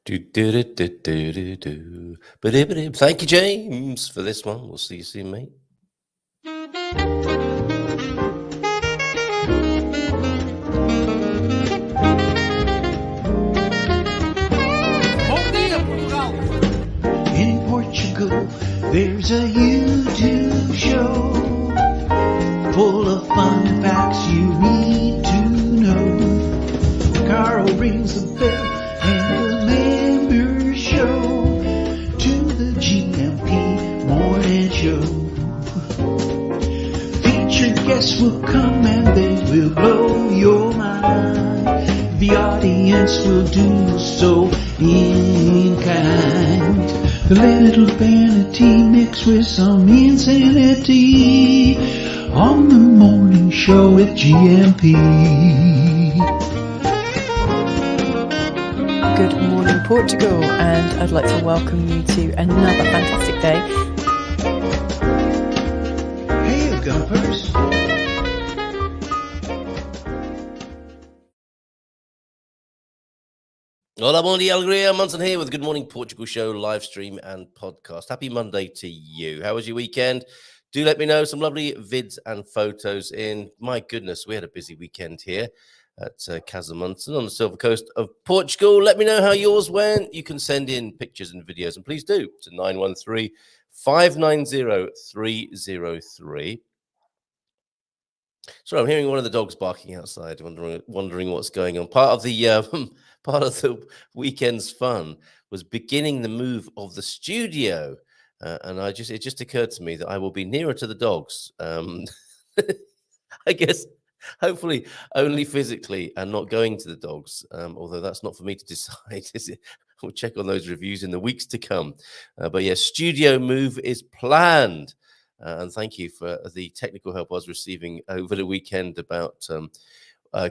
Do, do, do, do, do, do, do. Ba-di-ba-di. Thank you, James, for this one. We'll see you soon, mate. Bom dia, Portugal! In Portugal, there's a YouTube show full of fun facts you need to know. Carl rings the bell and the members show to the GMP morning show. Featured guests will come and they will blow your mind. The audience will do so in kind. The little vanity mixed with some insanity on the morning show with GMP. Good morning, Portugal, and I'd like to welcome you to another fantastic day. Hey, GuMPers. Hola, bom dia, alegria. Munson here with the Good Morning Portugal show, live stream and podcast. Happy Monday to you. How was your weekend? Do let me know. Some lovely vids and photos in. My goodness, we had a busy weekend here at Casamunson on the Silver Coast of Portugal. Let me know how yours went. You can send in pictures and videos, and please do, to 913-590-303. Sorry, I'm hearing one of the dogs barking outside, wondering what's going on. Part of the weekend's fun was beginning the move of the studio, and it just occurred to me that I will be nearer to the dogs. I guess, hopefully, only physically and not going to the dogs. Although that's not for me to decide, is it? We'll check on those reviews in the weeks to come. But yeah, studio move is planned. And thank you for the technical help I was receiving over the weekend about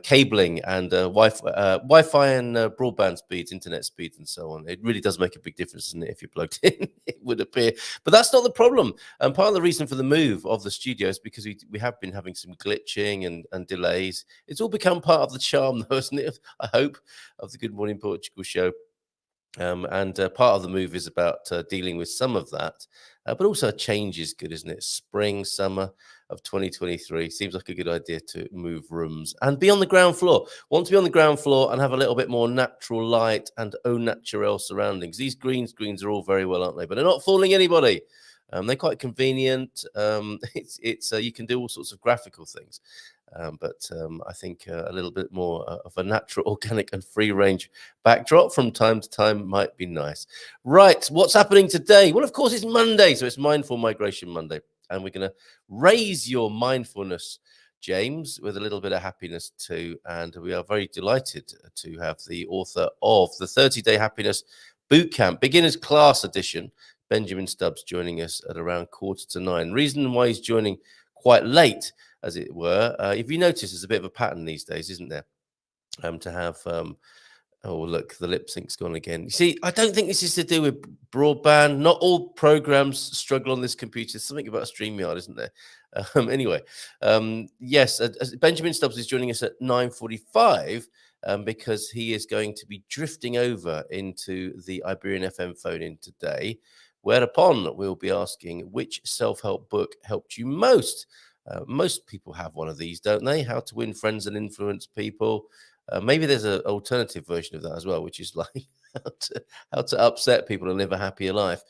cabling and Wi-Fi and broadband speeds, internet speeds, and so on. It really does make a big difference, doesn't it, if you're plugged in, it would appear. But that's not the problem. And part of the reason for the move of the studio is because we have been having some glitching and delays. It's all become part of the charm, though, isn't it? I hope, of the Good Morning Portugal show. And part of the move is about dealing with some of that, but also a change is good, isn't it? Spring, summer of 2023 seems like a good idea to move rooms and be on the ground floor. Want to be on the ground floor and have a little bit more natural light and au naturel surroundings. These green screens are all very well, aren't they? But they're not fooling anybody. They're quite convenient. It's you can do all sorts of graphical things. But I think a little bit more of a natural, organic and free range backdrop from time to time might be nice. Right, what's happening today? Well, of course, it's Monday, so it's Mindful Migration Monday. And we're going to raise your mindfulness, James, with a little bit of happiness too. And we are very delighted to have the author of the 30-Day Happiness Bootcamp, Beginner's Class Edition, Benjamin Stubbs, joining us at around 8:45. Reason why he's joining quite late, as it were. If you notice, there's a bit of a pattern these days, isn't there? To have, oh, look, the lip sync's gone again. You see, I don't think this is to do with broadband. Not all programs struggle on this computer. There's something about StreamYard, isn't there? Anyway, yes, Benjamin Stubbs is joining us at 9:45 because he is going to be drifting over into the Iberian FM phone-in today, whereupon we'll be asking which self-help book helped you most. Most people have one of these, don't they? How to Win Friends and Influence People. Maybe there's an alternative version of that as well, which is like how to upset people and live a happier life.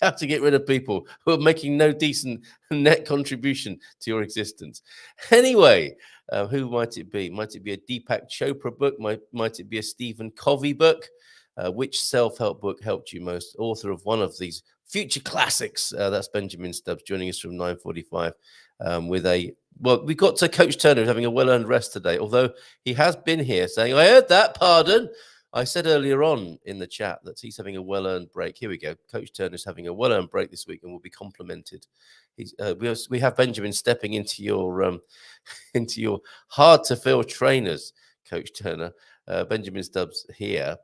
How to get rid of people who are making no decent net contribution to your existence. Anyway, who might it be? Might it be a Deepak Chopra book? Might it be a Stephen Covey book? Which self-help book helped you most? Author of one of these future classics. That's Benjamin Stubbs joining us from 9:45 with a, well, we got to Coach Turner having a well-earned rest today, although he has been here saying, I heard that, pardon. I said earlier on in the chat that he's having a well-earned break. Here we go. Coach Turner's having a well-earned break this week and will be complimented. We have Benjamin stepping into your hard-to-fill trainers, Coach Turner. Benjamin Stubbs here.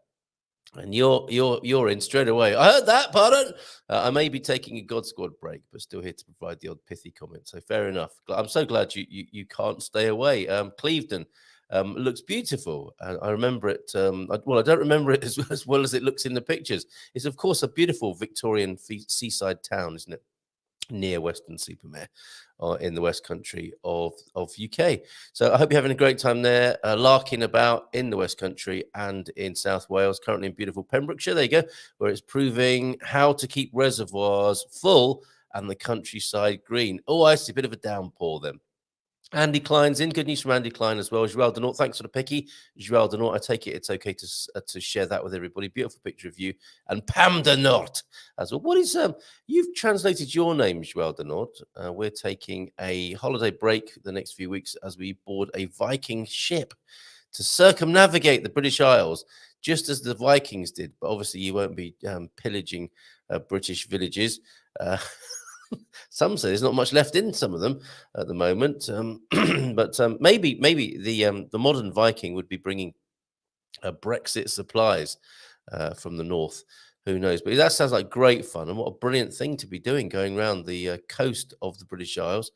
And you're in straight away. I heard that, pardon. I may be taking a God Squad break, but still here to provide the odd pithy comment. So fair enough. I'm so glad you can't stay away. Clevedon, looks beautiful. I remember it. Well, I don't remember it as well as it looks in the pictures. It's, of course, a beautiful Victorian seaside town, isn't it? Near Weston-super-Mare, in the West Country of UK. So I hope you're having a great time there, larking about in the West Country and in South Wales, currently in beautiful Pembrokeshire. There you go, where it's proving how to keep reservoirs full and the countryside green. Oh, I see a bit of a downpour then. Andy Klein's in. Good news from Andy Klein as well. Joelle Denort, thanks for the picky. Joelle Denort, I take it it's okay to share that with everybody. Beautiful picture of you. And Pam Denort as well. What is, you've translated your name, Joelle Denort. We're taking a holiday break the next few weeks as we board a Viking ship to circumnavigate the British Isles, just as the Vikings did. But obviously you won't be pillaging British villages. Some say there's not much left in some of them at the moment, but maybe the modern Viking would be bringing Brexit supplies from the north. Who knows? But that sounds like great fun, and what a brilliant thing to be doing, going around the coast of the British Isles.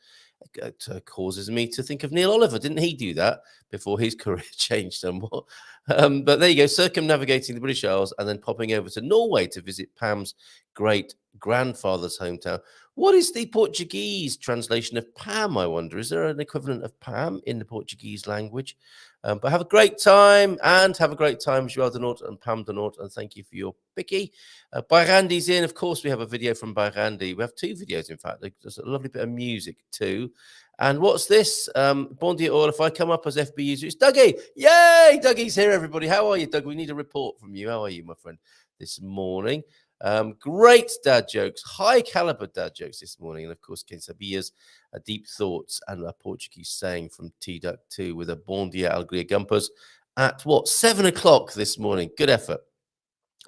It causes me to think of Neil Oliver. Didn't he do that before his career changed somewhat? But there you go, circumnavigating the British Isles and then popping over to Norway to visit Pam's great grandfather's hometown. What is the Portuguese translation of Pam, I wonder? Is there an equivalent of Pam in the Portuguese language? But have a great time, Joelle Denort and Pam Denort, and thank you for your picky. Bayrandi's in. Of course, we have a video from Bayrandi. We have two videos, in fact. There's a lovely bit of music too. And what's this? Bon dia all. If I come up as FB user, it's Dougie. Yay! Dougie's here, everybody. How are you, Doug? We need a report from you. How are you, my friend, this morning? Great dad jokes, high caliber dad jokes this morning. And of course, Ken Sabia's deep thoughts and a Portuguese saying from T-Duck 2 with a Bon dia alegria GuMPers at 7 o'clock this morning. Good effort.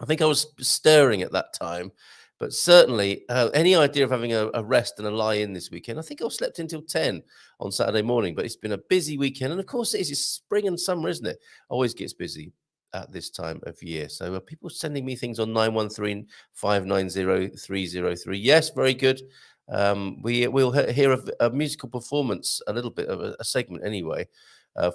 I think I was stirring at that time, but certainly any idea of having a rest and a lie-in this weekend, I think I slept until 10 on Saturday morning, but it's been a busy weekend. And of course, it's spring and summer, isn't it? Always gets busy at this time of year. So people sending me things on 913-590-303. Yes, very good. We'll hear a musical performance, a little bit of a segment anyway,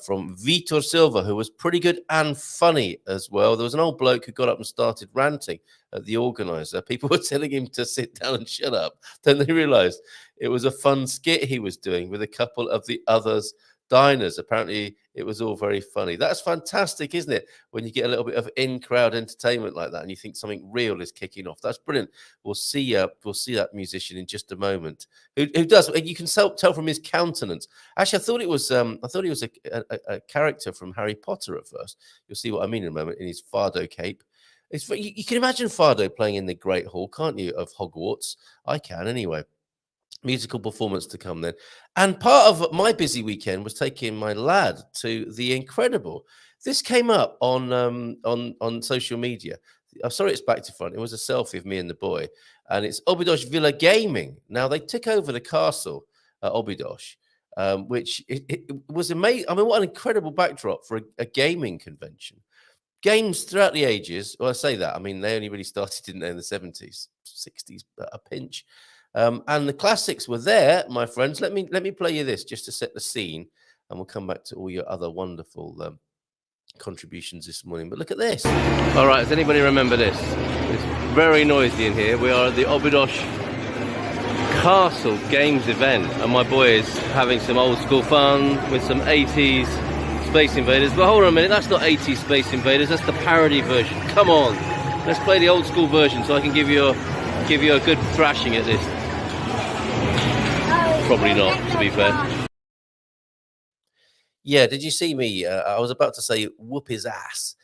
from Vitor Silva, who was pretty good and funny as well. There was an old bloke who got up and started ranting at the organizer. People were telling him to sit down and shut up. Then they realized it was a fun skit he was doing with a couple of the others diners. Apparently it was all very funny. That's fantastic, isn't it, when you get a little bit of in-crowd entertainment like that and you think something real is kicking off. That's brilliant. We'll see that musician in just a moment who does, you can tell from his countenance. Actually, I thought he was a character from Harry Potter at first. You'll see what I mean in a moment, in his Fardo cape. You can imagine Fardo playing in the Great Hall, can't you, of Hogwarts? I can anyway. Musical performance to come then. And part of my busy weekend was taking my lad to The Incredible. This came up on social media. I'm sorry, it's back to front. It was a selfie of me and the boy, and it's Obidos Villa Gaming. Now they took over the castle at Obidos, which it was amazing. I mean, what an incredible backdrop for a gaming convention. Games throughout the ages. Well, I say that. I mean, they only really started, didn't they, in the 70s, 60s, a pinch. And the classics were there, my friends. Let me play you this just to set the scene, and we'll come back to all your other wonderful contributions this morning. But look at this. All right, does anybody remember this? It's very noisy in here. We are at the Obidos Castle Games event, and my boy is having some old school fun with some 80s Space Invaders. But hold on a minute, that's not 80s Space Invaders, that's the parody version. Come on, let's play the old school version so I can give you a good thrashing at this. Probably not, to be fair. Yeah, did you see me? I was about to say whoop his ass,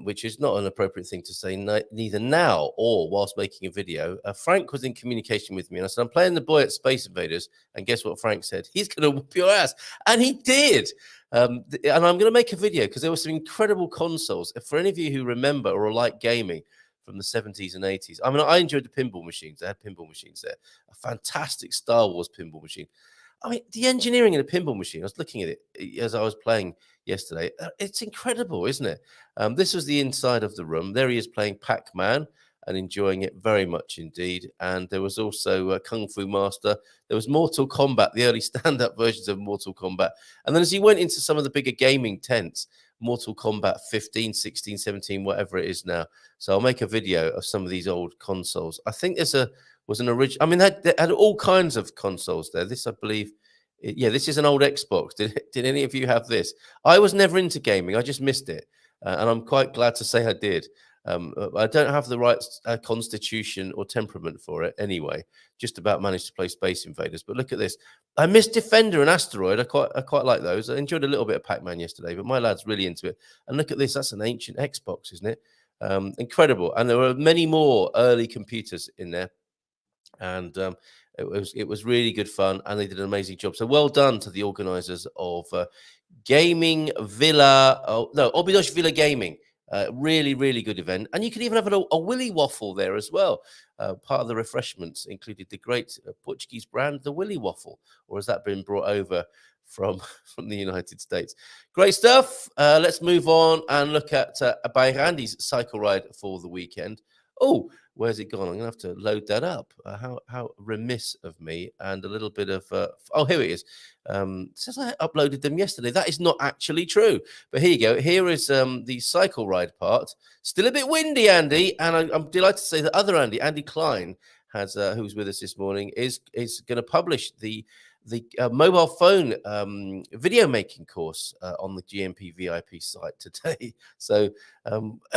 which is not an appropriate thing to say neither now or whilst making a video. Frank was in communication with me, and I said, I'm playing the boy at Space Invaders, and guess what Frank said? He's going to whoop your ass. And he did. And I'm going to make a video because there were some incredible consoles. For any of you who remember or like gaming from the 70s and 80s. I mean, I enjoyed the pinball machines. They had pinball machines there. A fantastic Star Wars pinball machine. I mean, the engineering in a pinball machine, I was looking at it as I was playing yesterday. It's incredible, isn't it? This was the inside of the room. There he is playing Pac-Man. and enjoying it very much indeed. And there was also Kung Fu Master. There was Mortal Kombat, the early stand-up versions of Mortal Kombat. And then as he went into some of the bigger gaming tents, Mortal Kombat 15, 16, 17, whatever it is now. So I'll make a video of some of these old consoles. I think was an original. I mean, they had all kinds of consoles there. This, I believe, yeah, this is an old Xbox. Did any of you have this? I was never into gaming. I just missed it. And I'm quite glad to say I did. I don't have the right constitution or temperament for it anyway. Just about managed to play Space Invaders. But look at this. I missed Defender and Asteroid. I quite like those. I enjoyed a little bit of Pac-Man yesterday, but my lad's really into it. And look at this. That's an ancient Xbox, isn't it? Incredible. And there were many more early computers in there. And it was really good fun, and they did an amazing job. So well done to the organisers of Gaming Villa. Oh no, Obidos Villa Gaming. Really, really good event. And you can even have a Willy waffle there as well. Part of the refreshments included the great Portuguese brand, the Willy waffle, or has that been brought over from the United States? Great stuff. Let's move on and look at Bayrandi's cycle ride for the weekend. Oh, where's it gone? I'm going to have to load that up. How remiss of me. And a little bit of... oh, here it is. It says I uploaded them yesterday. That is not actually true. But here you go. Here is the cycle ride part. Still a bit windy, Andy. And I'm delighted to say that other Andy Klein, who's with us this morning, is going to publish the mobile phone video making course on the GMP VIP site today. So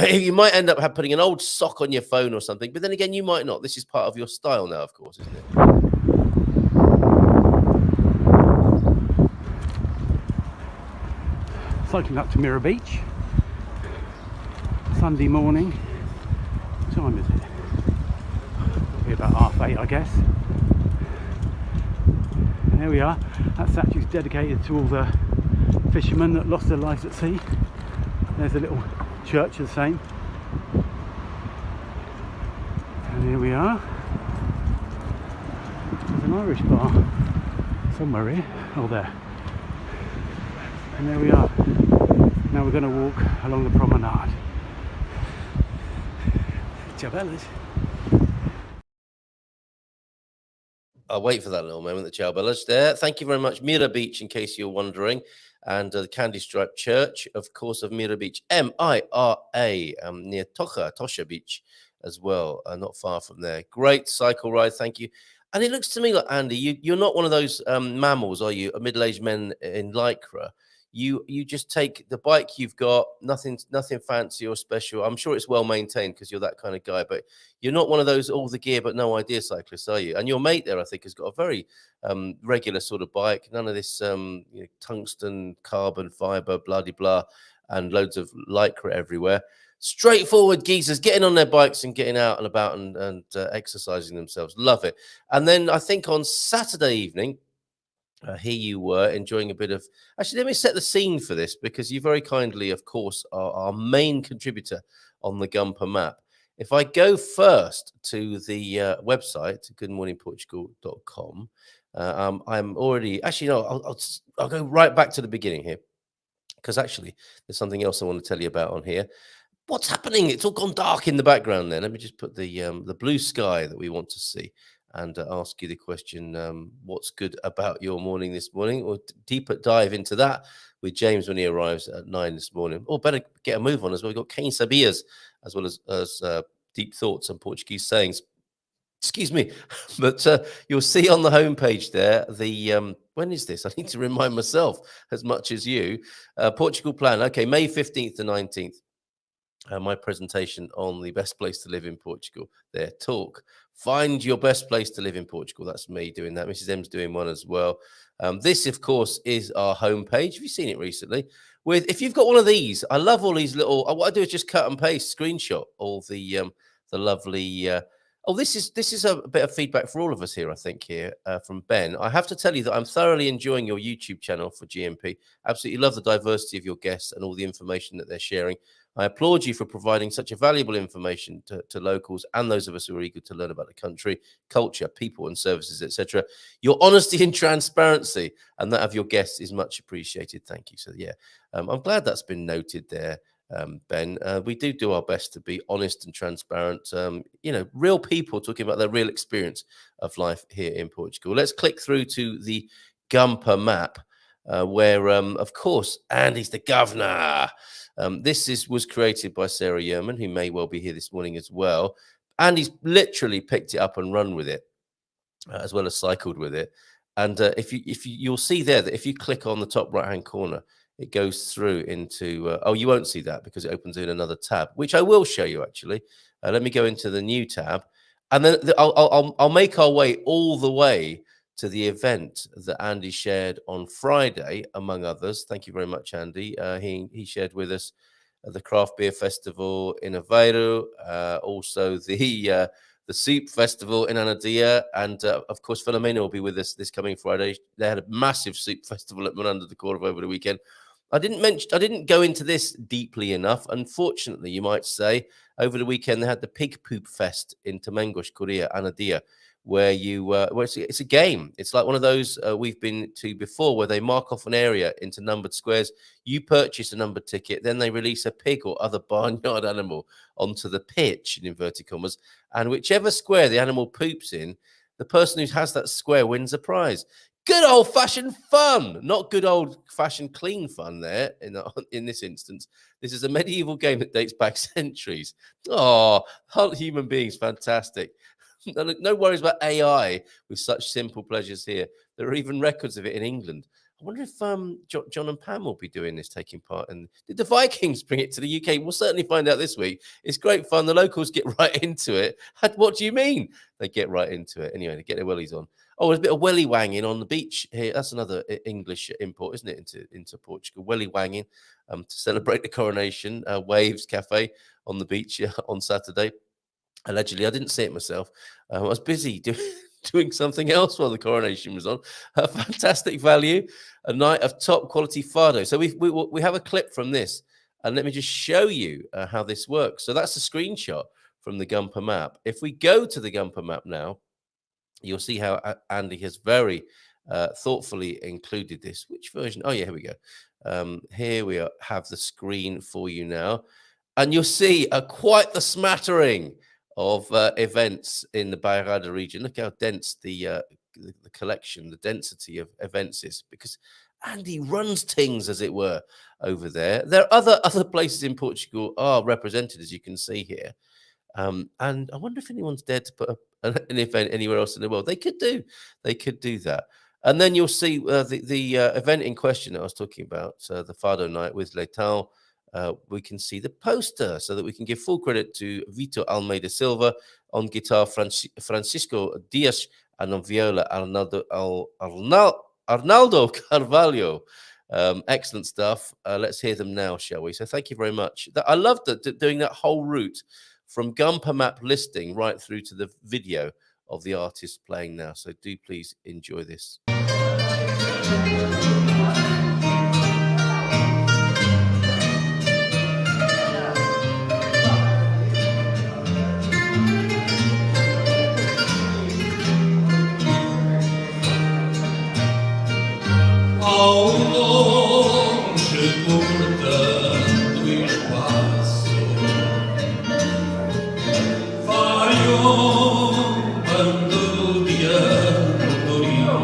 you might end up putting an old sock on your phone or something, but then again, you might not. This is part of your style now, of course, isn't it? Cycling up to Mirror Beach, Sunday morning. What time is it? It'll be about 8:30, I guess. There we are. That statue's dedicated to all the fishermen that lost their lives at sea. There's a little church the same. And here we are. There's an Irish bar somewhere here. Oh, there. And there we are. Now we're going to walk along the promenade. Ciao-bellas. I'll wait for that little moment, the ciao bellas there. Thank you very much. Mira Beach, in case you're wondering. And the Candy Stripe Church, of course, of Mira Beach. M-I-R-A, near Tosha Beach as well, not far from there. Great cycle ride, thank you. And it looks to me like, Andy, you're not one of those mammals, are you? Middle-aged men in Lycra. You just take the bike you've got, nothing fancy or special. I'm sure it's well maintained because you're that kind of guy, but you're not one of those all the gear but no idea cyclists, are you? And your mate there, I think, has got a very regular sort of bike. None of this tungsten, carbon fiber, blah, and loads of Lycra everywhere. Straightforward geezers getting on their bikes and getting out and about and exercising themselves. Love it. And then I think on Saturday evening, here you were enjoying a bit of... Actually, let me set the scene for this because you very kindly, of course, are our main contributor on the GuMPer map. If I go first to the website, goodmorningportugal.com, I'm already... Actually, no, I'll go right back to the beginning here because actually there's something else I want to tell you about on here. What's happening? It's all gone dark in the background there. Let me just put the blue sky that we want to see and ask you the question, what's good about your morning this morning? Or deeper dive into that with James when he arrives at 9 this morning. Or better get a move on as well. We've got Quem Sabias as well as deep thoughts and Portuguese sayings. Excuse me. But you'll see on the homepage there, when is this? I need to remind myself as much as you. Portugal plan. Okay, May 15th to 19th. My presentation on the best place to live in Portugal. There, talk. Find your best place to live in Portugal. That's me doing that. Mrs. M's doing one as well. This, of course, is our homepage. Have you seen it recently? If you've got one of these, I love all these little. What I do is just cut and paste, screenshot all the lovely. This is a bit of feedback for all of us here, I think, from Ben. I have to tell you that I'm thoroughly enjoying your YouTube channel for GMP. Absolutely love the diversity of your guests and all the information that they're sharing. I applaud you for providing such a valuable information to locals and those of us who are eager to learn about the country, culture, people and services, etc. Your honesty and transparency and that of your guests is much appreciated. Thank you. So, yeah, I'm glad that's been noted there, Ben. We do our best to be honest and transparent. Real people talking about their real experience of life here in Portugal. Let's click through to the GuMPer map, where, of course, Andy's the governor. This was created by Sarah Yerman, who may well be here this morning as well. Andy's literally picked it up and run with it, as well as cycled with it. And you'll see there that if you click on the top right-hand corner, it goes through into, you won't see that because it opens in another tab, which I will show you actually. Let me go into the new tab, and then I'll make our way all the way to the event that Andy shared on Friday, among others. Thank you very much, Andy. He shared with us the Craft Beer Festival in Aveiro, also the Soup Festival in Anadia, and of course, Filomena will be with us this coming Friday. They had a massive soup festival at Miranda de Corvo over the weekend. I didn't go into this deeply enough. Unfortunately, you might say, over the weekend they had the Pig Poop Fest in Tamengos, Korea, Anadia, where it's a game. It's like one of those we've been to before, where they mark off an area into numbered squares. You purchase a numbered ticket, then they release a pig or other barnyard animal onto the pitch, in inverted commas, and whichever square the animal poops in, the person who has that square wins a prize. Good old-fashioned fun, not good old-fashioned clean fun there in this instance. This is a medieval game that dates back centuries. Oh, human beings, fantastic. No worries about AI with such simple pleasures here. There are even records of it in England. I wonder if John and Pam will be doing this, taking part. And did the Vikings bring it to the UK? We'll certainly find out this week. It's great fun. The locals get right into it. What do you mean? They get right into it. Anyway, they get their wellies on. Oh, there's a bit of welly wanging on the beach here. That's another English import, isn't it, into Portugal? Welly wanging to celebrate the coronation. Waves Cafe on the beach on Saturday. Allegedly, I didn't see it myself. I was busy doing something else while the coronation was on. A fantastic value, a night of top quality fado. So we have a clip from this, and let me just show you how this works. So that's a screenshot from the GuMPer map. If we go to the GuMPer map now, you'll see how Andy has very thoughtfully included this. Which version? Oh yeah, here we go. Here we have the screen for you now, and you'll see quite the smattering of events in the Bairrada region. Look how dense the collection, the density of events is, because Andy runs things, as it were, over there. There are other places in Portugal are represented, as you can see here. And I wonder if anyone's dared to put an event anywhere else in the world. They could do that. And then you'll see the event in question that I was talking about, the Fado night with Leitão. We can see the poster, so that we can give full credit to Vitor Almeida Silva on guitar, Francisco Dias, and on viola, Arnaldo Carvalho. Excellent stuff. Let's hear them now, shall we? So thank you very much. I loved doing that whole route from GuMPer map listing right through to the video of the artist playing now. So do please enjoy this. Ao longe cortando o espaço, vai um bando de andorinha.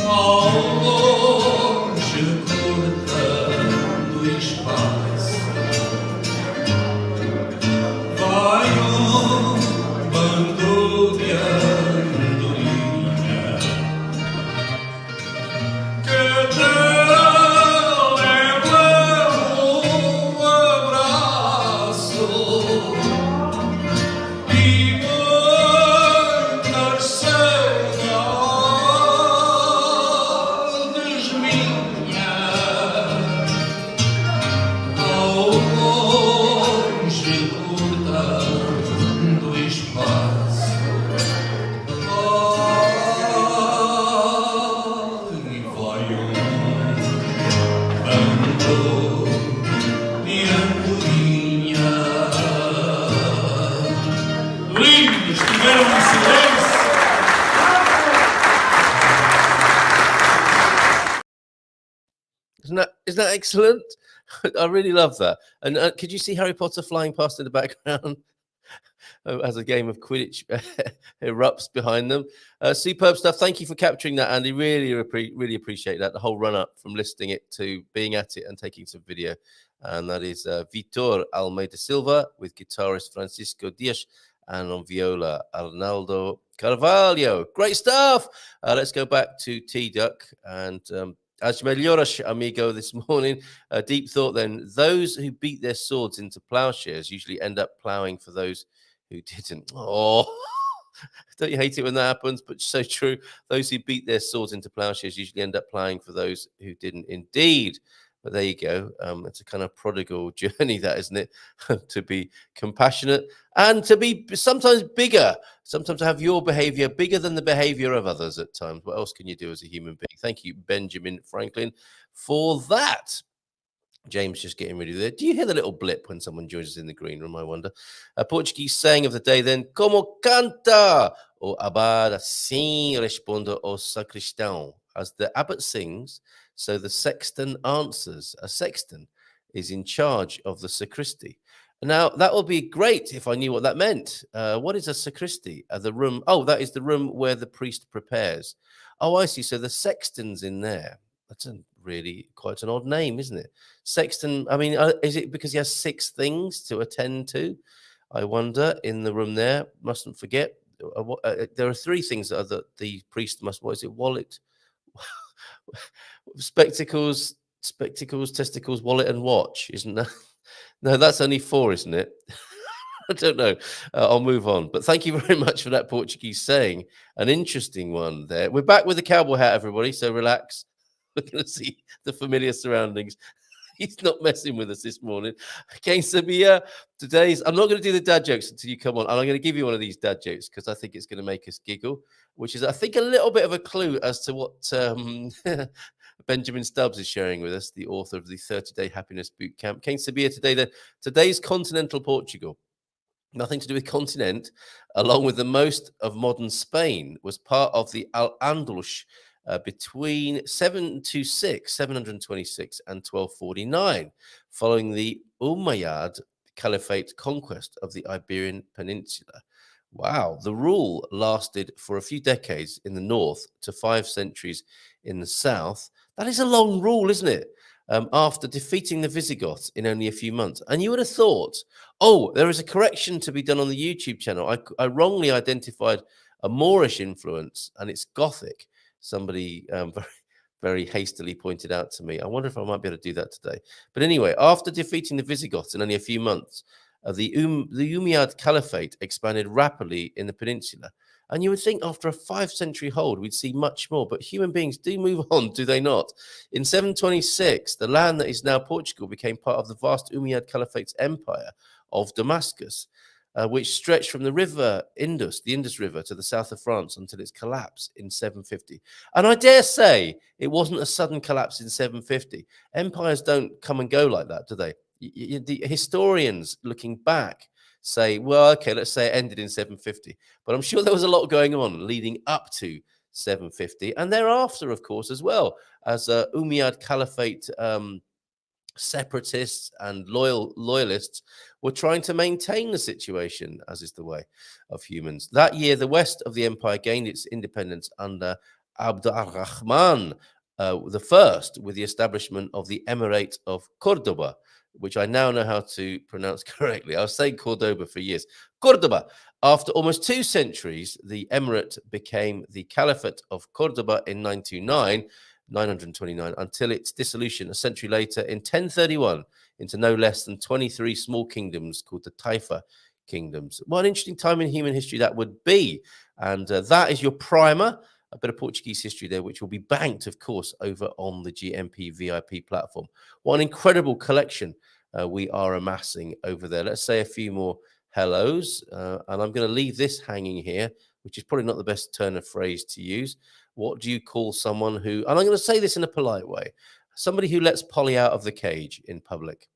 Ao longe cortando o espaço, vai um bando de andorinha. Oh that excellent? I really love that. And could you see Harry Potter flying past in the background as a game of Quidditch erupts behind them? Superb stuff. Thank you for capturing that, Andy. Really appreciate that. The whole run up from listing it to being at it and taking some video. And that is Vitor Almeida Silva with guitarist Francisco Dias and on viola Arnaldo Carvalho. Great stuff. Let's go back to T-Duck and as melhoras, amigo, this morning. Deep thought then. Those who beat their swords into plowshares usually end up plowing for those who didn't. Oh, don't you hate it when that happens? But so true. Those who beat their swords into plowshares usually end up plowing for those who didn't indeed. But there you go. It's a kind of prodigal journey, that, isn't it? To be compassionate and to be sometimes bigger, sometimes to have your behavior bigger than the behavior of others at times. What else can you do as a human being? Thank you, Benjamin Franklin, for that. James just getting ready there. Do you hear the little blip when someone joins us in the green room, I wonder? A Portuguese saying of the day then, como canta o abad assim responde o sacristão. As the abbot sings, so the sexton answers. A sexton is in charge of the sacristy. Now, that would be great if I knew what that meant. What is a sacristy? The room. Oh, that is the room where the priest prepares. Oh, I see. So the sexton's in there. That's really quite an odd name, isn't it? Sexton, I mean, is it because he has 6 things to attend to? I wonder, in the room there. Mustn't forget. There are 3 things that the priest must, what is it? Wallet, spectacles, testicles, wallet, and watch, isn't that? No, that's only 4, isn't it? I don't know. I'll move on. But thank you very much for that Portuguese saying. An interesting one there. We're back with the cowboy hat, everybody, so relax. We're going to see the familiar surroundings. He's not messing with us this morning. Okay, Sabia, I'm not going to do the dad jokes until you come on. And I'm going to give you one of these dad jokes because I think it's going to make us giggle, which is, I think, a little bit of a clue as to what Benjamin Stubbs is sharing with us, the author of the 30-Day Happiness Bootcamp. Kane Sabia today, then. Today's continental Portugal, nothing to do with continent, along with the most of modern Spain, was part of the Al-Andalus between 726 and 1249, following the Umayyad Caliphate conquest of the Iberian Peninsula. Wow, the rule lasted for a few decades in the north to 5 centuries in the south. That is a long rule, isn't it? After defeating the Visigoths in only a few months. And you would have thought, oh, there is a correction to be done on the YouTube channel. I wrongly identified a Moorish influence, and it's Gothic. Somebody very, very hastily pointed out to me. I wonder if I might be able to do that today. But anyway, after defeating the Visigoths in only a few months, the Umayyad Caliphate expanded rapidly in the peninsula. And you would think after a 5-century hold, we'd see much more. But human beings do move on, do they not? In 726, the land that is now Portugal became part of the vast Umayyad Caliphate's empire of Damascus, which stretched from the river Indus, the Indus River, to the south of France until its collapse in 750. And I dare say it wasn't a sudden collapse in 750. Empires don't come and go like that, do they? The historians looking back say, well, okay, let's say it ended in 750. But I'm sure there was a lot going on leading up to 750 and thereafter, of course, as well, as Umayyad Caliphate separatists and loyalists were trying to maintain the situation, as is the way of humans. That year, the west of the empire gained its independence under Abd al-Rahman the First, with the establishment of the Emirate of Cordoba, which I now know how to pronounce correctly. I was saying Cordoba for years. Cordoba. After almost 2 centuries, the emirate became the Caliphate of Cordoba in 929, until its dissolution a century later in 1031 into no less than 23 small kingdoms called the Taifa kingdoms. What an interesting time in human history that would be. And that is your primer, a bit of Portuguese history there, which will be banked, of course, over on the GMP VIP platform. What an incredible collection we are amassing over there. Let's say a few more hellos, and I'm going to leave this hanging here, which is probably not the best turn of phrase to use. What do you call someone who, and I'm going to say this in a polite way, somebody who lets Polly out of the cage in public,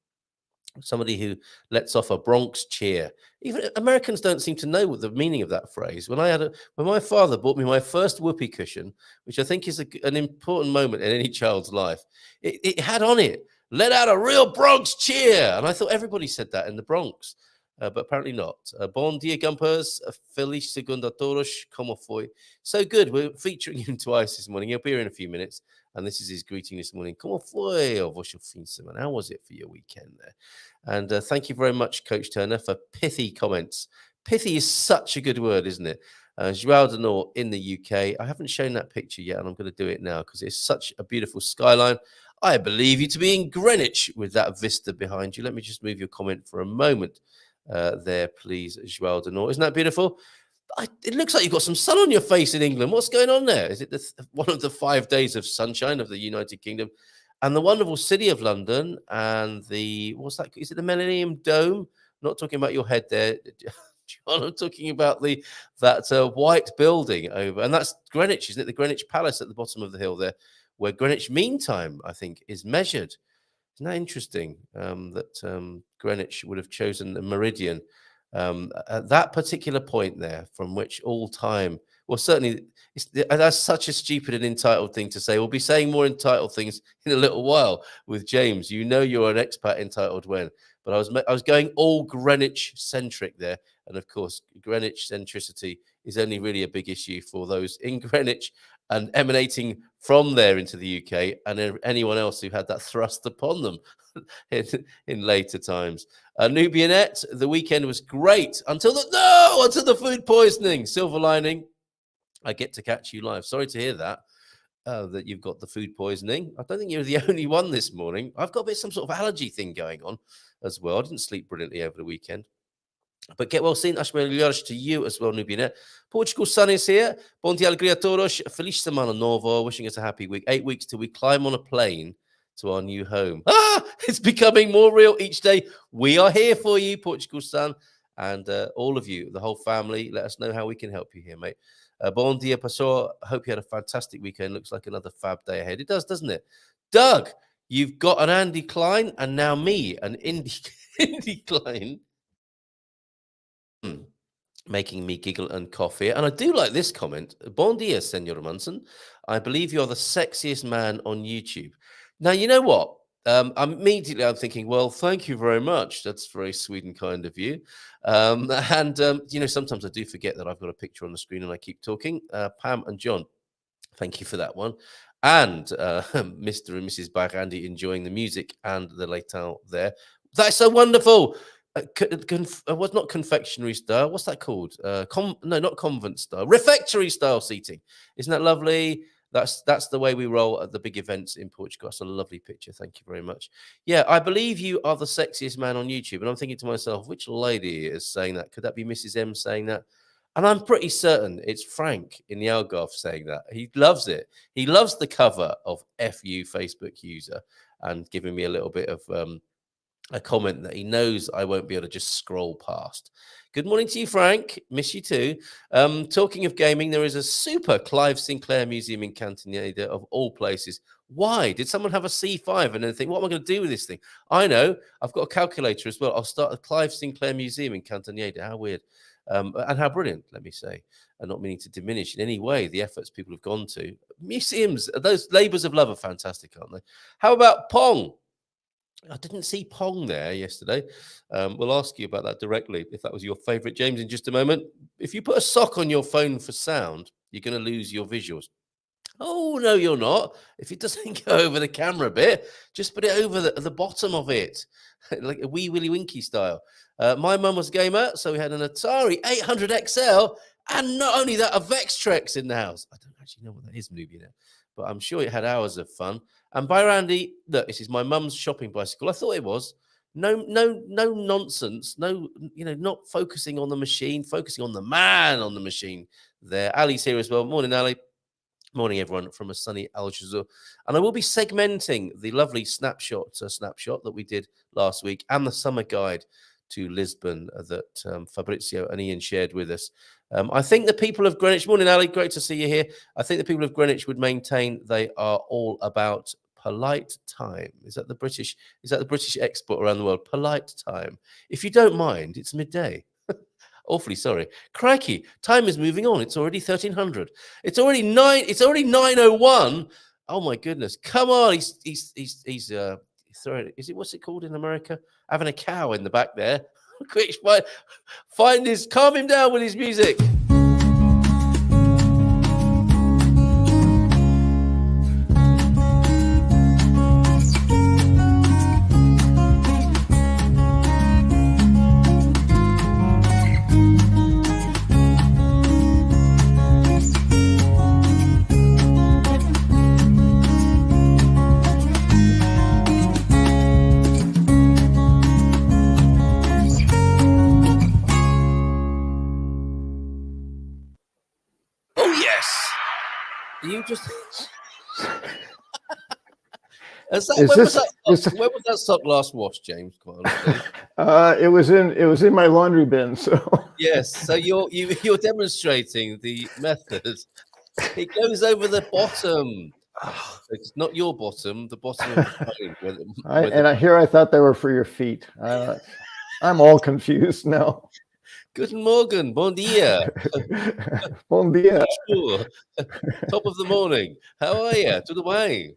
somebody who lets off a Bronx cheer. Even Americans don't seem to know what the meaning of that phrase. When my father bought me my first whoopee cushion, which I think is an important moment in any child's life, it had on it Let out a real Bronx cheer. And I thought everybody said that in the Bronx, but apparently not. Bon dia, GuMPers. Feliz segunda a todos. Como foi? So good. We're featuring him twice this morning. He'll be here in a few minutes. And this is his greeting this morning. Como foi o vosso fim de semana? How was it for your weekend there? And thank you very much, Coach Turner, for pithy comments. Pithy is such a good word, isn't it? João de Nor in the UK. I haven't shown that picture yet, and I'm going to do it now because it's such a beautiful skyline. I believe you to be in Greenwich with that vista behind you. Let me just move your comment for a moment there, please, João de Nor. Isn't that beautiful? It looks like you've got some sun on your face in England. What's going on there? Is it one of the 5 days of sunshine of the United Kingdom? And the wonderful city of London and what's that? Is it the Millennium Dome? Not talking about your head there, John. I'm talking about that white building over, and that's Greenwich, isn't it? The Greenwich Palace at the bottom of the hill there, where Greenwich Mean Time, I think, is measured. Isn't that interesting that Greenwich would have chosen the meridian at that particular point there from which all time, well, certainly that's such a stupid and entitled thing to say. We'll be saying more entitled things in a little while with James. You know you're an expat entitled when, but I was going all Greenwich centric there. And of course, Greenwich centricity is only really a big issue for those in Greenwich and emanating from there into the UK and anyone else who had that thrust upon them in later times. Nubianette, the weekend was great until the food poisoning. Silver lining, I get to catch you live. Sorry to hear that you've got the food poisoning. I don't think you're the only one this morning. I've got some sort of allergy thing going on as well. I didn't sleep brilliantly over the weekend. But get well seen. As melhores to you as well, Nubianette. Portugal sun is here. Bom dia, alegria a todos. Feliz semana nova. Wishing us a happy week. 8 weeks till we climb on a plane to our new home. It's becoming more real each day. We are here for you, Portugal sun. And all of you, the whole family, let us know how we can help you here, mate. Bon dia, pastor. I hope you had a fantastic weekend. Looks like another fab day ahead. It does, doesn't it? Doug, you've got an Andy Klein and now me, an Indy Klein. Making me giggle and cough here. And I do like this comment. Bon dia, Senor Munson. I believe you're the sexiest man on YouTube. Now, you know what? I'm thinking, well, thank you very much. That's very sweet and kind of you. Sometimes I do forget that I've got a picture on the screen and I keep talking. Pam and John, thank you for that one. And Mr. and Mrs. Barandy enjoying the music and the Leital there. That's so wonderful. What's not confectionery style? What's that called? Not convent style. Refectory style seating. Isn't that lovely? That's the way we roll at the big events in Portugal. That's a lovely picture. Thank you very much. Yeah, I believe you are the sexiest man on YouTube. And I'm thinking to myself, which lady is saying that? Could that be Mrs. M saying that? And I'm pretty certain it's Frank in the Algarve saying that. He loves it. He loves the cover of FU Facebook user and giving me a little bit of a comment that he knows I won't be able to just scroll past. Good morning to you, Frank. Miss you too. Talking of gaming, there is a super Clive Sinclair Museum in Cantaneda of all places. Why? Did someone have a C5 and then think, what am I going to do with this thing? I know. I've got a calculator as well. I'll start a Clive Sinclair Museum in Cantaneda. How weird. And how brilliant, let me say. And not meaning to diminish in any way the efforts people have gone to. Museums, those labours of love are fantastic, aren't they? How about Pong? I didn't see Pong there yesterday. We'll ask you about that directly, if that was your favourite, James, in just a moment. If you put a sock on your phone for sound, you're going to lose your visuals. Oh, no, you're not. If it doesn't go over the camera a bit, just put it over the bottom of it, like a wee Willy Winky style. My mum was a gamer, so we had an Atari 800 XL, and not only that, a Vextrex in the house. I don't actually know what that is, Nubia, but I'm sure it had hours of fun. And by Randy, look, this is my mum's shopping bicycle. I thought it was. No nonsense. No, not focusing on the machine, focusing on the man on the machine there. Ali's here as well. Morning, Ali. Morning, everyone, from a sunny Algeciras. And I will be segmenting the lovely snapshot that we did last week and the summer guide to Lisbon that Fabrizio and Ian shared with us. I think the people of Greenwich, morning, Ali, great to see you here. I think the people of Greenwich would maintain they are all about polite time. Is that the British export around the world? Polite time. If you don't mind, it's midday. Awfully sorry. Crikey, time is moving on. It's already 1300. It's already 901. Oh my goodness. Come on. He's Is it, what's it called in America? Having a cow in the back there. Quick, find his, calm him down with his music. You just when was that sock last washed, James? Quite honestly. It was in my laundry bin. So yes, so you're demonstrating the method. It goes over the bottom. It's not your bottom, the bottom of the phone. Here I thought they were for your feet. I'm all confused now. Guten Morgen, bon dia. Bon dia. Sure. Top of the morning. How are you? Tudo bem?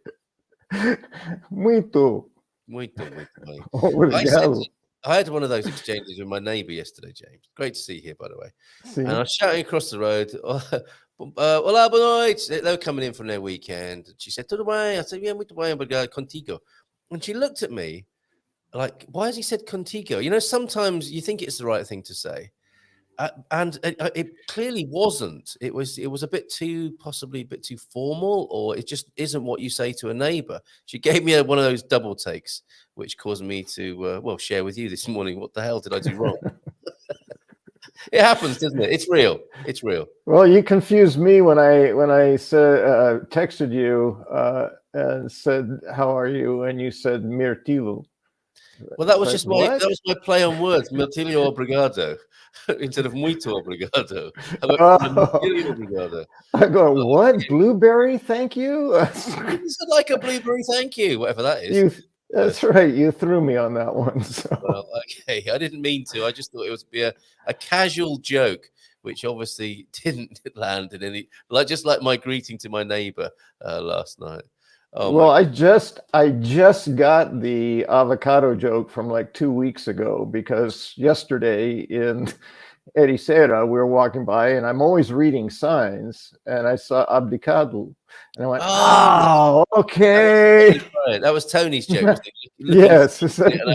Muito. Obrigado. I had one of those exchanges with my neighbour yesterday, James. Great to see you here, by the way. And I was shouting across the road, Olá, boa noite. They were coming in from their weekend. And she said, Tudo bem? I said, yeah, muito bem, obrigado, contigo. And she looked at me like, why has he said contigo? You know, sometimes you think it's the right thing to say. And it clearly wasn't. It was possibly a bit too formal, or it just isn't what you say to a neighbor. She gave me one of those double takes, which caused me to share with you this morning. What the hell did I do wrong? It happens, doesn't it? It's real. It's real. Well, you confused me when I said texted you and said, "How are you?" and you said "Mirtilo." Well, that was just that was my play on words. Mirtilio obrigado instead of muito obrigado. Obrigado. I go, what? Blueberry? Thank you. It's like a blueberry. Thank you. Whatever that is. That's right. You threw me on that one. So. Well, okay. I didn't mean to. I just thought it was be a casual joke, which obviously didn't land in any just like my greeting to my neighbor last night. Oh, well, I just got the avocado joke from like 2 weeks ago, because yesterday in Ericeira we were walking by and I'm always reading signs and I saw abdicado and I went, oh okay. That was Tony's joke. Yes,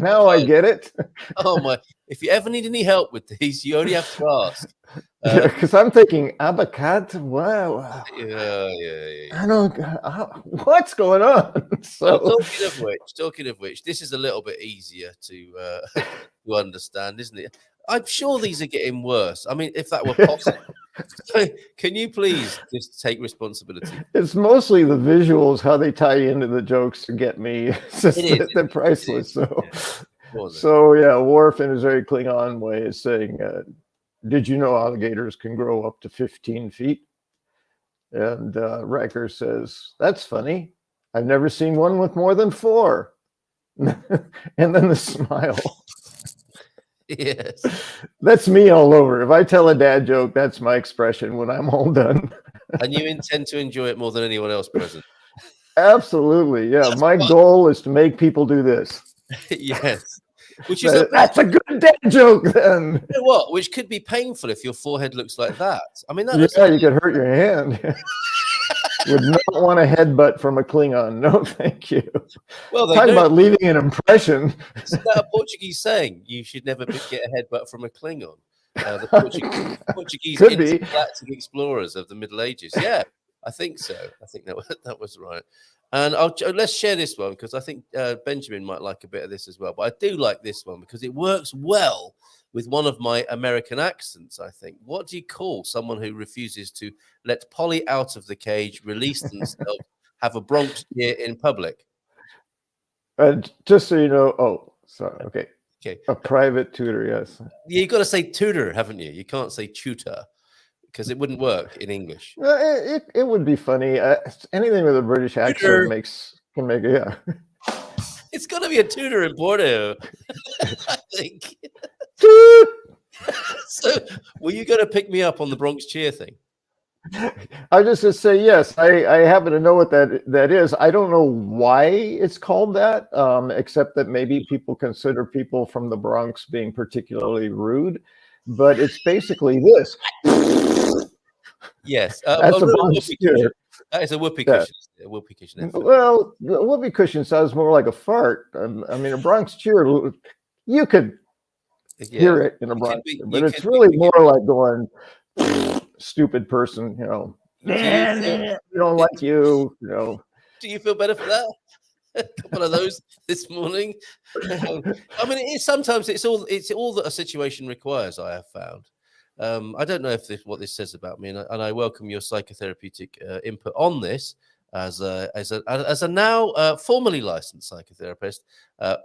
now I get it. Oh my! If you ever need any help with these, you only have to ask. Because I'm thinking avocado. Wow. Yeah. I don't. What's going on? So well, talking of which, this is a little bit easier to understand, isn't it? I'm sure these are getting worse. I mean, if that were possible. So, can you please just take responsibility? It's mostly the visuals, how they tie into the jokes to get me. They're priceless. So yeah, Worf in his very Klingon way is saying, did you know alligators can grow up to 15 feet? And Riker says, that's funny. I've never seen one with more than 4. And then the smile. Yes. That's me all over. If I tell a dad joke, that's my expression when I'm all done. And you intend to enjoy it more than anyone else present. Absolutely. Yeah. That's my goal is to make people do this. Yes. Which is that's a good dad joke then. You know what? Which could be painful if your forehead looks like that. I mean, you could hurt your hand. Would not want a headbutt from a Klingon. No, thank you. Well, talking about leaving an impression. Is that a Portuguese saying? You should never get a headbutt from a Klingon. The Portuguese intergalactic explorers of the Middle Ages. Yeah, I think so. I think that was right. And let's share this one because I think Benjamin might like a bit of this as well. But I do like this one because it works well with one of my American accents, I think. What do you call someone who refuses to let Polly out of the cage, release themselves, have a Bronx cheer in public? Just so you know, okay. A private tutor, yes. You've got to say tutor, haven't you? You can't say tutor because it wouldn't work in English. It would be funny. Anything with a British accent can make it, yeah. It's got to be a tutor in Porto, I think. So, were you going to pick me up on the Bronx cheer thing? I just to say yes. I happen to know what that is. I don't know why it's called that, except that maybe people consider people from the Bronx being particularly rude. But it's basically this. Yes, That's a Bronx cheer. That is a whoopee cushion. A whoopee cushion. Well, the whoopee cushion sounds more like a fart. I mean, a Bronx cheer, you could hear it in a Bronx cheer, but it's really more like going, stupid person, you know. We don't like you, you know. Do you feel better for that? A couple of those this morning. I mean, it is sometimes it's all that a situation requires. I have found. I don't know if what this says about me, and I welcome your psychotherapeutic input on this as a now formally licensed psychotherapist,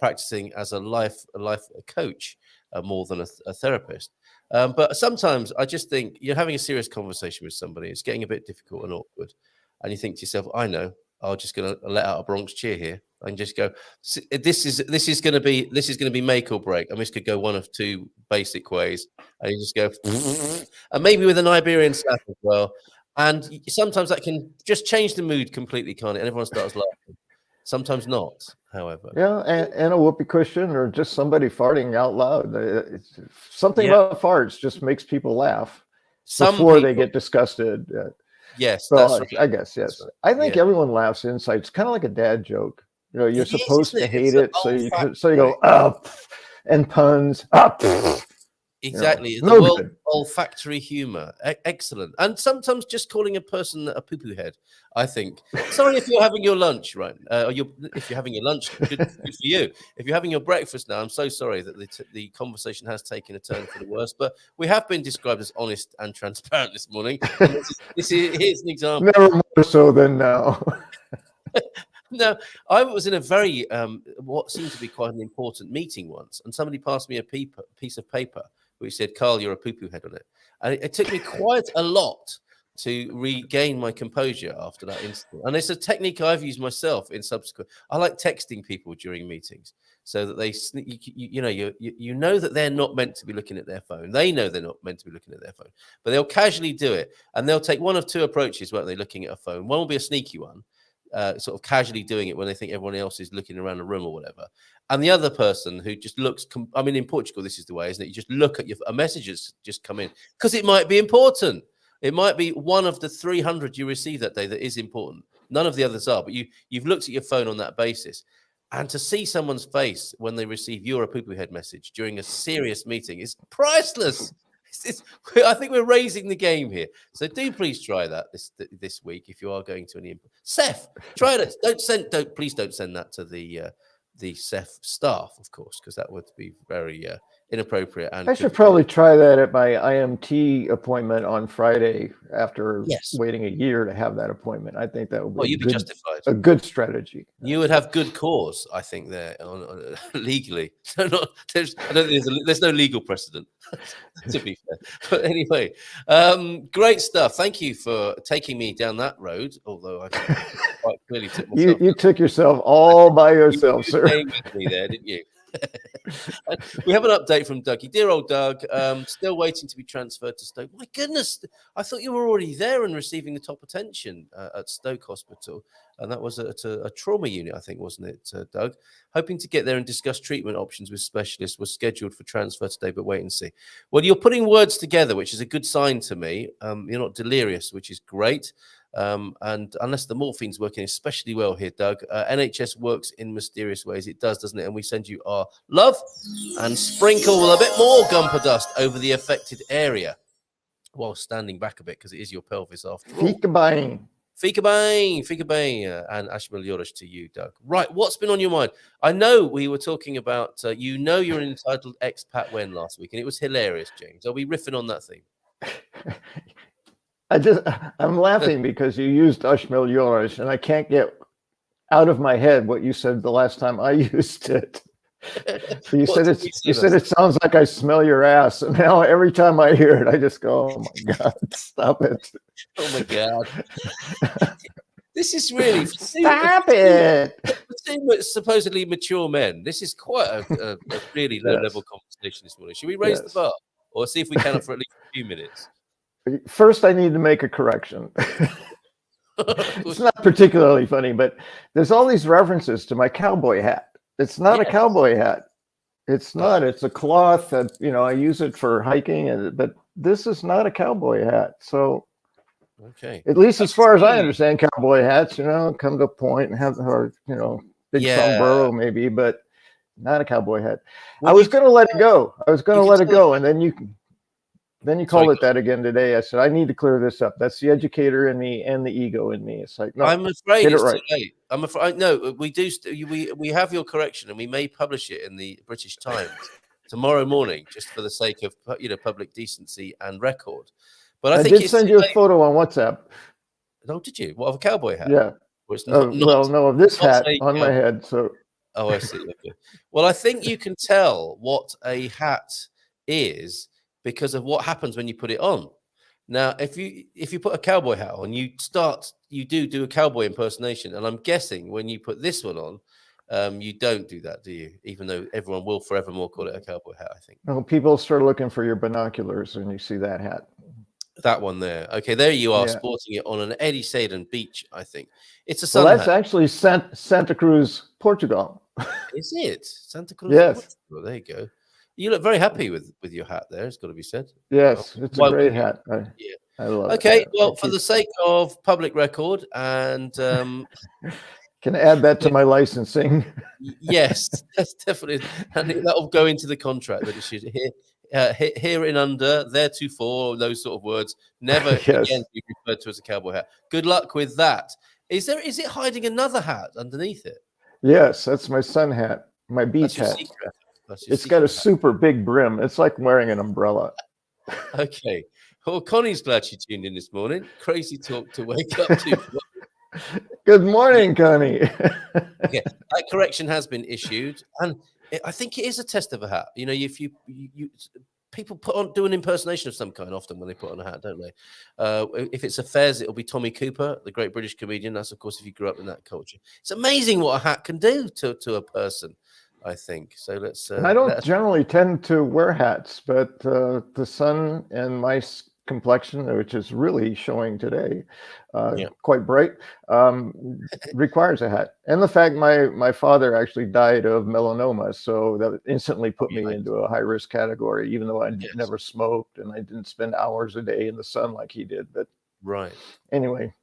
practicing as a life coach more than a therapist. But sometimes I just think you're having a serious conversation with somebody. It's getting a bit difficult and awkward, and you think to yourself, "I know. I'm just going to let out a Bronx cheer here and just go. This is going to be make or break. And this could go one of two basic ways, and you just go, and maybe with an Iberian slap as well. And sometimes that can just change the mood completely, can't it? And everyone starts laughing. Sometimes not, however. Yeah, and a whoopee cushion or just somebody farting out loud. Something about farts just makes people laugh before they get disgusted. Yes, so that's right. I guess yes. Right. I think everyone laughs inside. It's kind of like a dad joke. You know, you're supposed to hate it, so you go up and puns up. Exactly, you know, the olfactory humor, excellent. And sometimes just calling a person a poo-poo head. I think. Sorry if you're having your lunch, right? If you're having your lunch, good for you. If you're having your breakfast now, I'm so sorry that the conversation has taken a turn for the worse. But we have been described as honest and transparent this morning. And here's an example. Never more so than now. No, I was in a very what seemed to be quite an important meeting once, and somebody passed me a piece of paper which said, "Carl, you're a poo-poo head" on it. And it took me quite a lot to regain my composure after that incident. And it's a technique I've used myself in subsequent. I like texting people during meetings so that they, you know that they're not meant to be looking at their phone. They know they're not meant to be looking at their phone, but they'll casually do it, and they'll take one of two approaches when they're looking at a phone. One will be a sneaky one. Sort of casually doing it when they think everyone else is looking around the room or whatever. And the other person who just looks, I mean, in Portugal, this is the way, isn't it? You just look at a message has just come in because it might be important. It might be one of the 300 you receive that day that is important. None of the others are, but you've looked at your phone on that basis. And to see someone's face when they receive "you're a poo-poo head" message during a serious meeting is priceless. I think we're raising the game here. So do please try that this week if you are going to any input. Seth, try it. Please don't send that to the Seth staff, of course, because that would be very inappropriate. And I should probably try that at my IMT appointment on Friday after waiting a year to have that appointment. I think that would be justified. A good strategy. You would have good cause, I think, there legally. So there's no legal precedent, to be fair. But anyway, great stuff. Thank you for taking me down that road. Although I quite clearly took myself. You took yourself all by yourself, sir. You came with me there, didn't you? We have an update from Dougie. Dear old Doug, still waiting to be transferred to Stoke. My goodness, I thought you were already there and receiving the top attention at Stoke Hospital. And that was at a trauma unit, I think, wasn't it, Doug? Hoping to get there and discuss treatment options with specialists. Was scheduled for transfer today, but wait and see. Well, you're putting words together, which is a good sign to me. You're not delirious, which is great. And unless the morphine's working especially well here, Doug, NHS works in mysterious ways. It does, doesn't it? And we send you our love and sprinkle a bit more GuMPer dust over the affected area while standing back a bit, because it is your pelvis after all. Fika bang, and Ashmal Yorish to you, Doug. Right, what's been on your mind? I know we were talking about, you're an entitled expat when last week, and it was hilarious, James. Are we riffing on that theme? I'm laughing because you used Ashmal Yorish, and I can't get out of my head what you said the last time I used it. So you said it sounds like I smell your ass. And now every time I hear it, I just go, "Oh my God, stop it." Oh my God. This is really stop it. Supposedly mature men. This is quite a really low level conversation this morning. Should we raise the bar or see if we can for at least a few minutes? first I need to make a correction. It's not particularly funny, but there's all these references to my cowboy hat. It's not a cowboy hat. It's not. It's a cloth that, you know, I use it for hiking, but this is not a cowboy hat. So, okay, at least as far as I understand cowboy hats, you know, come to a point and have, or, you know, big sombrero maybe, but not a cowboy hat. I was going to let it go. I was going to let it go, and then you called it that again today. I said, I need to clear this up. That's the educator in me and the ego in me. It's like, no, I'm afraid it's right. too late. I'm afraid. No, we do. We have your correction, and we may publish it in the British Times tomorrow morning, just for the sake of, you know, public decency and record. But I think did send you a photo on WhatsApp. Oh, did you? What, of a cowboy hat? Yeah. Well, no, of this hat on my head. So. Oh, I see. Okay. Well, I think you can tell what a hat is because of what happens when you put it on. Now, if you put a cowboy hat on, you do a cowboy impersonation, and I'm guessing when you put this one on, you don't do that, do you? Even though everyone will forevermore call it a cowboy hat, I think. No, people start looking for your binoculars when you see that hat. That one there. Okay, there you are, sporting it on an Ericeira beach, I think. It's a sun Well, that's hat. actually Santa Cruz, Portugal. Is it? Santa Cruz? Yes. Portugal. There you go. You look very happy with your hat there, it's got to be said. Yes, it's a great hat. I love it. Okay, well, for the sake of public record and can add that to my licensing. Yes, that's definitely, and that'll go into the contract that it should here in under, theretofore, those sort of words, never again be referred to as a cowboy hat. Good luck with that. Is it hiding another hat underneath it? Yes, that's my sun hat, my beach hat. It's got a super big brim. It's like wearing an umbrella. Okay. Well, Connie's glad she tuned in this morning. Crazy talk to wake up to. Good morning, Connie. Yeah, that correction has been issued, and I think it is a test of a hat. You know, if you people do an impersonation of some kind often when they put on a hat, don't they? If it's a Fez, it'll be Tommy Cooper, the great British comedian. That's, of course, if you grew up in that culture. It's amazing what a hat can do to a person, I think. So let's. I don't generally tend to wear hats, but the sun and my complexion, which is really showing today, quite bright, requires a hat. And the fact my father actually died of melanoma, so that instantly put me into a high risk category, even though I never smoked and I didn't spend hours a day in the sun like he did. But anyway,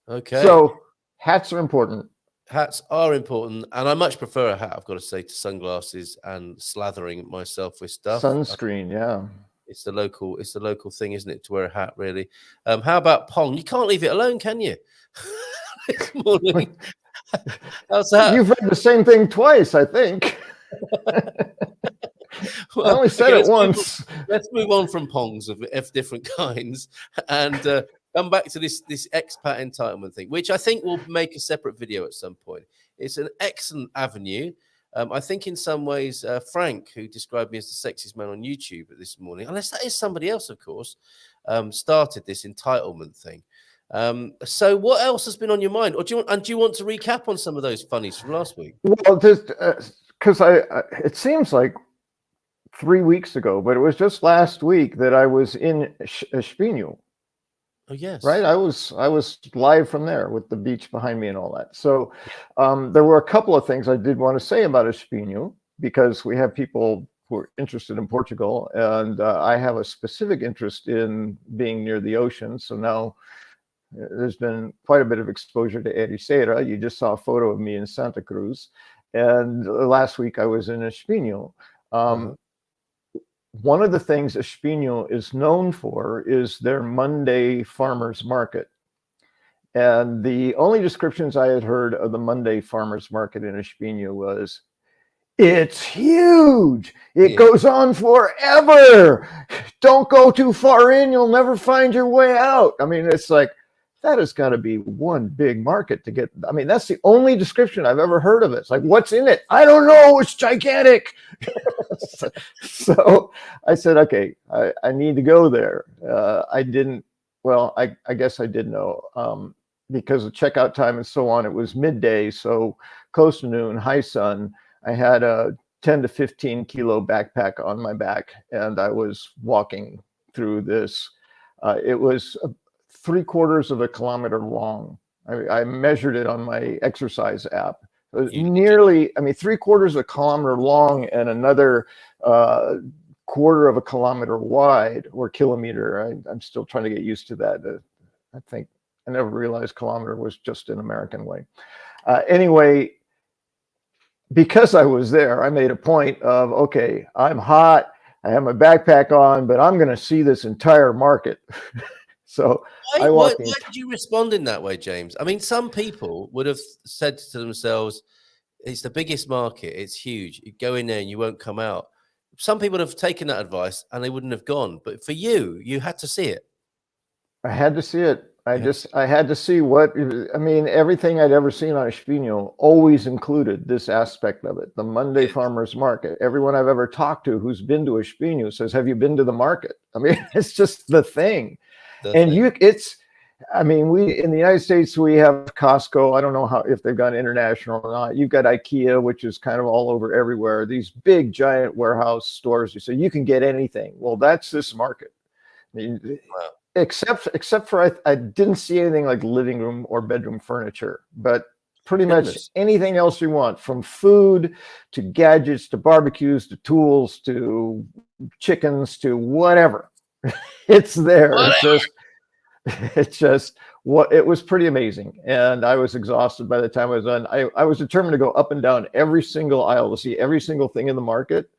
okay. So hats are important. Hats are important, and I much prefer a hat, I've got to say, to sunglasses and slathering myself with stuff. Sunscreen, yeah. It's the local thing, isn't it, to wear a hat, really? How about Pong? You can't leave it alone, can you? This morning. How's that? You've read the same thing twice, I think. Well, I only said it once. Let's move on from Pongs of different kinds and come back to this expat entitlement thing, which I think will make a separate video at some point. It's an excellent avenue. I think in some ways, Frank, who described me as the sexiest man on YouTube this morning, unless that is somebody else, of course, started this entitlement thing. So what else has been on your mind? Or do you want to recap on some of those funnies from last week? Well, just because it seems like 3 weeks ago, but it was just last week that I was in Espinho. Oh yes, right. I was live from there with the beach behind me and all that. So there were a couple of things I did want to say about Espinho, because we have people who are interested in Portugal, and I have a specific interest in being near the ocean. So now there's been quite a bit of exposure to Ericeira. You just saw a photo of me in Santa Cruz, and last week I was in Espinho. One of the things Espinho is known for is their Monday farmers market. And the only descriptions I had heard of the Monday farmers market in Espinho was, it's huge. It goes on forever. Don't go too far in. You'll never find your way out. I mean, it's like, that has got to be one big market to get. I mean, that's the only description I've ever heard of it. It's like, what's in it? I don't know. It's gigantic. So I said, okay, I need to go there. I didn't, well, I guess I did know, because of checkout time and so on, it was midday. So close to noon, high sun. I had a 10 to 15 kilo backpack on my back, and I was walking through this It was 3/4 of a kilometer long. I measured it on my exercise app. It was nearly, I mean, 3/4 of a kilometer long and another 1/4 of a kilometer wide, or kilometer. I'm still trying to get used to that. I think I never realized kilometer was just an American way. Anyway, because I was there, I made a point of, okay, I'm hot, I have my backpack on, but I'm going to see this entire market. So why did you respond in that way, James? I mean, some people would have said to themselves, it's the biggest market, it's huge, you go in there and you won't come out. Some people have taken that advice and they wouldn't have gone. But for you, you had to see it. I had to see it. I had to see what, I mean, everything I'd ever seen on Espinho always included this aspect of it. The Monday farmers market. Everyone I've ever talked to who's been to Espinho says, have you been to the market? I mean, it's just the thing. I mean, we, in the United States, we have Costco. I don't know if they've gone international or not. You've got IKEA, which is kind of all over everywhere. These big, giant warehouse stores. So you can get anything. Well, that's this market. I mean, wow. Except for I didn't see anything like living room or bedroom furniture, but pretty much anything else you want, from food to gadgets to barbecues to tools to chickens to whatever. It's there. It was pretty amazing. And I was exhausted by the time I was done. I was determined to go up and down every single aisle to see every single thing in the market.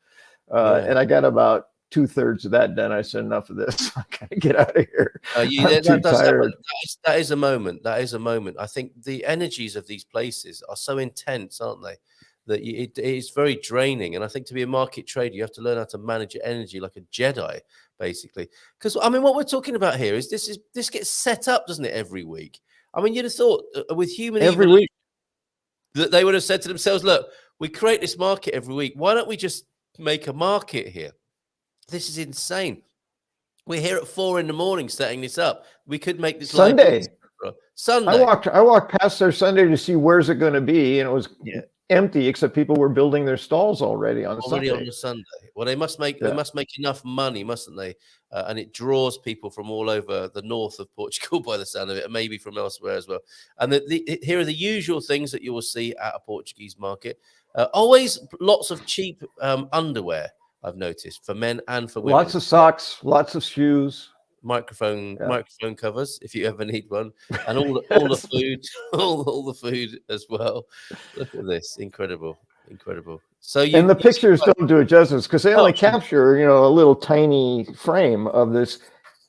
And I got about 2/3 of that done. I said, enough of this. I gotta get out of here. That is a moment. That is a moment. I think the energies of these places are so intense, aren't they? That it is very draining. And I think to be a market trader, you have to learn how to manage your energy like a Jedi, basically. Because I mean, what we're talking about here is this gets set up, doesn't it, every week? I mean, you'd have thought with human every week that they would have said to themselves, look, we create this market every week. Why don't we just make a market here? This is insane. We're here at 4 a.m. setting this up. We could make this Sunday. Sunday. I walked past there Sunday to see where's it going to be, and it was empty except people were building their stalls already on Sunday. On the Sunday. Well, they must make enough money, mustn't they? And it draws people from all over the north of Portugal, by the sound of it, and maybe from elsewhere as well. And here are the usual things that you will see at a Portuguese market. Always lots of cheap underwear. I've noticed, for men and for women. Lots of socks, lots of shoes, microphone covers if you ever need one, and all the food, all the food as well. Look at this, incredible. So the pictures don't do it justice because they only capture a little tiny frame of this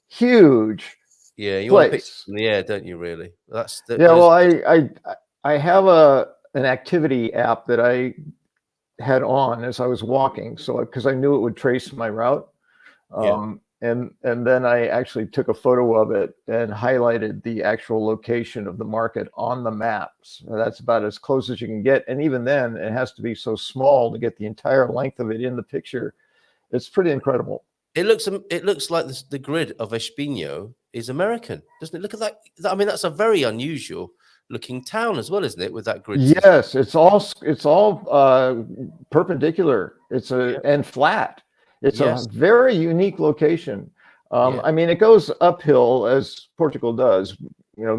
huge you place. Don't you really? Well, I have an activity app that I had on as I was walking, so because I knew it would trace my route, and then I actually took a photo of it and highlighted the actual location of the market on the maps. That's about as close as you can get, and even then it has to be so small to get the entire length of it in the picture. It's pretty incredible. It looks like the grid of Espinho is American, doesn't it? Look at that. I mean, that's a very unusual looking town as well, isn't it, with that grid? Yes, it's all perpendicular. And flat. It's a very unique location. I mean, it goes uphill as Portugal does,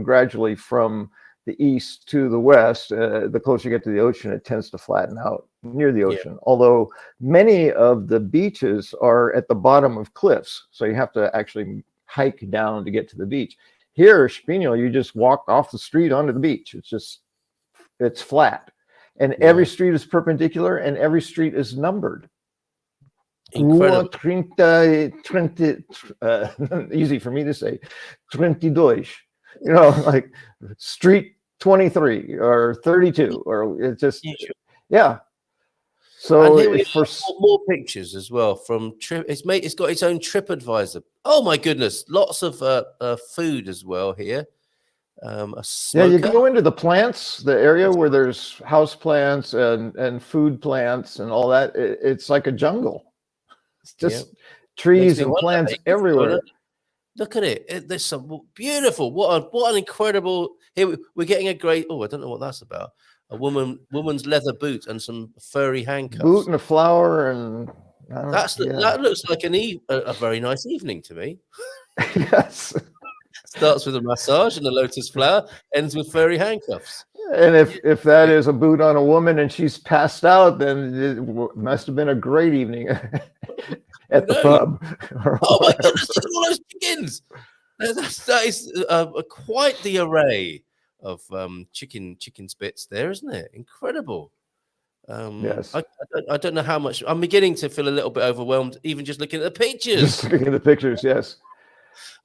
gradually from the east to the west. The closer you get to the ocean, it tends to flatten out near the ocean. Although many of the beaches are at the bottom of cliffs, so you have to actually hike down to get to the beach. Here, Espinho, you just walk off the street onto the beach. It's flat. And every street is perpendicular and every street is numbered. Incredible. 30, easy for me to say, 22. Like street 23 or 32, or it's just, So more pictures as well from trip. It's got its own TripAdvisor. Oh my goodness, lots of food as well here. You go into the plants, the area where there's house plants and food plants and all that. It's like a jungle. It's just trees and plants everywhere. Look at it. There's some beautiful. What an incredible. Here we're getting a great. Oh, I don't know what that's about. A woman's leather boot and some furry handcuffs. Boot and a flower, and That looks like a very nice evening to me. Yes. Starts with a massage and a lotus flower, ends with furry handcuffs. And if that is a boot on a woman and she's passed out, then it must have been a great evening at the pub. Oh my goodness, look at all those chickens! That is quite the array of chicken spits there, isn't it? Incredible. Yes. I don't know how much. I'm beginning to feel a little bit overwhelmed, even just looking at the pictures. Just looking at the pictures, yes.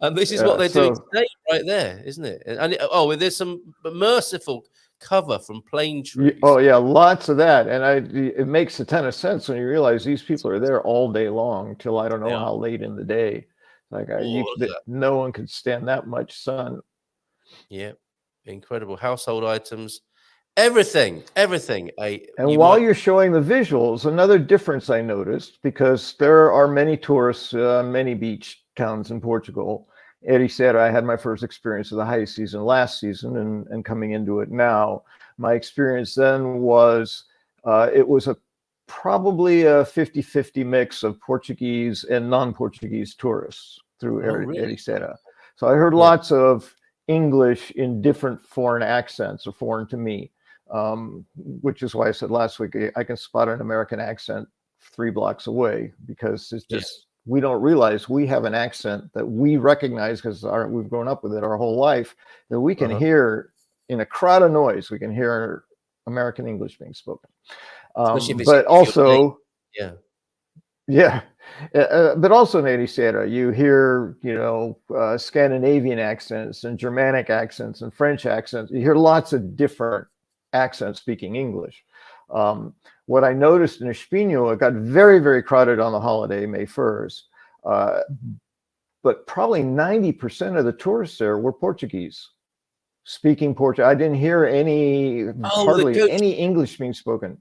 And this is what they're doing today, right there, isn't it? And there's some merciful cover from plane trees. Oh yeah, lots of that, and it makes a ton of sense when you realize these people are there all day long till I don't know how late in the day. Like no one could stand that much sun. Yeah, incredible household items, everything. And while you're showing the visuals, another difference I noticed, because there are many tourists, many beach towns in Portugal. Ericeira, I had my first experience of the high season last season, and coming into it now, my experience then was it was probably a 50-50 mix of Portuguese and non-Portuguese tourists through Ericeira. So I heard lots of English in different foreign accents, or foreign to me, which is why I said last week I can spot an American accent 3 blocks away, because it's just we don't realize we have an accent that we recognize because we've grown up with it our whole life, that we can hear in a crowd of noise. We can hear American English being spoken, but also but also in Ericeira, you hear Scandinavian accents and Germanic accents and French accents. You hear lots of different accents speaking English. What I noticed in Espinho, it got very, very crowded on the holiday, May 1st, but probably 90% of the tourists there were Portuguese, speaking Portuguese. I didn't hear hardly any English being spoken.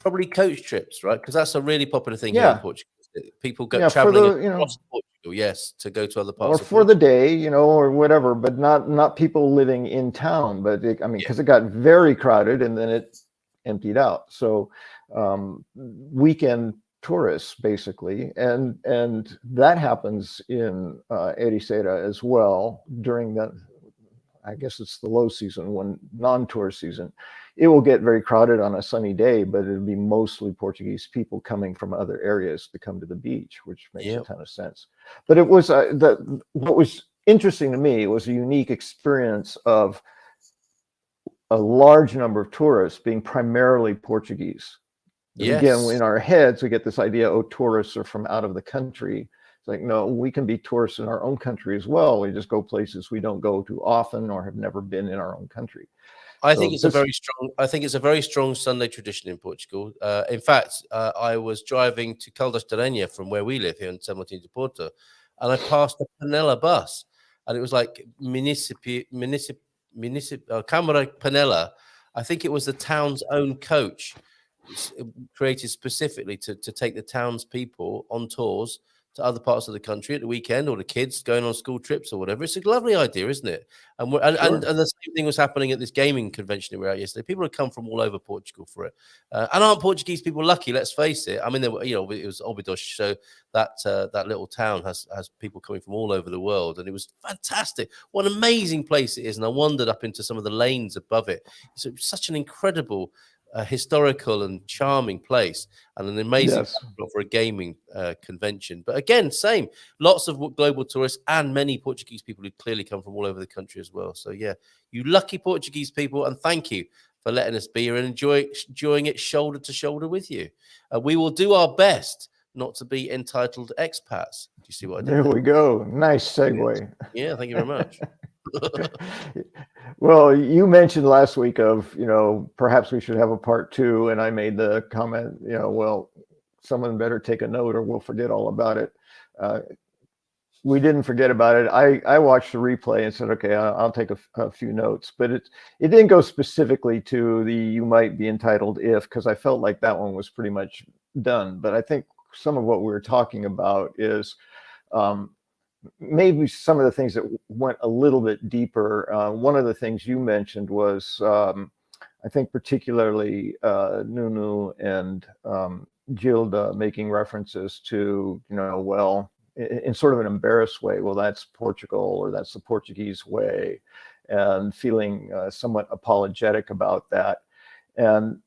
Probably coach trips, right? Because that's a really popular thing here in Portugal. People go traveling across Portugal, to go to other parts. Or for the day, or whatever, but not people living in town. But because it got very crowded and then it emptied out. So weekend tourists basically, and that happens in Ericeira as well during I guess it's the low season, when non-tourist season. It will get very crowded on a sunny day, but it'll be mostly Portuguese people coming from other areas to come to the beach, which makes a ton of sense. But it was what was interesting to me was a unique experience of a large number of tourists being primarily Portuguese. Again, in our heads, we get this idea, tourists are from out of the country. It's like, no, we can be tourists in our own country as well. We just go places we don't go to often or have never been in our own country. I think it's a very strong Sunday tradition in Portugal. In fact, I was driving to Caldas de Rainha from where we live here in São Martinho de Porto, and I passed a Panela bus, and it was like Câmara Panela. I think it was the town's own coach, created specifically to take the townspeople on tours to other parts of the country at the weekend, or the kids going on school trips or whatever. It's a lovely idea, isn't it? And the same thing was happening at this gaming convention that we were at yesterday. People had come from all over Portugal for it. And aren't Portuguese people lucky? Let's face it. I mean, it was Óbidos, so that little town has people coming from all over the world, and it was fantastic. What an amazing place it is. And I wandered up into some of the lanes above it. It's such an incredible historical and charming place, and an amazing for a gaming convention. But again, same, lots of global tourists and many Portuguese people who clearly come from all over the country as well. So you lucky Portuguese people, and thank you for letting us be here and enjoying it shoulder to shoulder with you. We will do our best not to be entitled expats. Do you see what I did? There we go. Nice segue. Yeah, thank you very much. Well, you mentioned last week of, perhaps we should have a part 2. And I made the comment, well, someone better take a note or we'll forget all about it. We didn't forget about it. I watched the replay and said, okay, I'll take a few notes, but it didn't go specifically to the you might be entitled if, because I felt like that one was pretty much done. But I think some of what we were talking about is maybe some of the things that went a little bit deeper. One of the things you mentioned was, I think particularly Nunu and Gilda making references to, well, in sort of an embarrassed way, well, that's Portugal, or that's the Portuguese way, and feeling somewhat apologetic about that. And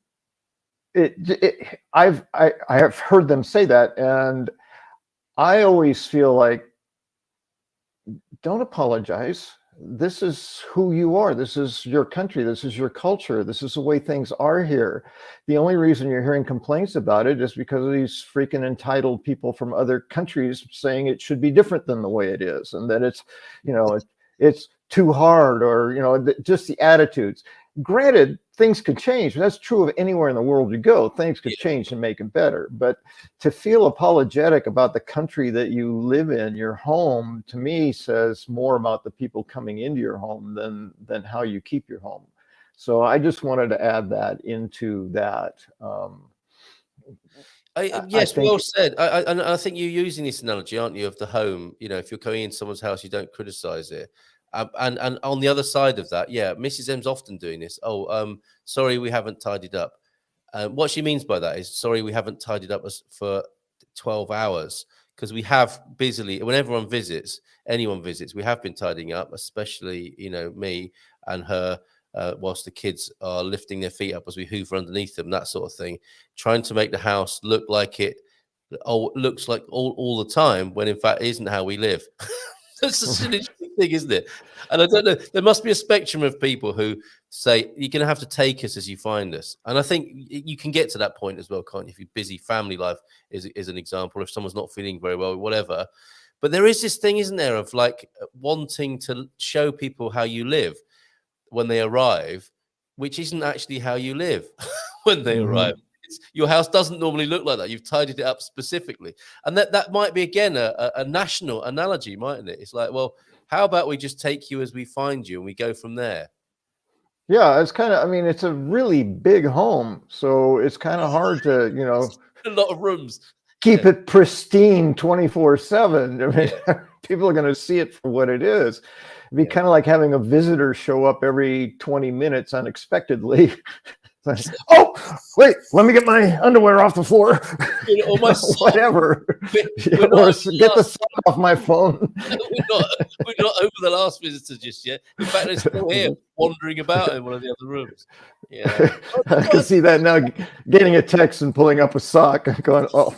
I have heard them say that, and I always feel like, don't apologize. This is who you are. This is your country. This is your culture. This is the way things are here. The only reason you're hearing complaints about it is because of these freaking entitled people from other countries saying it should be different than the way it is, and that it's, it's too hard, or, just the attitudes. Granted, things could change. That's true of anywhere in the world you go. Things could change and make it better. But to feel apologetic about the country that you live in, your home, to me says more about the people coming into your home than how you keep your home. So I just wanted to add that into that. Yes, well said. I think you're using this analogy, aren't you, of the home? If you're going in someone's house, you don't criticize it. And on the other side of that, Mrs. M's often doing this. Sorry, we haven't tidied up. What she means by that is, sorry, we haven't tidied up for 12 hours, because we have busily, when anyone visits, we have been tidying up, especially, me and her, whilst the kids are lifting their feet up as we hoover underneath them, that sort of thing, trying to make the house look like it looks like all the time, when in fact it isn't how we live. That's such an interesting thing, isn't it? And I don't know, there must be a spectrum of people who say, you're going to have to take us as you find us. And I think you can get to that point as well, can't you? If you're busy, family life is an example. If someone's not feeling very well, whatever. But there is this thing, isn't there, of like wanting to show people how you live when they arrive, which isn't actually how you live when they arrive. Your house doesn't normally look like that. You've tidied it up specifically. And that might be, again, a national analogy, mightn't it? It's like, well, how about we just take you as we find you and we go from there? Yeah, it's kind of, it's a really big home. So it's kind of hard to, a lot of rooms. Keep it pristine 24/7. People are going to see it for what it is. It'd be kind of like having a visitor show up every 20 minutes unexpectedly. Like, oh, wait, let me get my underwear off the floor. Or my whatever. Or get the sock off my phone. we're not over the last visitor just yet. In fact, they're still here wandering about in one of the other rooms. Yeah. I can see that now, getting a text and pulling up a sock and going, oh.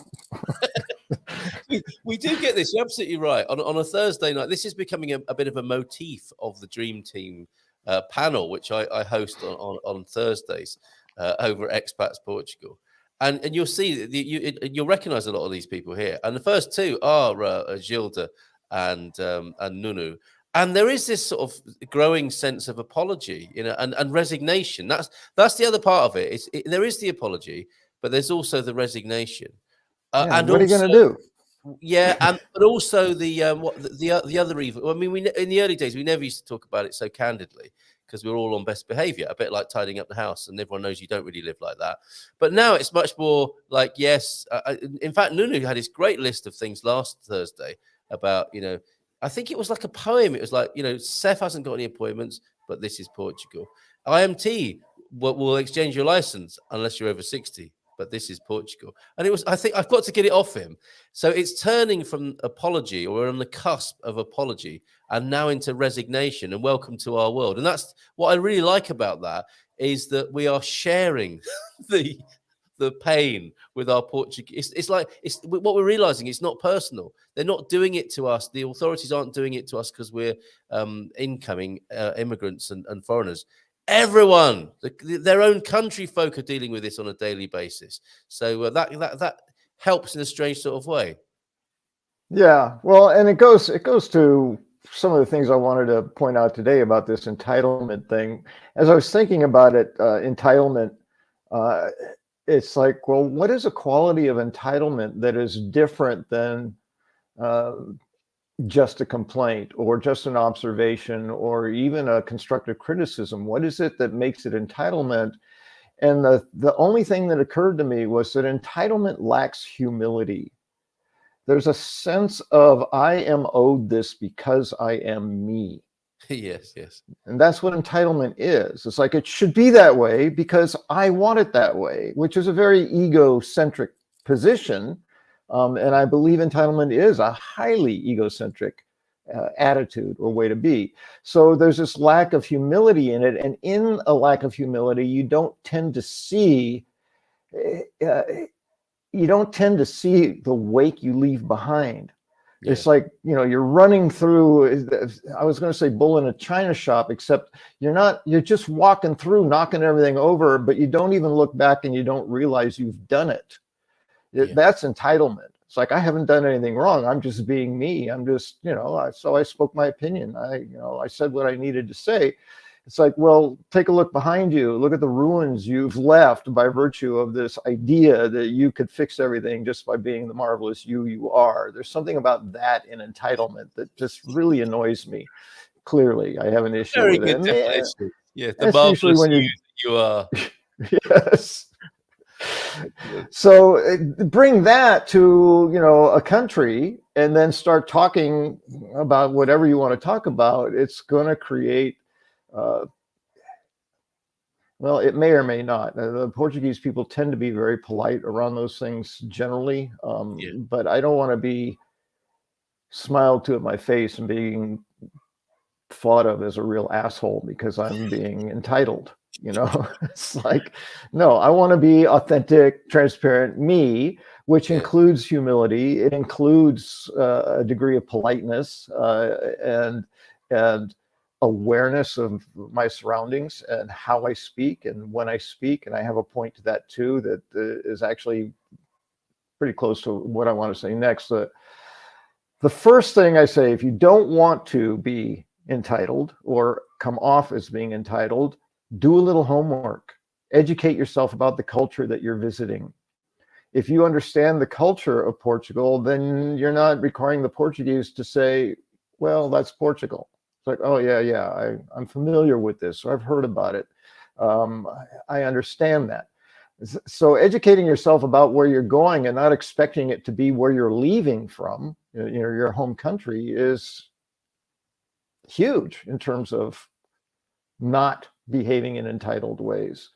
we do get this. You're absolutely right. On a Thursday night, this is becoming a bit of a motif of the Dream Team panel, which I host on Thursdays over at Expats Portugal, and you'll see you'll recognize a lot of these people here. And the first two are Gilda and Nunu, and there is this sort of growing sense of apology, and resignation. That's the other part of it. There is the apology, but there's also the resignation. And what are you going to do? Yeah, but also the other evil. I mean, in the early days we never used to talk about it so candidly because we were all on best behavior, a bit like tidying up the house, and everyone knows you don't really live like that. But now it's much more like, yes. In fact, Nunu had this great list of things last Thursday about, I think it was like a poem. It was like, Seth hasn't got any appointments, but this is Portugal. IMT will exchange your license unless you're over 60. But this is Portugal. And I think I've got to get it off him. So it's turning from apology, or we're on the cusp of apology, and now into resignation and welcome to our world. And that's what I really like about that, is that we are sharing the pain with our Portuguese. It's like, what we're realizing, it's not personal. They're not doing it to us. The authorities aren't doing it to us because we're incoming immigrants and foreigners. Everyone, their own country folk are dealing with this on a daily basis. So that helps in a strange sort of way. Yeah, well, and it goes to some of the things I wanted to point out today about this entitlement thing. As I was thinking about it, entitlement, it's like, well, what is a quality of entitlement that is different than just a complaint or just an observation or even a constructive criticism? What is it that makes it entitlement? And the only thing that occurred to me was that entitlement lacks humility. There's a sense of, I am owed this because I am me. Yes. And that's what entitlement is. It's like, it should be that way because I want it that way, which is a very egocentric position. And I believe entitlement is a highly egocentric attitude or way to be. So there's this lack of humility in it. And in a lack of humility, you don't tend to see the wake you leave behind. Yeah. It's like, you're running through, I was going to say bull in a china shop, except you're just walking through, knocking everything over, but you don't even look back and you don't realize you've done it. That's entitlement. It's like, I haven't done anything wrong. I'm just being me. I'm just, so I spoke my opinion. I said what I needed to say. It's like, well, take a look behind you. Look at the ruins you've left by virtue of this idea that you could fix everything just by being the marvelous you are. There's something about that in entitlement that just really annoys me. Clearly, I have an issue Very with good it. definition. Yeah, the marvelous when you are. Yes. So bring that to, a country and then start talking about whatever you want to talk about. It's going to create, well, it may or may not. The Portuguese people tend to be very polite around those things generally. But I don't want to be smiled to at my face and being thought of as a real asshole because I'm being entitled. It's like, no, I want to be authentic, transparent me, which includes humility. It includes a degree of politeness and awareness of my surroundings and how I speak and when I speak. And I have a point to that too that is actually pretty close to what I want to say next. The first thing I say, if you don't want to be entitled or come off as being entitled, do a little homework. Educate yourself about the culture that you're visiting. If you understand the culture of Portugal, then you're not requiring the Portuguese to say, well, that's Portugal. It's like, oh, yeah, I'm familiar with this. I've heard about it. I understand that. So educating yourself about where you're going and not expecting it to be where you're leaving from, your home country, is huge in terms of not behaving in entitled ways.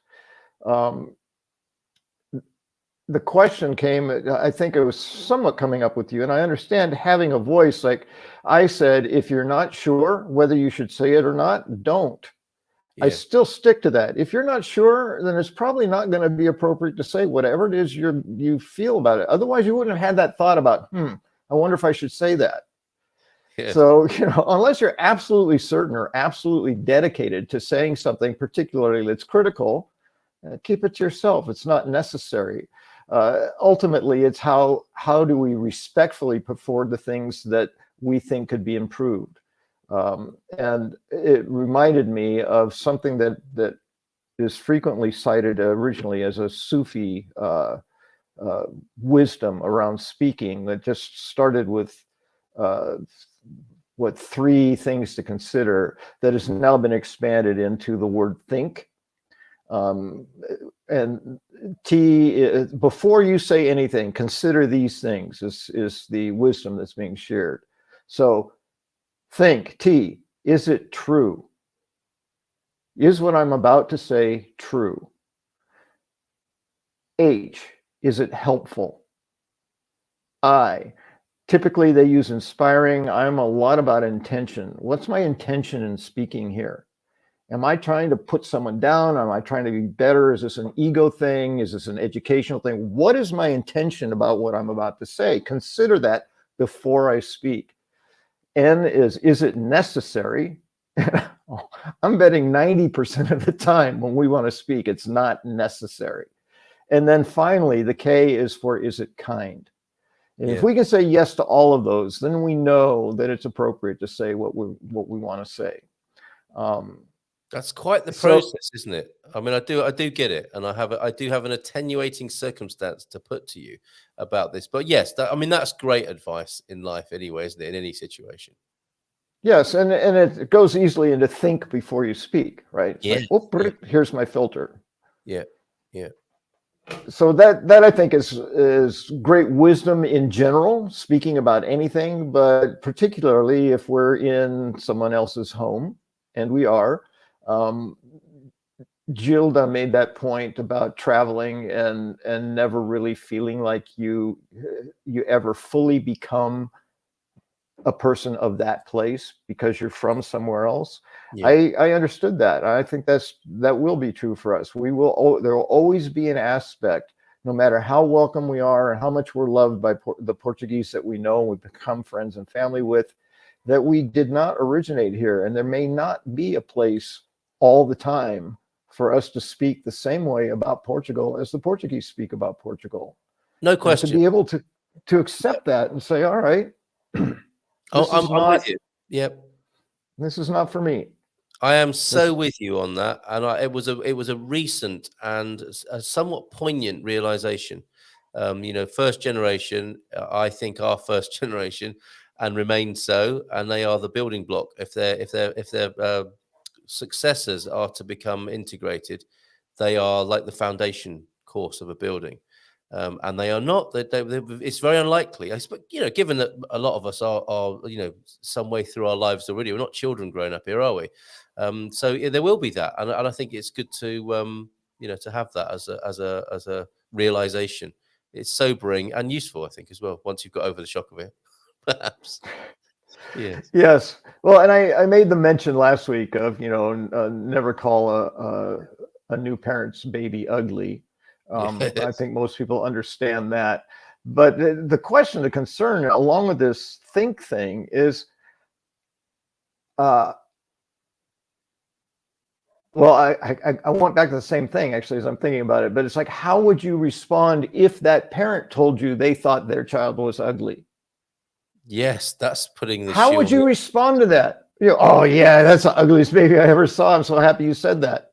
The question came, I think it was somewhat coming up with you, and I understand having a voice. Like I said, if you're not sure whether you should say it or not, don't. I still stick to that. If you're not sure, then it's probably not going to be appropriate to say whatever it is you feel about it. Otherwise, you wouldn't have had that thought about, I wonder if I should say that. Yeah. So, unless you're absolutely certain or absolutely dedicated to saying something particularly that's critical, keep it to yourself. It's not necessary. Ultimately, it's how do we respectfully put forward the things that we think could be improved. And it reminded me of something that is frequently cited originally as a Sufi wisdom around speaking that just started with three things to consider that has now been expanded into the word think. And before you say anything, consider these things is the wisdom that's being shared. So think, T, is it true? Is what I'm about to say true? H, is it helpful? I, typically they use inspiring. I'm a lot about intention. What's my intention in speaking here? Am I trying to put someone down? Am I trying to be better? Is this an ego thing? Is this an educational thing? What is my intention about what I'm about to say? Consider that before I speak. N is it necessary? I'm betting 90% of the time when we want to speak, it's not necessary. And then finally, the K is for, is it kind? And if we can say yes to all of those, then we know that it's appropriate to say what we want to say. That's quite the process, isn't it? I mean, I do get it, and I do have an attenuating circumstance to put to you about this. But yes, that's great advice in life, anyway, isn't it? In any situation. Yes, and it goes easily into think before you speak, right? Yeah. Like, oh, here's my filter. Yeah. So that I think is great wisdom in general, speaking about anything, but particularly if we're in someone else's home, and we are. Gilda made that point about traveling and never really feeling like you ever fully become a person of that place because you're from somewhere else. Yeah. I understood that. I think that will be true for us. There will always be an aspect, no matter how welcome we are and how much we're loved by the Portuguese that we know and we've become friends and family with, that we did not originate here. And there may not be a place all the time for us to speak the same way about Portugal as the Portuguese speak about Portugal. No question. And to be able to accept that and say, all right, I'm with you. Yep. This is not for me. I am so with you on that, and it was a recent and a somewhat poignant realization. First generation. I think our first generation, and remain so, and they are the building block. If their successors are to become integrated, they are like the foundation course of a building. And they are not. It's very unlikely. Given that a lot of us are some way through our lives already. We're not children growing up here, are we? So there will be that, and I think it's good to to have that as a realization. It's sobering and useful, I think, as well. Once you've got over the shock of it, perhaps. Yeah. Yes. Well, and I made the mention last week of never call a new parent's baby ugly. Yes. I think most people understand that. But the question, the concern, along with this think thing is, well, I went back to the same thing, actually, as I'm thinking about it. But it's like, how would you respond if that parent told you they thought their child was ugly? Yes, that's putting the How would you respond to that? Oh, yeah, that's the ugliest baby I ever saw. I'm so happy you said that.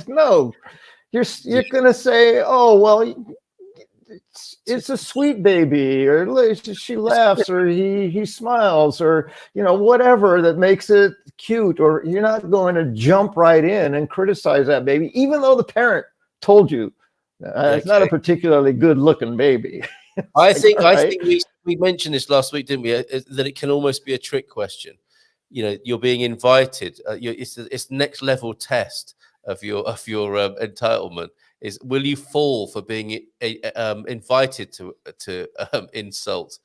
No. You're gonna say, oh well, it's a sweet baby, or she laughs, or he smiles, or whatever that makes it cute. Or you're not going to jump right in and criticize that baby, even though the parent told you it's not a particularly good-looking baby. I think we mentioned this last week, didn't we? That it can almost be a trick question. You're being invited. It's next level test of your entitlement. Is will you fall for being invited to insult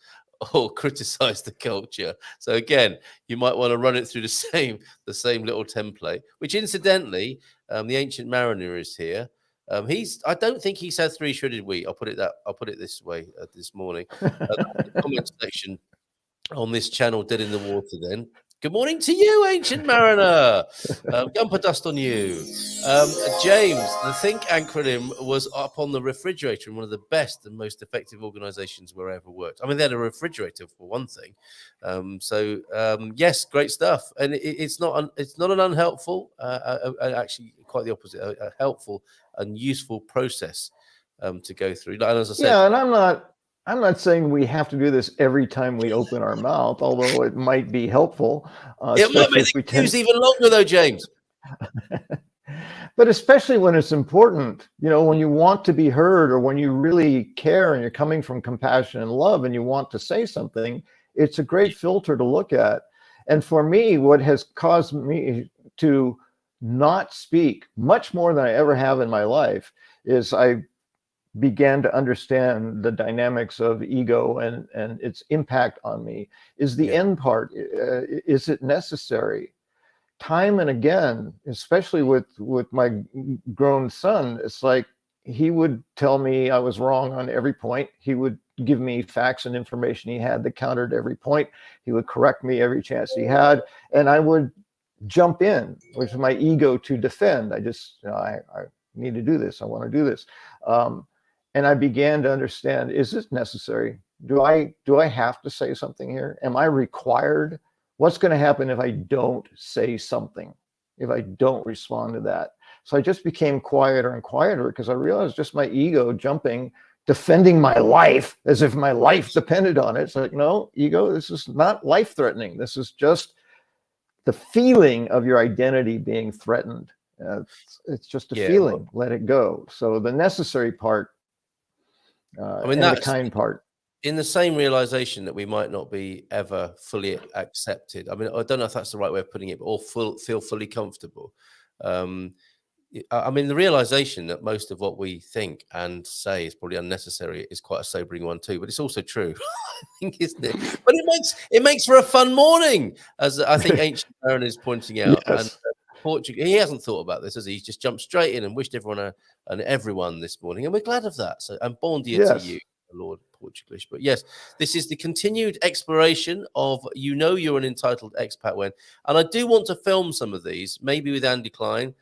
or criticize the culture? So again, you might want to run it through the same little template. Which incidentally, the ancient mariner is here. I don't think he's had 3 shredded wheat. I'll put it this way this morning. The comment section on this channel, Dead in the Water. Then. Good morning to you, ancient mariner. GuMPer dust on you. James, the Think acronym was up on the refrigerator in one of the best and most effective organizations where I ever worked. I mean, they had a refrigerator for one thing. Yes, great stuff. And it's not an unhelpful, actually quite the opposite, a helpful and useful process to go through. And as I said, yeah, and I'm not saying we have to do this every time we open our mouth, although it might be helpful. It might make the queues even longer, though, James. But especially when it's important, when you want to be heard, or when you really care and you're coming from compassion and love and you want to say something, it's a great filter to look at. And for me, what has caused me to not speak much more than I ever have in my life is I began to understand the dynamics of ego and its impact on me. Is the end part, is it necessary? Time and again, especially with my grown son, it's like he would tell me I was wrong on every point. He would give me facts and information he had that countered every point. He would correct me every chance he had, and I would jump in with my ego to defend. I need to do this. I want to do this. And I began to understand, is this necessary? Do I have to say something here? Am I required? What's going to happen if I don't say something, if I don't respond to that? So I just became quieter and quieter because I realized just my ego jumping, defending my life as if my life depended on it. It's like, no, ego, this is not life-threatening. This is just the feeling of your identity being threatened. It's just a feeling. Let it go. So the necessary part, that's the kind part. In the same realization that we might not be ever fully accepted. I mean, I don't know if that's the right way of putting it, but feel fully comfortable. I mean, the realization that most of what we think and say is probably unnecessary is quite a sobering one too. But it's also true, I think, isn't it? But it makes for a fun morning, as I think Ancient Aaron is pointing out. Yes. And Portugal, he hasn't thought about this, has he? He's just jumped straight in and wished everyone this morning, and we're glad of that. So, and bon dia to Yes. you, Lord Portuglish. But yes, this is the continued exploration of you're an entitled expat when, and I do want to film some of these, maybe with Andy Klein.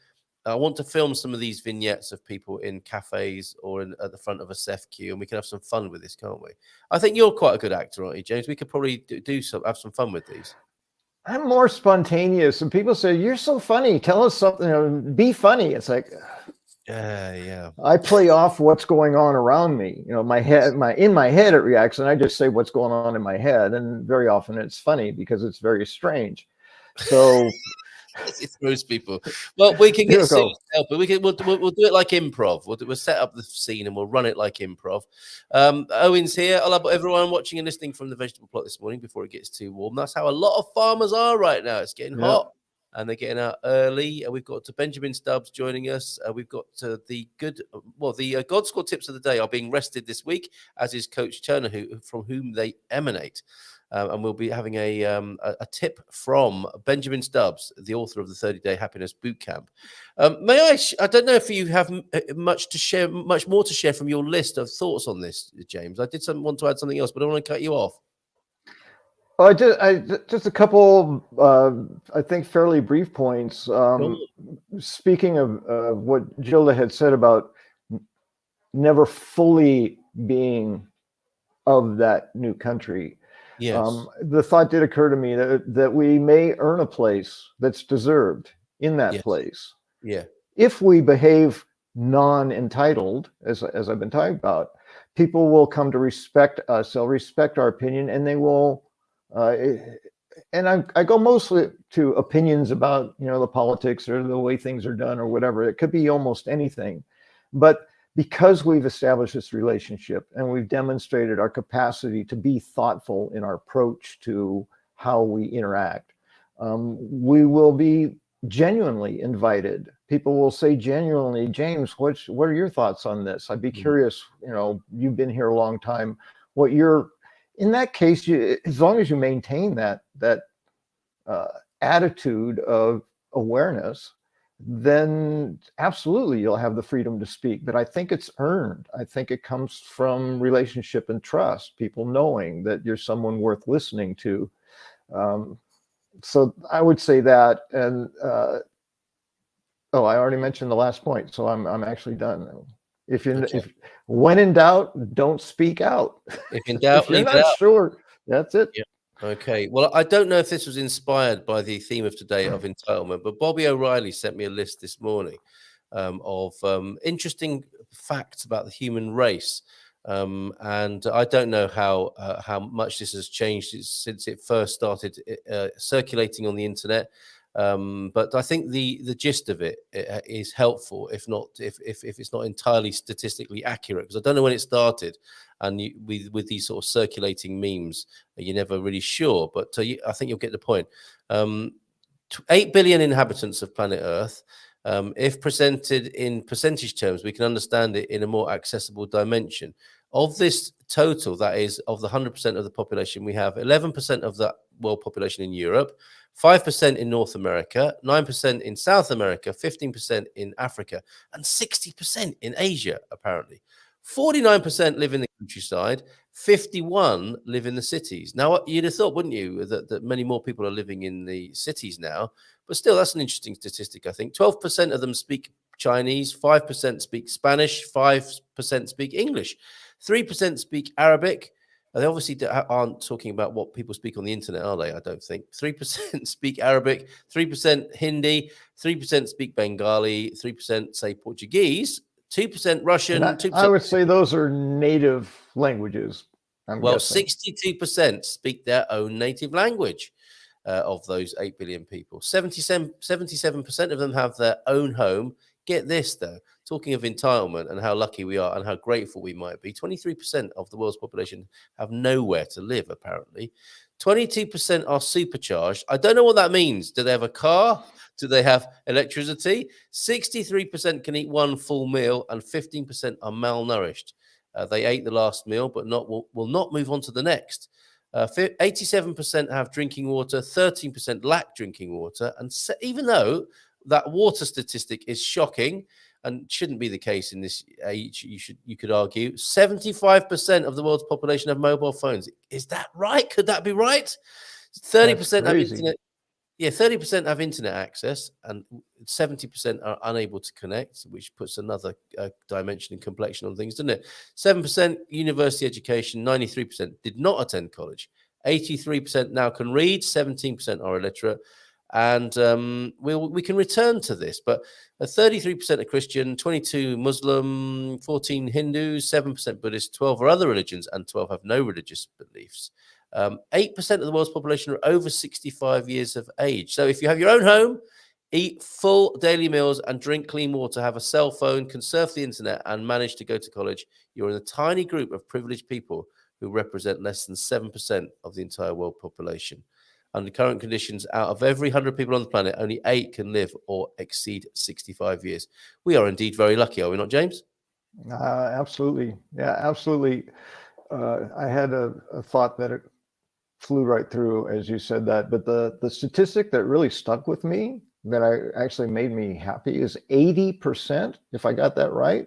I want to film some of these vignettes of people in cafes or at the front of a CEF queue, and we can have some fun with this, can't we? I think you're quite a good actor, aren't you, James? We could probably have some fun with these. I'm more spontaneous, and people say, "You're so funny. Tell us something. Be funny." It's like, yeah. I play off what's going on around me. In my head it reacts, and I just say what's going on in my head, and very often it's funny because it's very strange. So. It throws people. Well, we can get Sue to help, but we'll do it like improv. We'll set up the scene and we'll run it like improv. Owen's here. I'll have everyone watching and listening from the vegetable plot this morning before it gets too warm. That's how a lot of farmers are right now. It's getting hot and they're getting out early. We've got Benjamin Stubbs joining us. We've got the God Squad tips of the day are being rested this week, as is Coach Turner, from whom they emanate. And we'll be having a tip from Benjamin Stubbs, the author of the 30-Day Happiness Bootcamp. I don't know if you have much more to share from your list of thoughts on this, James. I did want to add something else, but I don't want to cut you off. Well, just a couple, I think, fairly brief points. Speaking of what Gilda had said about never fully being of that new country. Yes. The thought did occur to me that we may earn a place that's deserved in that place. Yeah. If we behave non-entitled, as I've been talking about, people will come to respect us. They'll respect our opinion, and they will. And I go mostly to opinions about the politics or the way things are done or whatever. It could be almost anything, but because we've established this relationship and we've demonstrated our capacity to be thoughtful in our approach to how we interact, we will be genuinely invited. People will say genuinely, James, what are your thoughts on this? I'd be curious, you've been here a long time, in that case, as long as you maintain that attitude of awareness, then absolutely you'll have the freedom to speak. But I think it's earned. I think it comes from relationship and trust, people knowing that you're someone worth listening to. So I would say that. And I already mentioned the last point, so I'm actually done. When in doubt, don't speak out. If in doubt, if you're not sure, that's it. Yeah. Okay. Well, I don't know if this was inspired by the theme of today of entitlement, but Bobby O'Reilly sent me a list this morning of interesting facts about the human race. And I don't know how much this has changed since it first started circulating on the internet. But I think the gist of it is helpful, if it's not entirely statistically accurate, because I don't know when it started, and with these sort of circulating memes, you're never really sure. But I think you'll get the point. 8 billion inhabitants of planet Earth. If presented in percentage terms, we can understand it in a more accessible dimension. Of this total, that is, of the 100% of the population, we have 11% of the world population in Europe, 5% in North America, 9% in South America, 15% in Africa, and 60% in Asia, apparently. 49% live in the countryside, 51 live in the cities. Now, you'd have thought, wouldn't you, that many more people are living in the cities now, but still, that's an interesting statistic, I think. 12% of them speak Chinese, 5% speak Spanish, 5% speak English, 3% speak Arabic. They obviously aren't talking about what people speak on the internet, are they? I don't think. 3% speak Arabic, 3% Hindi, 3% speak Bengali, 3% say Portuguese, 2% Russian. 2%. I would say those are native languages. Well, 62% speak their own native language of those 8 billion people. 77% of them have their own home, get this though. Talking of entitlement and how lucky we are and how grateful we might be, 23% of the world's population have nowhere to live, apparently. 22% are supercharged. I don't know what that means. Do they have a car? Do they have electricity? 63% can eat one full meal, and 15% are malnourished. They ate the last meal, but will not move on to the next. 87% have drinking water, 13% lack drinking water. And even though that water statistic is shocking and shouldn't be the case in this age, you could argue, 75% of the world's population have mobile phones. Is that right? Could that be right? 30% have internet. Yeah, 30% have internet access, and 70% are unable to connect, which puts another dimension and complexion on things, doesn't it? 7% university education, 93% did not attend college, 83% now can read, 17% are illiterate, and we can return to this, but 33% are Christian, 22 Muslim, 14 Hindus, 7% Buddhist, 12 are other religions, and 12 have no religious beliefs. 8% of the world's population are over 65 years of age. So if you have your own home, eat full daily meals and drink clean water, have a cell phone, can surf the internet, and manage to go to college, you're in a tiny group of privileged people who represent less than 7% of the entire world population. Under current conditions, out of every 100 people on the planet, only 8 can live or exceed 65 years. We are indeed very lucky, are we not, James? Absolutely. Yeah, absolutely. I had a thought that it flew right through as you said that, but the statistic that really stuck with me, that actually made me happy, is 80%, if I got that right,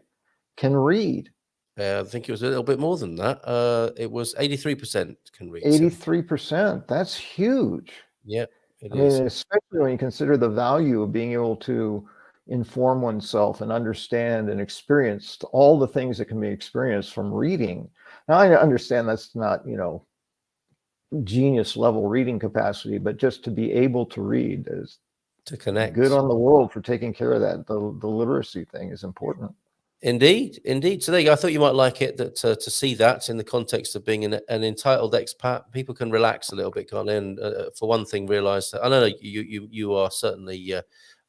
can read. I think it was a little bit more than that. It was 83% can read. 83%. That's huge. Yeah, it is. mean, especially when you consider the value of being able to inform oneself and understand and experience all the things that can be experienced from reading. Now, I understand that's not, genius level reading capacity, but just to be able to read is to connect. Good on the world for taking care of that. The literacy thing is important. Indeed. So there you go. I thought you might like it, that to see that in the context of being an entitled expat, people can relax a little bit, can't they? And for one thing, realize that I know you are certainly a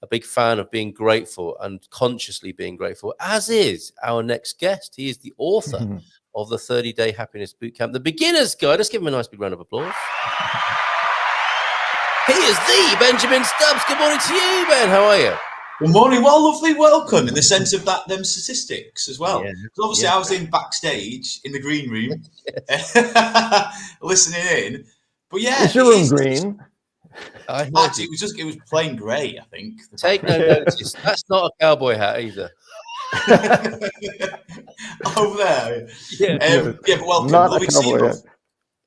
big fan of being grateful and consciously being grateful, as is our next guest. He is the author of the 30-day Happiness Bootcamp, the beginner's guide. Let's give him a nice big round of applause. He is the Benjamin Stubbs. Good morning to you, Ben. How are you? Good morning. Well, lovely welcome in the sense of them statistics as well. Yeah, obviously, I was in backstage in the green room, listening in. But yeah, is your room green? Actually, it was plain grey, I think. Take no notice. That's not a cowboy hat either. Over there. Yeah. But welcome. Not a cowboy hat.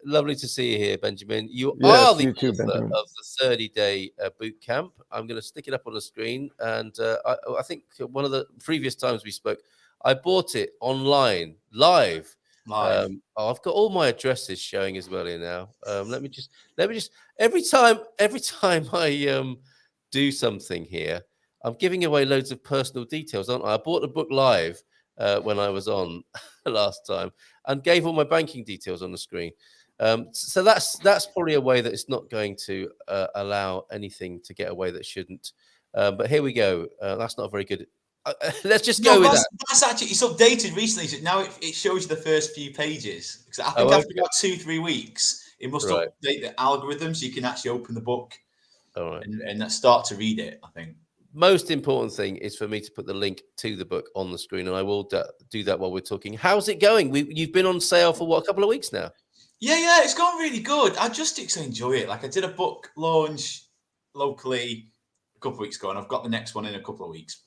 Lovely to see you here, Benjamin. You yes, are the author of the 30-day boot camp. I'm going to stick it up on the screen. And I think one of the previous times we spoke, I bought it online, live. I've got all my addresses showing as well here now. Let me just every time I do something here, I'm giving away loads of personal details, aren't I? I bought the book live when I was on last time and gave all my banking details on the screen. So that's probably a way that it's not going to allow anything to get away that shouldn't. But here we go. That's not very good. Let's just go with that. That's actually, it's updated recently. So now it shows you the first few pages. Because I think after about 2-3 weeks, it must update the algorithm so you can actually open the book and start to read it, I think. Most important thing is for me to put the link to the book on the screen, and I will do that while we're talking. How's it going? You've been on sale for a couple of weeks now? Yeah, it's gone really good. I just enjoy it. Like I did a book launch locally a couple of weeks ago, and I've got the next one in a couple of weeks.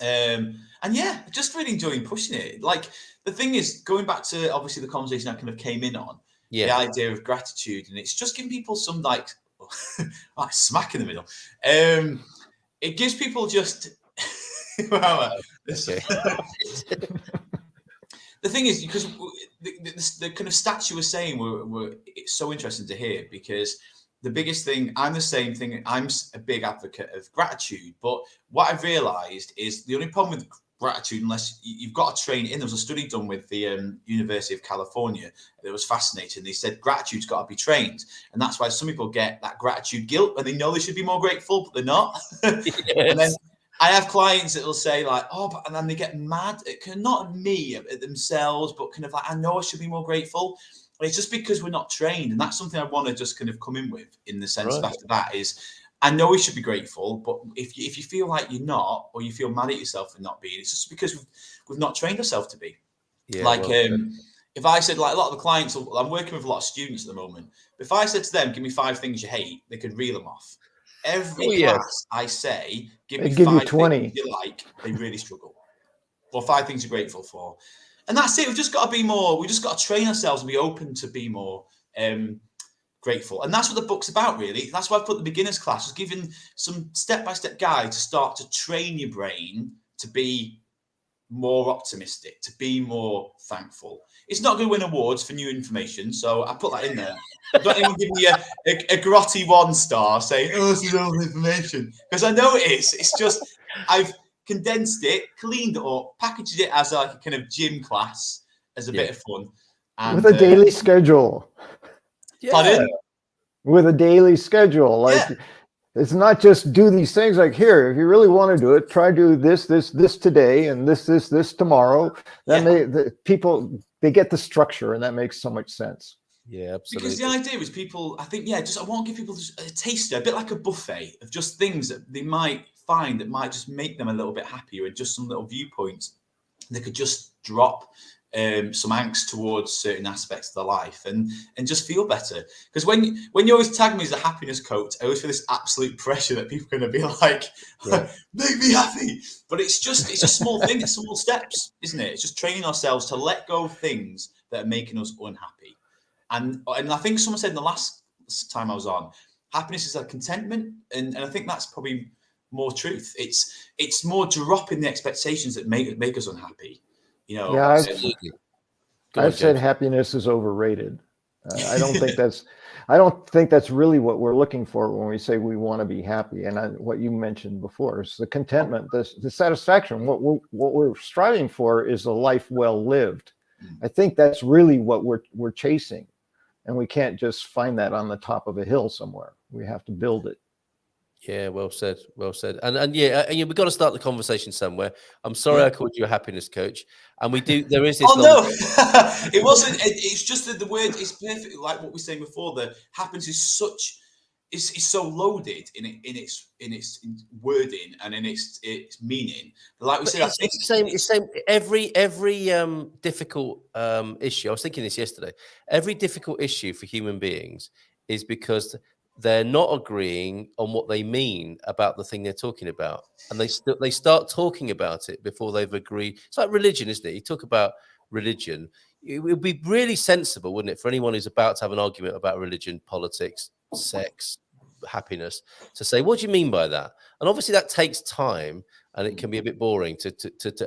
And yeah, just really enjoying pushing it. Like the thing is, going back to obviously the conversation I kind of came in on, the idea of gratitude, and it's just giving people some like smack in the middle. It gives people just wow. The thing is, because the kind of stats you were saying were it's so interesting to hear, because the biggest thing, I'm the same thing. I'm a big advocate of gratitude, but what I've realised is the only problem with gratitude, unless you've got to train it in. There was a study done with the University of California that was fascinating. They said gratitude's got to be trained, and that's why some people get that gratitude guilt, and they know they should be more grateful, but they're not. Yes. I have clients that will say like, oh, but, and then they get mad. It can not at me, at themselves, but kind of like, I know I should be more grateful. And it's just because we're not trained. And that's something I want to just kind of come in with, in the sense of after that is, I know we should be grateful, but if you feel like you're not, or you feel mad at yourself for not being, it's just because we've not trained ourselves to be. Yeah, like, if I said, like a lot of the clients, I'm working with a lot of students at the moment. But if I said to them, give me 5 things you hate, they could reel them off. Every class I say, give me 5 things you like, they really struggle. Or 5 things you're grateful for. And that's it. We've just got to be more, we've just got to train ourselves and be open to be more grateful. And that's what the book's about, really. That's why I put the beginner's class, was giving some step-by-step guide to start to train your brain to be more optimistic, to be more thankful. It's not going to win awards for new information, so I put that in there. Don't even give me a grotty 1-star saying, oh, this is all information. Because I know it is. It's just, I've condensed it, cleaned it up, packaged it as like a kind of gym class, as a bit of fun. And, with a daily schedule. Pardon? With a daily schedule. Like, it's not just do these things. Like, here, if you really want to do it, try do this today, and this tomorrow. Then people get the structure, and that makes so much sense. Yeah, absolutely. Because the idea is people, I think, I want to give people a taster, a bit like a buffet of just things that they might find that might just make them a little bit happier, and just some little viewpoints they could just drop some angst towards certain aspects of their life and just feel better. Because when you always tag me as a happiness coach, I always feel this absolute pressure that people are going to be like, make me happy. But it's just small things, it's small steps, isn't it? It's just training ourselves to let go of things that are making us unhappy. And I think someone said in the last time I was on, happiness is a contentment, and I think that's probably more truth. It's more dropping the expectations that make us unhappy. You know, I've said happiness is overrated. I don't think that's really what we're looking for when we say we want to be happy. And what you mentioned before is the contentment, the satisfaction. What we're striving for is a life well lived. I think that's really what we're chasing, and we can't just find that on the top of a hill somewhere. We have to build it. Yeah, well said, well said. And we've got to start the conversation somewhere. I'm sorry I called you a happiness coach, and we do. There is this. Oh no, it wasn't. It's just that the word is perfect. Like what we were saying before, the happiness is such. It's so loaded in its wording and in its meaning. But like we said, it's the same. Every difficult issue. I was thinking this yesterday. Every difficult issue for human beings is because they're not agreeing on what they mean about the thing they're talking about, and they start talking about it before they've agreed. It's like religion, isn't it? You talk about religion. It would be really sensible, wouldn't it, for anyone who's about to have an argument about religion, politics, sex, happiness, to say, what do you mean by that? And obviously that takes time, and it can be a bit boring to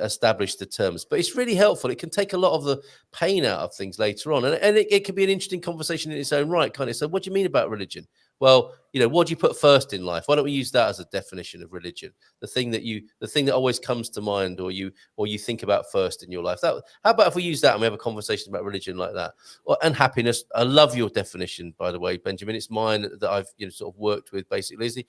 establish the terms, but it's really helpful. It can take a lot of the pain out of things later on, and it can be an interesting conversation in its own right, kind of. So what do you mean about religion? Well, what do you put first in life? Why don't we use that as a definition of religion? The thing that always comes to mind, or you think about first in your life. How about if we use that and we have a conversation about religion like that? And happiness. I love your definition, by the way, Benjamin. It's mine that I've sort of worked with. Basically, is the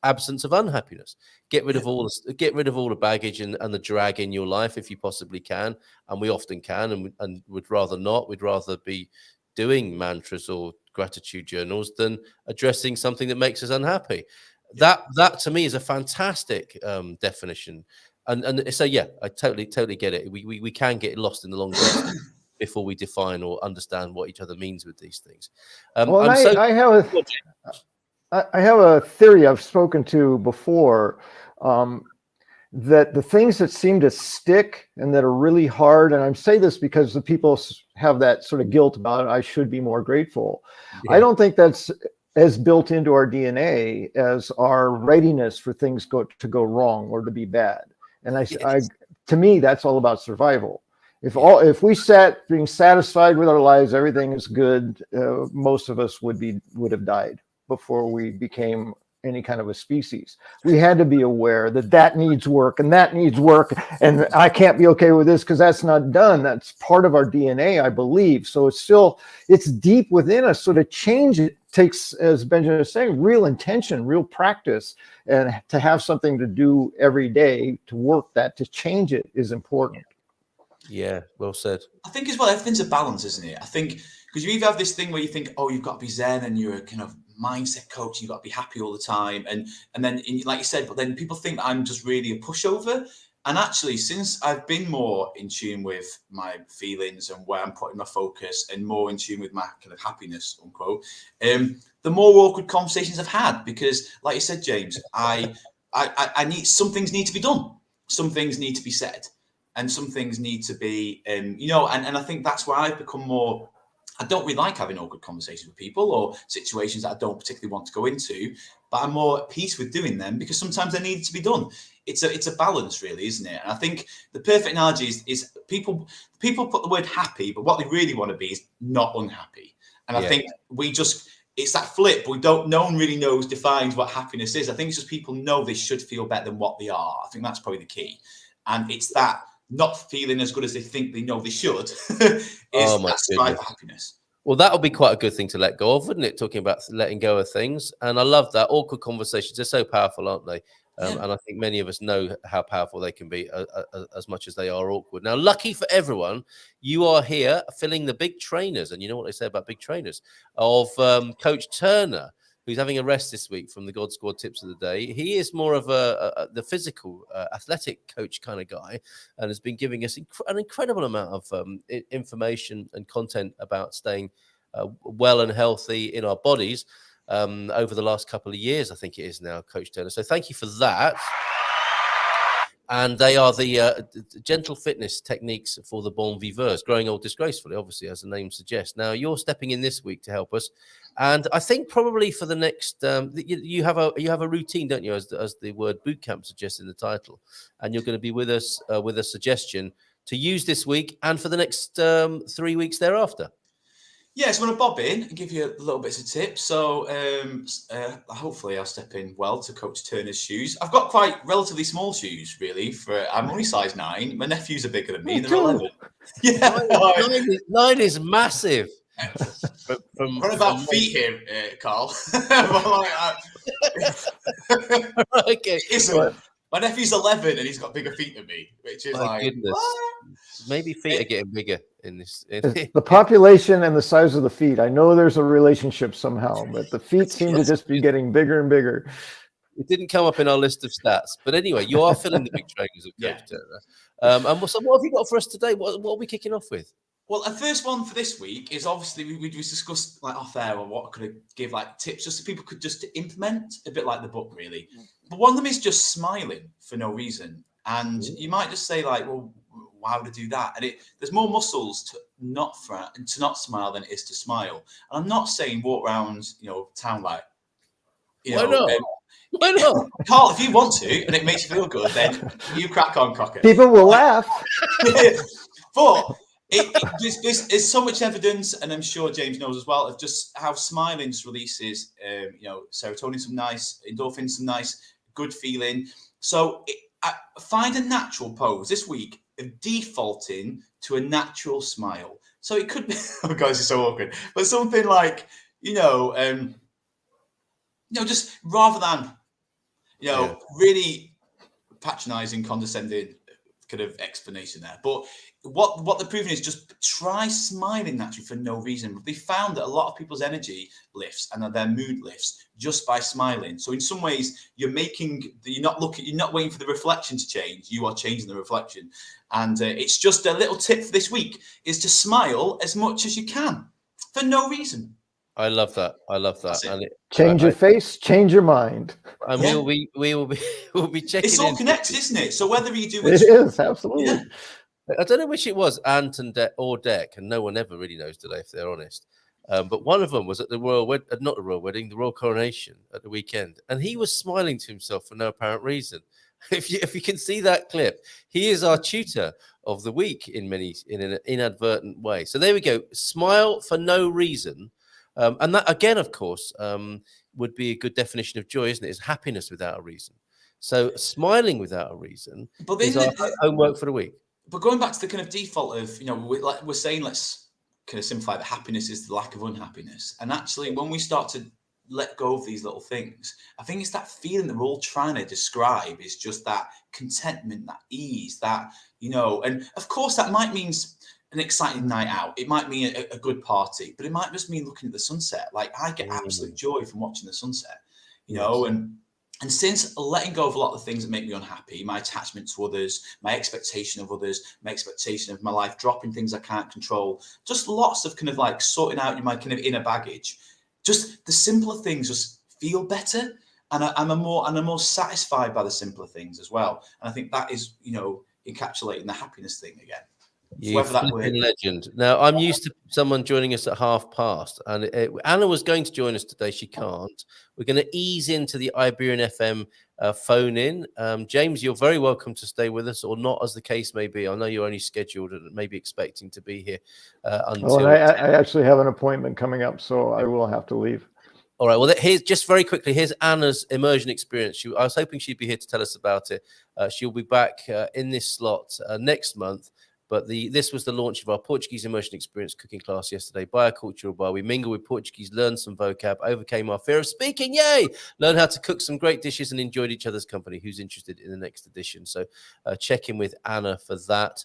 absence of unhappiness. Get rid of all the baggage and the drag in your life if you possibly can, and we often can, and would rather not. We'd rather be doing mantras or gratitude journals than addressing something that makes us unhappy. That to me is a fantastic definition, and so I totally get it. We can get lost in the long run before we define or understand what each other means with these things. I have a theory I've spoken to before, that the things that seem to stick and that are really hard, and I say this because the people have that sort of guilt about it, I should be more grateful. Yeah. I don't think that's as built into our DNA as our readiness for things to go wrong or to be bad. And to me, that's all about survival. If we sat being satisfied with our lives, everything is good, most of us would have died before we became any kind of a species. We had to be aware that needs work and that needs work, and I can't be okay with this because that's not done. That's part of our DNA, I believe. So it's deep within us. So to change it takes, as Benjamin is saying, real intention, real practice, and to have something to do every day to work that, to change it is important. Yeah, well said. I think as well, everything's a balance, isn't it? I think because you either have this thing where you think, oh, you've got to be zen and you're a kind of mindset coach, you've got to be happy all the time, and then like you said, but then people think that I'm just really a pushover. And actually, since I've been more in tune with my feelings and where I'm putting my focus, and more in tune with my kind of happiness, unquote, the more awkward conversations I've had. Because, like you said, James, I need, some things need to be done, some things need to be said, and some things need to be, you know, and I think that's where I've become more. I don't really like having awkward conversations with people or situations that I don't particularly want to go into, but I'm more at peace with doing them because sometimes they need to be done. It's a balance, really, isn't it? And I think the perfect analogy is people put the word happy, but what they really want to be is not unhappy. And I think it's that flip. No one really defines what happiness is. I think it's just people know they should feel better than what they are. I think that's probably the key. And it's that not feeling as good as they think they know they should is that strive for happiness. Well, that would be quite a good thing to let go of, wouldn't it? Talking about letting go of things. And I love that. Awkward conversations are so powerful, aren't they? And I think many of us know how powerful they can be as much as they are awkward. Now, lucky for everyone, you are here filling the big trainers. And you know what they say about big trainers of Coach Turner, who's having a rest this week from the God Squad tips of the day. He is more of the physical, athletic coach kind of guy, and has been giving us an incredible amount of information and content about staying well and healthy in our bodies over the last couple of years, I think it is now, Coach Turner. So thank you for that. And they are the gentle fitness techniques for the bon viveurs, growing old disgracefully, obviously, as the name suggests. Now, you're stepping in this week to help us. And I think probably for the next, you have a routine, don't you, as the word bootcamp suggests in the title. And you're going to be with us with a suggestion to use this week and for the next 3 weeks thereafter. Yes, I'm going to bob in and give you a little bits of tips. So hopefully I'll step in well to Coach Turner's shoes. I've got quite relatively small shoes, really. I'm only size 9. My nephews are bigger than me. They're 11. Yeah, 9 is massive. What about feet here, Carl? Okay. My nephew's 11 and he's got bigger feet than me, which is goodness. Maybe feet are getting bigger in this. The population and the size of the feet. I know there's a relationship somehow, but the feet seem to just be getting bigger and bigger. It didn't come up in our list of stats, but anyway, you are filling the big trainers of Coach Turner. And so what have you got for us today? What are we kicking off with? Well, the first one for this week is obviously we discussed like off air on what could I give like tips just so people could just implement, a bit like the book really. But one of them is just smiling for no reason, and you might just say like, well, how to do that? And there's more muscles to not smile than it is to smile. And I'm not saying walk around town like why not? Carl, if you want to and it makes you feel good, then you crack on, Crocker. People will laugh. But there's so much evidence, and I'm sure James knows as well, of just how smiling just releases, serotonin, some nice endorphins, some nice good feeling. So find a natural pose this week of defaulting to a natural smile. So it could be, oh guys, it's so awkward, but something like, just rather than, really patronizing, condescending kind of explanation there. But what they're proving is just try smiling naturally for no reason. They found that a lot of people's energy lifts and their mood lifts just by smiling. So in some ways, you're not waiting for the reflection to change. You are changing the reflection. And it's just a little tip for this week is to smile as much as you can for no reason. I love that. And change your face, change your mind. And we'll be checking. It's all connected, isn't it? So whether you do it is absolutely. Yeah. I don't know which it was, Ant and or Dec, and no one ever really knows today if they're honest. But one of them was at the not the royal wedding, the royal coronation at the weekend, and he was smiling to himself for no apparent reason. If you can see that clip, he is our tutor of the week in an inadvertent way. So there we go. Smile for no reason. And that, again, of course, would be a good definition of joy, isn't it? It's happiness without a reason. So smiling without a reason is our homework for the week. But going back to the kind of default of, we're saying let's kind of simplify that happiness is the lack of unhappiness. And actually, when we start to let go of these little things, I think it's that feeling that we're all trying to describe is just that contentment, that ease, that, you know, and of course that might mean an exciting night out. It might mean a good party, but it might just mean looking at the sunset. Like I get absolute joy from watching the sunset, you know, and since letting go of a lot of the things that make me unhappy, my attachment to others, my expectation of others, my expectation of my life, dropping things I can't control, just lots of kind of like sorting out my kind of inner baggage, just the simpler things just feel better. And I'm more satisfied by the simpler things as well. And I think that is, you know, encapsulating the happiness thing again. You flipping legend. Now, I'm used to someone joining us at past, and Anna was going to join us today. She can't. We're going to ease into the Iberian FM phone in. James, you're very welcome to stay with us, or not, as the case may be. I know you're only scheduled and maybe expecting to be here until. I actually have an appointment coming up, so I will have to leave. All right. Well, here's just very quickly. Here's Anna's immersion experience. I was hoping she'd be here to tell us about it. She'll be back in this slot next month. But this was the launch of our Portuguese immersion experience cooking class yesterday. Biocultural bar. We mingled with Portuguese, learned some vocab, overcame our fear of speaking. Yay! Learned how to cook some great dishes and enjoyed each other's company. Who's interested in the next edition? So check in with Anna for that.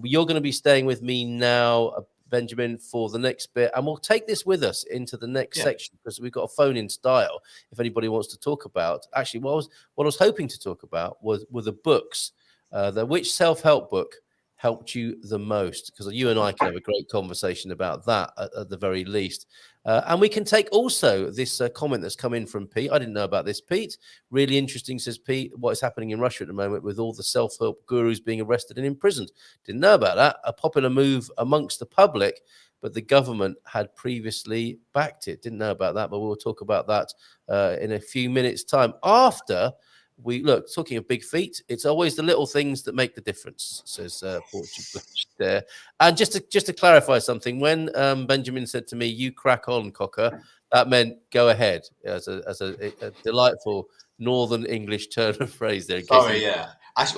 You're going to be staying with me now, Benjamin, for the next bit, and we'll take this with us into the next section, because we've got a phone-in style. If anybody wants to talk about, actually, what I was hoping to talk about were the books. Which self-help book helped you the most? Because you and I can have a great conversation about that at the very least. And we can take also this comment that's come in from Pete. I didn't know about this, Pete. Really interesting, says Pete, what is happening in Russia at the moment with all the self-help gurus being arrested and imprisoned. Didn't know about that. A popular move amongst the public, but the government had previously backed it. Didn't know about that, but we'll talk about that in a few minutes' time. After we look, talking of big feet, it's always the little things that make the difference, says Portugal there. And just to clarify something, when Benjamin said to me, "You crack on, cocker," that meant go ahead, as a delightful Northern English turn of phrase there. Sorry, I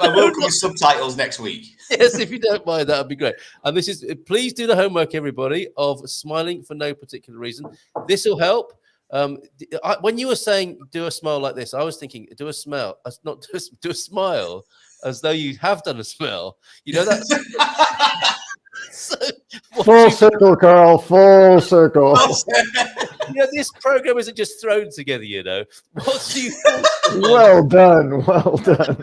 will come with subtitles next week. Yes, if you don't mind, that would be great. And this is, please do the homework, everybody, of smiling for no particular reason. This will help. When you were saying do a smile like this, I was thinking do a smile, do a smile as though you have done a smell. You know that. So, full circle, Carl. Full circle. This program isn't just thrown together. You know. What do you? Well done. Well done.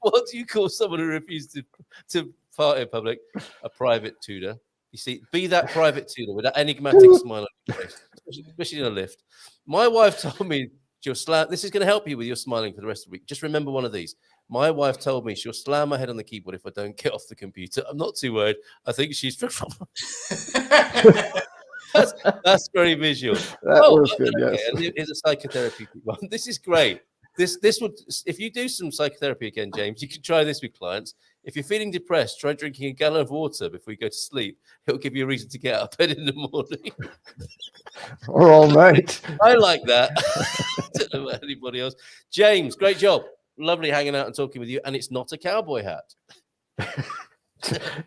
What do you call someone who refuses to fart in public? A private tutor. You see, be that private tutor with that enigmatic smile on your face, especially in a lift. My wife told me she'll slam. This is going to help you with your smiling for the rest of the week. Just remember one of these. My wife told me she'll slam my head on the keyboard if I don't get off the computer. I'm not too worried. I think she's. That's very visual. That was good. Yes. Here's a psychotherapy one. This is great. This would, if you do some psychotherapy again, James, you can try this with clients. If you're feeling depressed, try drinking a gallon of water before you go to sleep. It'll give you a reason to get out of bed in the morning. Or all night. I like that. I don't know about anybody else. James, great job. Lovely hanging out and talking with you. And it's not a cowboy hat.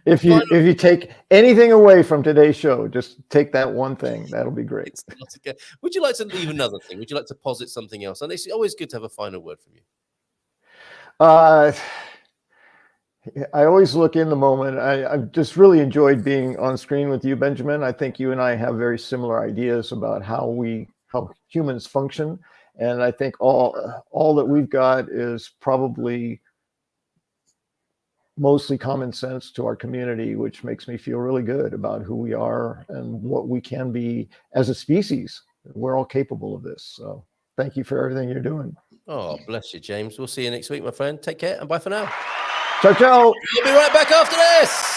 If you take anything away from today's show, just take that one thing. That'll be great. It's not a Would you like to leave another thing? Would you like to posit something else? And it's always good to have a final word from you. I always look in the moment. I've just really enjoyed being on screen with you, Benjamin. I think you and I have very similar ideas about how humans function. And I think all that we've got is probably mostly common sense to our community, which makes me feel really good about who we are and what we can be as a species. We're all capable of this. So thank you for everything you're doing. Oh, bless you, James. We'll see you next week, my friend. Take care and bye for now. Ciao, ciao. We'll be right back after this.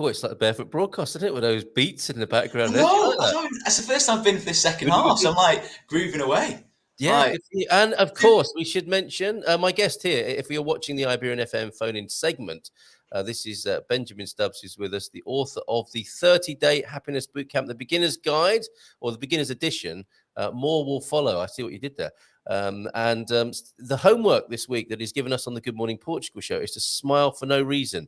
cool. It's like a barefoot broadcast, isn't it? With those beats in the background. No, that's the first time I've been for this second half. So I'm like grooving away. Yeah, Like, good for you. And of course, we should mention my guest here. If you're watching the Iberian FM phone-in segment, this is Benjamin Stubbs, who's with us, the author of the 30-day Happiness Bootcamp, the Beginner's Guide, or the Beginner's Edition. More will follow. I see what you did there. The homework this week that he's given us on the Good Morning Portugal show is to smile for no reason.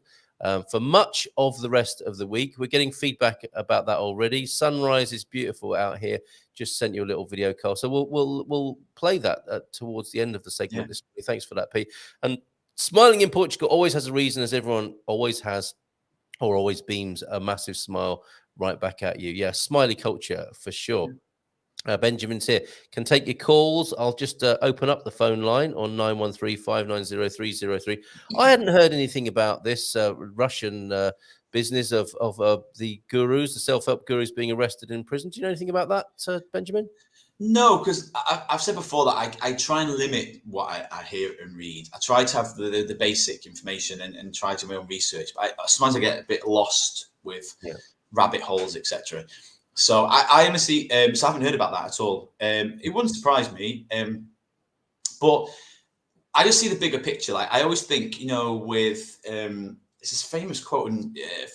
For much of the rest of the week, we're getting feedback about that already. Sunrise is beautiful out here. Just sent you a little video, Carl. So we'll play that towards the end of the segment this week. Thanks for that, Pete. And smiling in Portugal always has a reason, as everyone always has, or always beams a massive smile right back at you. Yeah, smiley culture for sure. Benjamin's here. Can take your calls. I'll just open up the phone line on 913-590-303. I hadn't heard anything about this Russian business of the gurus, the self-help gurus being arrested in prison. Do you know anything about that, Benjamin? No, because I've said before that I try and limit what I hear and read. I try to have the basic information and try to do my own research. But sometimes I get a bit lost with rabbit holes, etc. So I honestly, so I haven't heard about that at all. It wouldn't surprise me, but I just see the bigger picture. Like I always think, you know, with it's this famous quote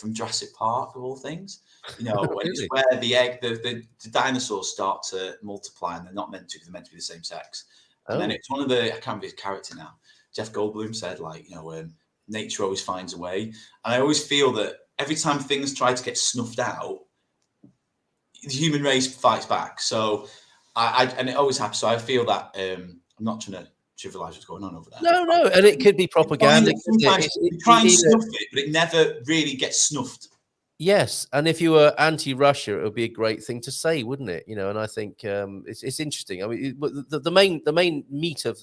from Jurassic Park of all things. You know, when it's where the dinosaurs start to multiply and they're not meant to, because they're meant to be the same sex. And then it's one of the, I can't remember his character now. Jeff Goldblum said, like, you know, nature always finds a way. And I always feel that every time things try to get snuffed out, the human race fights back. So and it always happens. So I feel that I'm not trying to trivialize what's going on over there. No, and it could be propaganda. Sometimes you try and snuff it, but it never really gets snuffed. Yes, and if you were anti-Russia, it would be a great thing to say, wouldn't it? You know, and I think it's interesting. I mean, the main meat of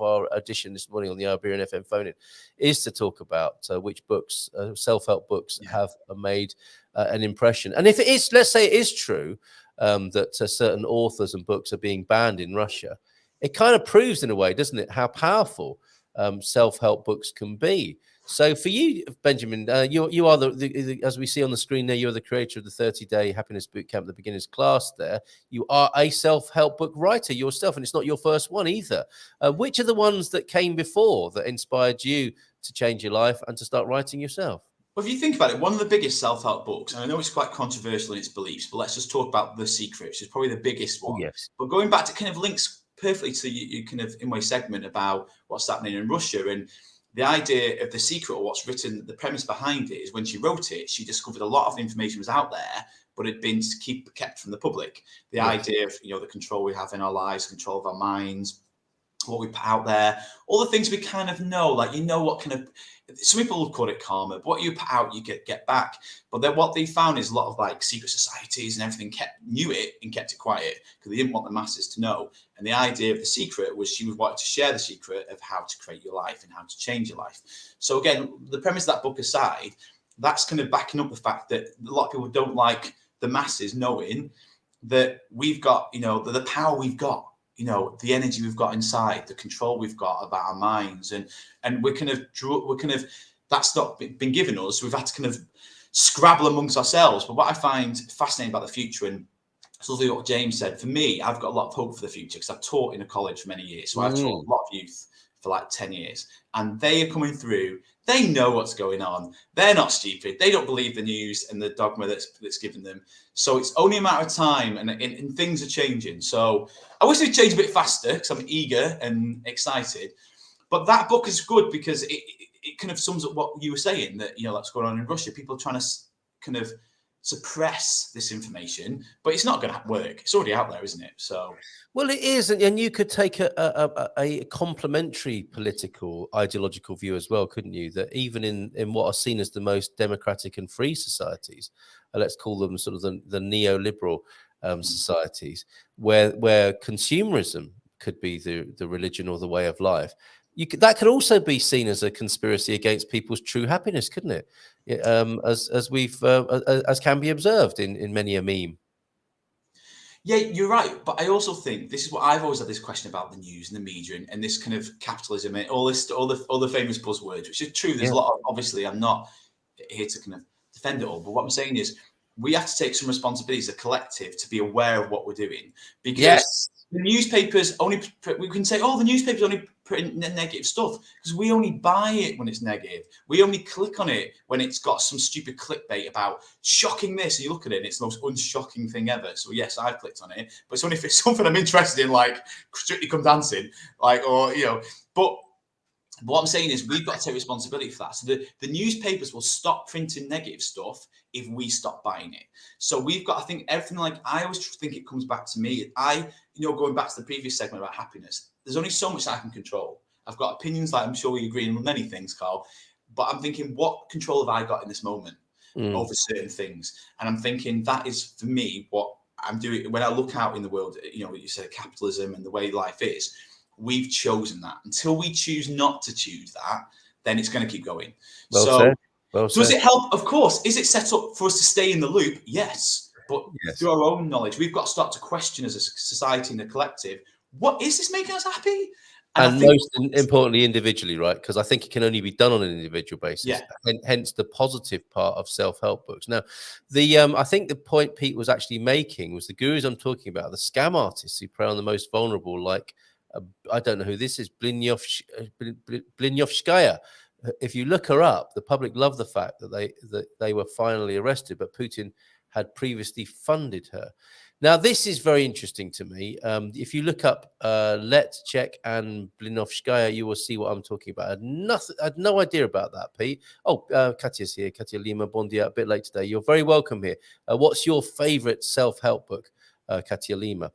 our edition this morning on the Iberian FM phone-in is to talk about which books, self-help books, have made an impression. And if it is, let's say it is true that certain authors and books are being banned in Russia, it kind of proves in a way, doesn't it, how powerful self-help books can be. So for you, Benjamin, you are the as we see on the screen there, you're the creator of the 30-day Happiness Bootcamp, the beginner's class there. You are a self-help book writer yourself, and it's not your first one either. Which are the ones that came before that inspired you to change your life and to start writing yourself? Well, if you think about it, one of the biggest self-help books, and I know it's quite controversial in its beliefs, but let's just talk about The Secret, which is probably the biggest one. Yes. But going back to kind of links perfectly to you kind of in my segment about what's happening in Russia, and the idea of The Secret, or what's written, the premise behind it is when she wrote it, she discovered a lot of the information was out there, but had been kept from the public. The idea of, you know, the control we have in our lives, control of our minds, what we put out there, all the things we kind of know, like, you know, what kind of, some people will call it karma, but what you put out, you get back. But then what they found is a lot of like secret societies and everything knew it and kept it quiet because they didn't want the masses to know. And the idea of The Secret was she wanted to share the secret of how to create your life and how to change your life. So again, the premise of that book aside, that's kind of backing up the fact that a lot of people don't like the masses knowing that we've got, you know, the power we've got. You know, the energy we've got inside, the control we've got about our minds, and we're kind of that's not been given us. We've had to kind of scrabble amongst ourselves. But what I find fascinating about the future, and it's also what James said, for me, I've got a lot of hope for the future because I've taught in a college for many years. So I've taught a lot of youth for like 10 years, and they are coming through. They know what's going on. They're not stupid. They don't believe the news and the dogma that's given them. So it's only a matter of time, and things are changing. So I wish they'd change a bit faster because I'm eager and excited. But that book is good because it kind of sums up what you were saying, that, you know, that's going on in Russia. People are trying to kind of suppress this information, but it's not going to work. It's already out there, isn't it? So, well, it is, and you could take a complementary political ideological view as well, couldn't you? That even in what are seen as the most democratic and free societies, let's call them sort of the neoliberal societies, where consumerism could be the religion or the way of life. That could also be seen as a conspiracy against people's true happiness, couldn't it? As can be observed in many a meme. Yeah, you're right. But I also think this is what I've always had this question about the news and the media and this kind of capitalism and all the famous buzzwords, which is true. There's a lot of, obviously, I'm not here to kind of defend it all. But what I'm saying is, we have to take some responsibility as a collective to be aware of what we're doing, because the newspapers only, we can say, oh, the newspapers only print negative stuff, because we only buy it when it's negative. We only click on it when it's got some stupid clickbait about shocking this, and you look at it and it's the most unshocking thing ever. So yes, I've clicked on it, but it's only if it's something I'm interested in, like Strictly Come Dancing, like, or, you know, but what I'm saying is we've got to take responsibility for that. So the newspapers will stop printing negative stuff if we stop buying it. So we've got, I think everything, like, I always think it comes back to me. Going back to the previous segment about happiness, there's only so much I can control. I've got opinions, like I'm sure we agree on many things, Carl, but I'm thinking, what control have I got in this moment over certain things? And I'm thinking that is, for me, what I'm doing when I look out in the world, you know, you said capitalism and the way life is. We've chosen that. Until we choose not to choose that, then it's going to keep going. Does it help? Of course. Is it set up for us to stay in the loop? Yes. But through our own knowledge, we've got to start to question as a society and a collective, what is this making us happy? And most importantly, individually, right? Because I think it can only be done on an individual basis. Yeah. Hence the positive part of self-help books. Now, I think the point Pete was actually making was the gurus I'm talking about, the scam artists who prey on the most vulnerable, like, I don't know who this is, Blinyovskaya. If you look her up, the public love the fact that they were finally arrested, but Putin had previously funded her. Now, this is very interesting to me. If you look up Letchek and Blinovskaya, you will see what I'm talking about. I had no idea about that, Pete. Oh, Katya's here. Katya Lima, bon dia, a bit late today. You're very welcome here. What's your favorite self-help book, Katya Lima?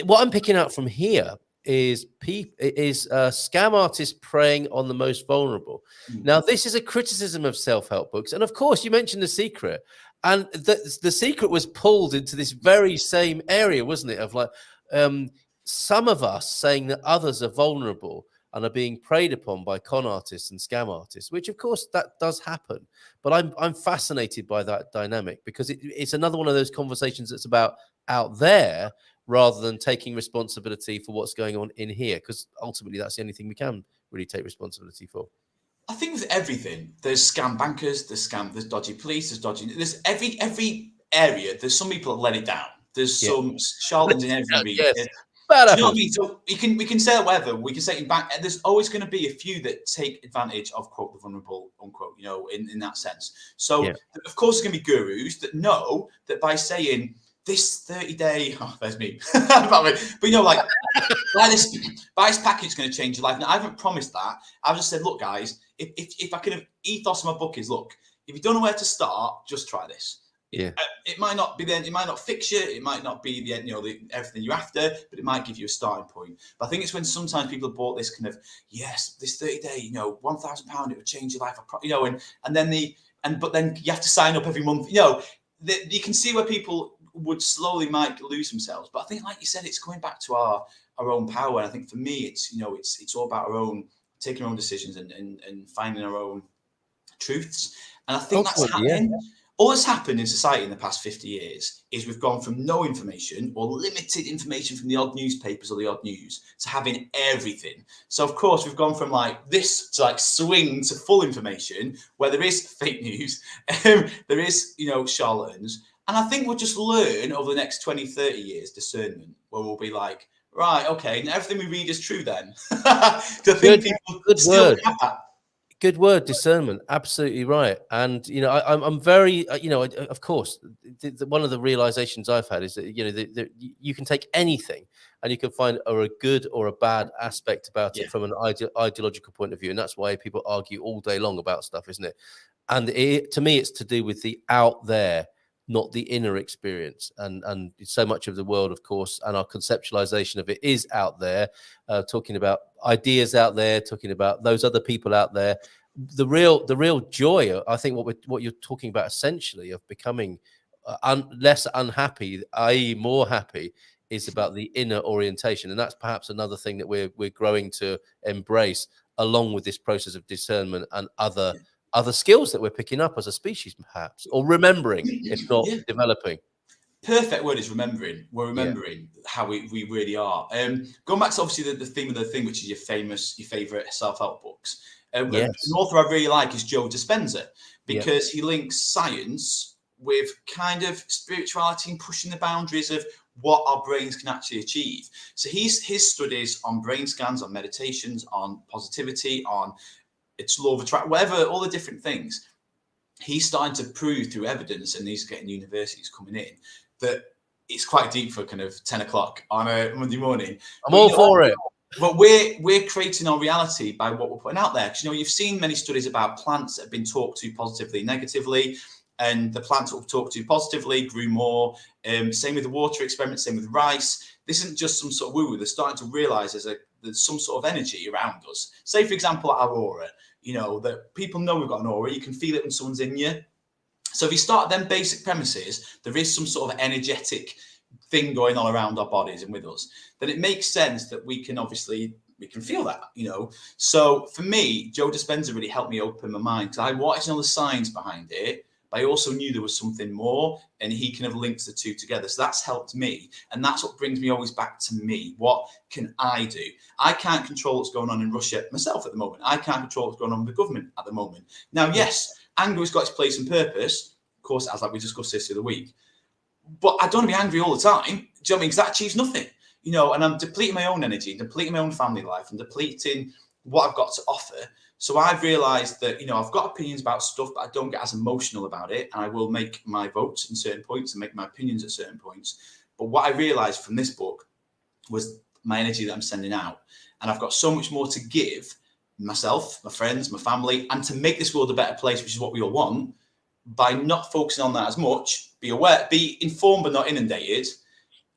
What I'm picking out from here is scam artists preying on the most vulnerable. Now, this is a criticism of self-help books. And of course, you mentioned The Secret. And the Secret was pulled into this very same area, wasn't it? Of like some of us saying that others are vulnerable and are being preyed upon by con artists and scam artists, which of course that does happen. But I'm fascinated by that dynamic, because it's another one of those conversations that's about out there rather than taking responsibility for what's going on in here, because ultimately that's the only thing we can really take responsibility for. I think with everything, there's scam bankers, there's dodgy police, there's every area. There's some people that let it down. There's some charlatans in every region. Do you know what I mean? So we can say whatever. We can say it back. There's always going to be a few that take advantage of, quote, the vulnerable, unquote, you know, in that sense. So of course there's going to be gurus that know that by saying this 30-day, there's me. But you know, like, buy this package is going to change your life. Now, I haven't promised that. I've just said, look, guys, if I can, ethos of my book is, look, if you don't know where to start, just try this. Yeah. It might not be then. It might not fix you. It might not be everything you're after, but it might give you a starting point. But I think it's when sometimes people have bought this kind of, this 30-day, £1,000, it would change your life, but then you have to sign up every month. You can see where people would slowly might lose themselves. But I think, like you said, it's going back to our own power. And I think for me, it's all about our own, taking our own decisions and finding our own truths. And I think that's happening. Yeah. All that's happened in society in the past 50 years is we've gone from no information or limited information from the odd newspapers or the odd news to having everything. So, of course, we've gone from like this to like swing to full information where there is fake news, there is, charlatans. And I think we'll just learn over the next 20, 30 years discernment, where we'll be like, right, okay, and everything we read is true then. Good word, discernment. Absolutely right. And, I'm very, of course, one of the realizations I've had is that, you can take anything and you can find a good or a bad aspect about it from an ideological point of view. And that's why people argue all day long about stuff, isn't it? And to me, it's to do with the out there, not the inner experience. And so much of the world, of course, and our conceptualization of it is out there, talking about ideas out there, talking about those other people out there. The real joy, I think, what you're talking about essentially of becoming less unhappy, i.e. more happy, is about the inner orientation. And that's perhaps another thing that we're growing to embrace, along with this process of discernment and other skills that we're picking up as a species, perhaps, or remembering, if not developing. Perfect word is remembering. We're remembering how we really are. Going back to obviously the theme of the thing, which is your favorite self-help books. An author I really like is Joe Dispenza. because he links science with kind of spirituality and pushing the boundaries of what our brains can actually achieve. So his studies on brain scans, on meditations, on positivity, on its law of attraction, whatever, all the different things, he's starting to prove through evidence, and he's getting universities coming in, that it's quite deep for kind of 10 o'clock on a Monday morning. I'm all for it. But we're creating our reality by what we're putting out there. Because, you've seen many studies about plants that have been talked to positively, negatively, and the plants that we've talked to positively grew more. Same with the water experiment, same with rice. This isn't just some sort of woo-woo. They're starting to realize there's some sort of energy around us. Say, for example, our aura, that people know we've got an aura. You can feel it when someone's in you. So if you start them basic premises, there is some sort of energetic thing going on around our bodies and with us, then it makes sense that we can feel that, So for me, Joe Dispenza really helped me open my mind, because I wanted to know the science behind it, but I also knew there was something more, and he kind of links the two together. So that's helped me. And that's what brings me always back to me. What can I do? I can't control what's going on in Russia myself at the moment. I can't control what's going on with the government at the moment. Now, yes, anger has got its place and purpose. Of course, as like we discussed this the other week. But I don't want to be angry all the time. Do you know what I mean? Because that achieves nothing. And I'm depleting my own energy, depleting my own family life, and depleting what I've got to offer. So I've realized that, I've got opinions about stuff, but I don't get as emotional about it. And I will make my votes in certain points and make my opinions at certain points. But what I realized from this book was my energy that I'm sending out. And I've got so much more to give myself, my friends, my family, and to make this world a better place, which is what we all want, by not focusing on that as much. Be aware, be informed but not inundated,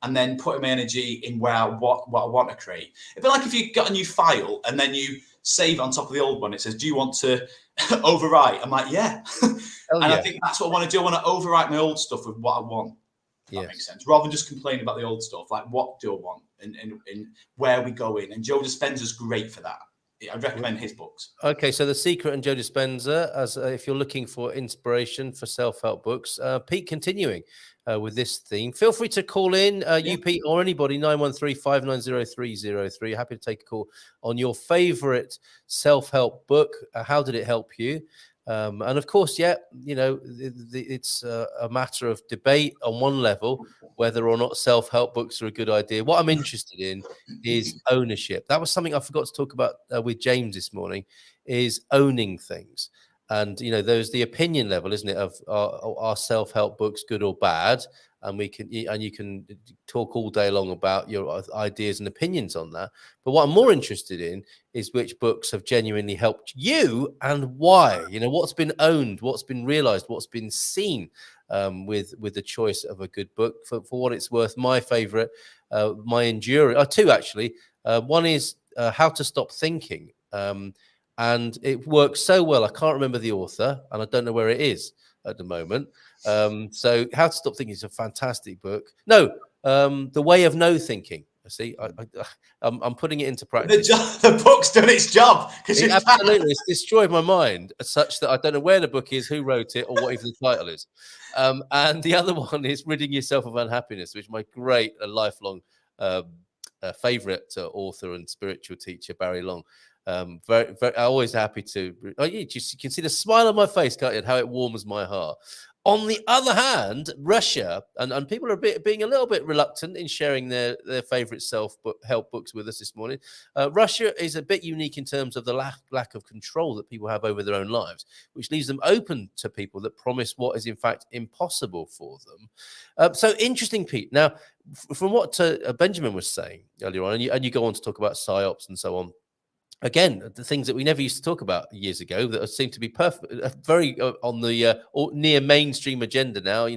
and then putting my energy in what I want to create. It'd be like if you got a new file and then you save on top of the old one. It says, do you want to overwrite? I'm like, yeah. I think that's what I want to do. I want to overwrite my old stuff with what I want. That makes sense. Rather than just complaining about the old stuff, like what do I want and where are we going? And Joe Dispenza's great for that. I'd recommend his books. Okay, so The Secret and Joe Dispenza, as if you're looking for inspiration for self-help books. Pete, continuing with this theme, feel free to call in, you, Pete, or anybody, 913-590-303. Happy to take a call on your favorite self-help book. How did it help you? And of course, it's a matter of debate on one level, whether or not self-help books are a good idea. What I'm interested in is ownership. That was something I forgot to talk about with James this morning, is owning things. And, there's the opinion level, isn't it, of are self-help books good or bad? And you can talk all day long about your ideas and opinions on that. But what I'm more interested in is which books have genuinely helped you and why. What's been owned, what's been realized, what's been seen with the choice of a good book. For what it's worth, my favorite, my enduring, two actually. One is How to Stop Thinking. And it works so well. I can't remember the author, and I don't know where it is at the moment. So How to Stop Thinking is a fantastic book. No, The Way of No Thinking. See, I'm putting it into practice. The book's done its job. Absolutely, it's destroyed my mind such that I don't know where the book is, who wrote it, or what even the title is. And the other one is Ridding Yourself of Unhappiness, which my great lifelong favorite author and spiritual teacher, Barry Long. Very, very, always happy to. You can see the smile on my face, can't you? And how it warms my heart. On the other hand, Russia, and people are being a little bit reluctant in sharing their favorite self-help books with us this morning. Russia is a bit unique in terms of the lack of control that people have over their own lives, which leaves them open to people that promise what is in fact impossible for them. So interesting, Pete. Now, from what Benjamin was saying earlier on, and you go on to talk about psyops and so on. Again, the things that we never used to talk about years ago that seem to be perfect, very on the near mainstream agenda now.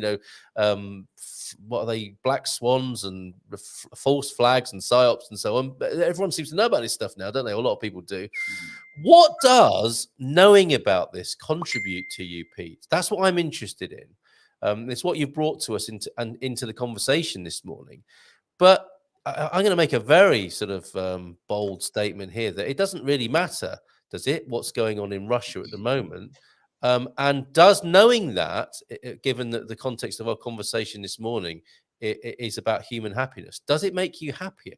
What are they? Black swans and false flags and psyops and so on. But everyone seems to know about this stuff now, don't they? A lot of people do. What does knowing about this contribute to you, Pete? That's what I'm interested in. It's what you've brought to us into the conversation this morning. But I'm going to make a very sort of bold statement here that it doesn't really matter, does it, what's going on in Russia at the moment? And does knowing that, given the context of our conversation this morning, it is about human happiness, does it make you happier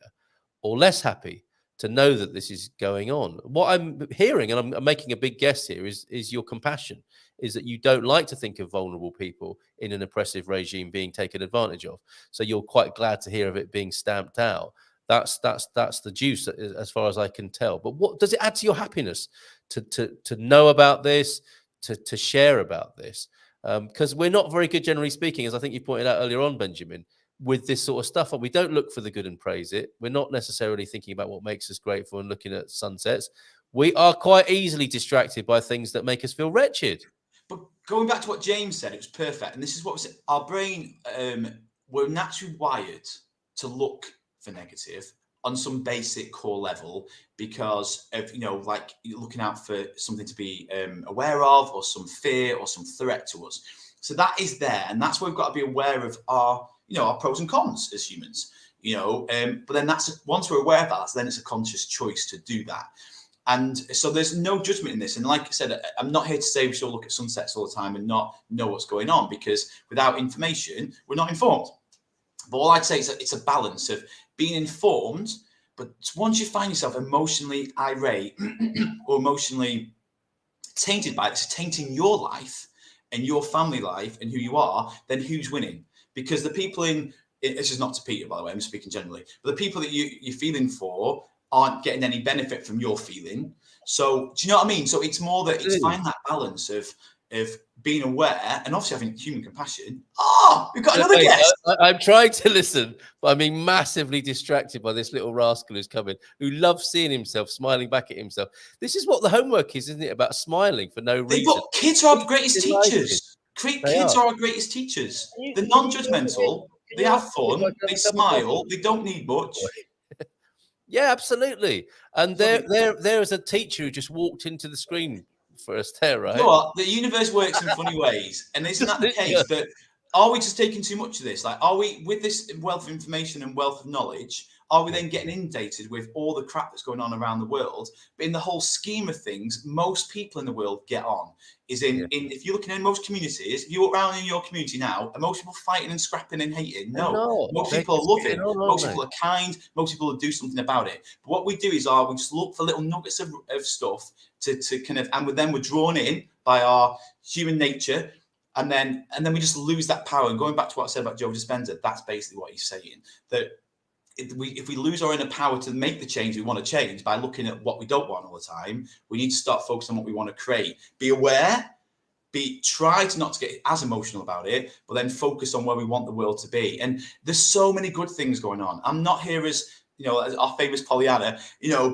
or less happy to know that this is going on? What I'm hearing, and I'm making a big guess here, is your compassion, is that you don't like to think of vulnerable people in an oppressive regime being taken advantage of. So you're quite glad to hear of it being stamped out. That's the juice, as far as I can tell. But what does it add to your happiness to know about this, to share about this? Because we're not very good, generally speaking, as I think you pointed out earlier on, Benjamin, with this sort of stuff. We don't look for the good and praise it. We're not necessarily thinking about what makes us grateful and looking at sunsets. We are quite easily distracted by things that make us feel wretched. But going back to what James said, it was perfect. And this is what we said. Our brain, we're naturally wired to look for negative on some basic core level because of, like looking out for something to be aware of, or some fear or some threat to us. So that is there. And that's where we've got to be aware of our pros and cons as humans, but then once we're aware of that, then it's a conscious choice to do that. And so there's no judgment in this. And like I said, I'm not here to say we should look at sunsets all the time and not know what's going on, because without information, we're not informed. But all I'd say is that it's a balance of being informed, but once you find yourself emotionally irate or emotionally tainted by this, tainting your life and your family life and who you are, then who's winning? Because the people this is not to Peter, by the way, I'm speaking generally, but the people that you're feeling for aren't getting any benefit from your feeling. So do you know what I mean? So it's more that it's find that balance of being aware and obviously having human compassion. We've got another guest. I'm trying to listen, but I'm being massively distracted by this little rascal who's coming, who loves seeing himself, smiling back at himself. This is what the homework is, isn't it? About smiling for no reason. Kids are our greatest teachers. Kids are our greatest teachers. They're non-judgmental. They have fun. They smile. They don't need much. Yeah, absolutely. And there is a teacher who just walked into the screen for us there, right? You know what? The universe works in funny ways. And isn't that the case? But are we just taking too much of this? Like, are we, with this wealth of information and wealth of knowledge, are we then getting inundated with all the crap that's going on around the world? But in the whole scheme of things, most people in the world get on. If you're looking in most communities, if you walk around in your community now, are most people fighting and scrapping and hating? No. Most people are loving. Most people are kind. Most people will do something about it. But what we do is we just look for little nuggets of stuff to kind of, and then we're drawn in by our human nature. And then we just lose that power. And going back to what I said about Joe Dispenza, that's basically what he's saying. That if we lose our inner power to make the change we want to change by looking at what we don't want all the time, we need to start focusing on what we want to create. Be aware, try to not to get as emotional about it, but then focus on where we want the world to be. And there's so many good things going on. I'm not here as our famous Pollyanna,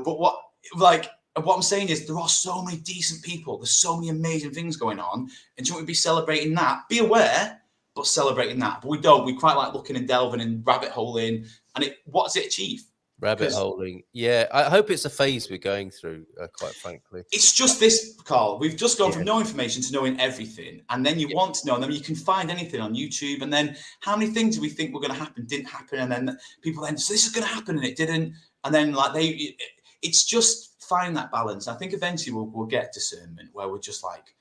but what I'm saying is there are so many decent people. There's so many amazing things going on. And shouldn't we be celebrating that? Be aware, but celebrating that. But we don't. We quite like looking and delving and rabbit holing. And what does it achieve? Rabbit holing. Yeah, I hope it's a phase we're going through, quite frankly. It's just this, Carl. We've just gone from no information to knowing everything. And then you want to know, and then you can find anything on YouTube. And then how many things do we think were going to happen, didn't happen? And then people then, so this is going to happen, and it didn't. And then it's just find that balance. I think eventually we'll get discernment where we're just like,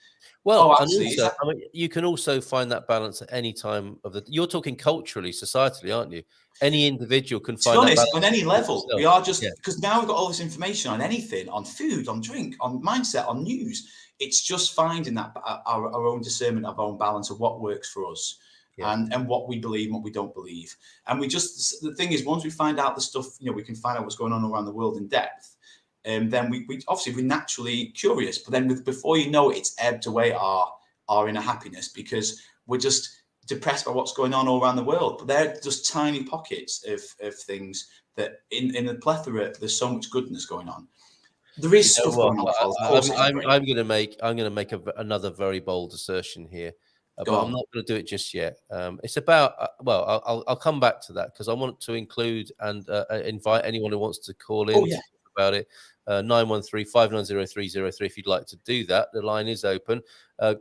well, and also, you can also find that balance at any time of the. You're talking culturally, societally, aren't you? Any individual can find. To be honest, on any level, we are just because now we've got all this information on anything, on food, on drink, on mindset, on news. It's just finding that our own discernment, our own balance of what works for us, and what we believe and what we don't believe. And the thing is, once we find out the stuff, we can find out what's going on around the world in depth. Then we obviously we're naturally curious, but then before you know it, it's ebbed away our inner happiness because we're just depressed by what's going on all around the world. But they're just tiny pockets of things that in a plethora, there's so much goodness going on. There is stuff going on. I'm going to make another very bold assertion here, but I'm not going to do it just yet. It's about I'll come back to that because I want to include and invite anyone who wants to call in. To talk about it. 913-590-303 if you'd like to do that. The line is open.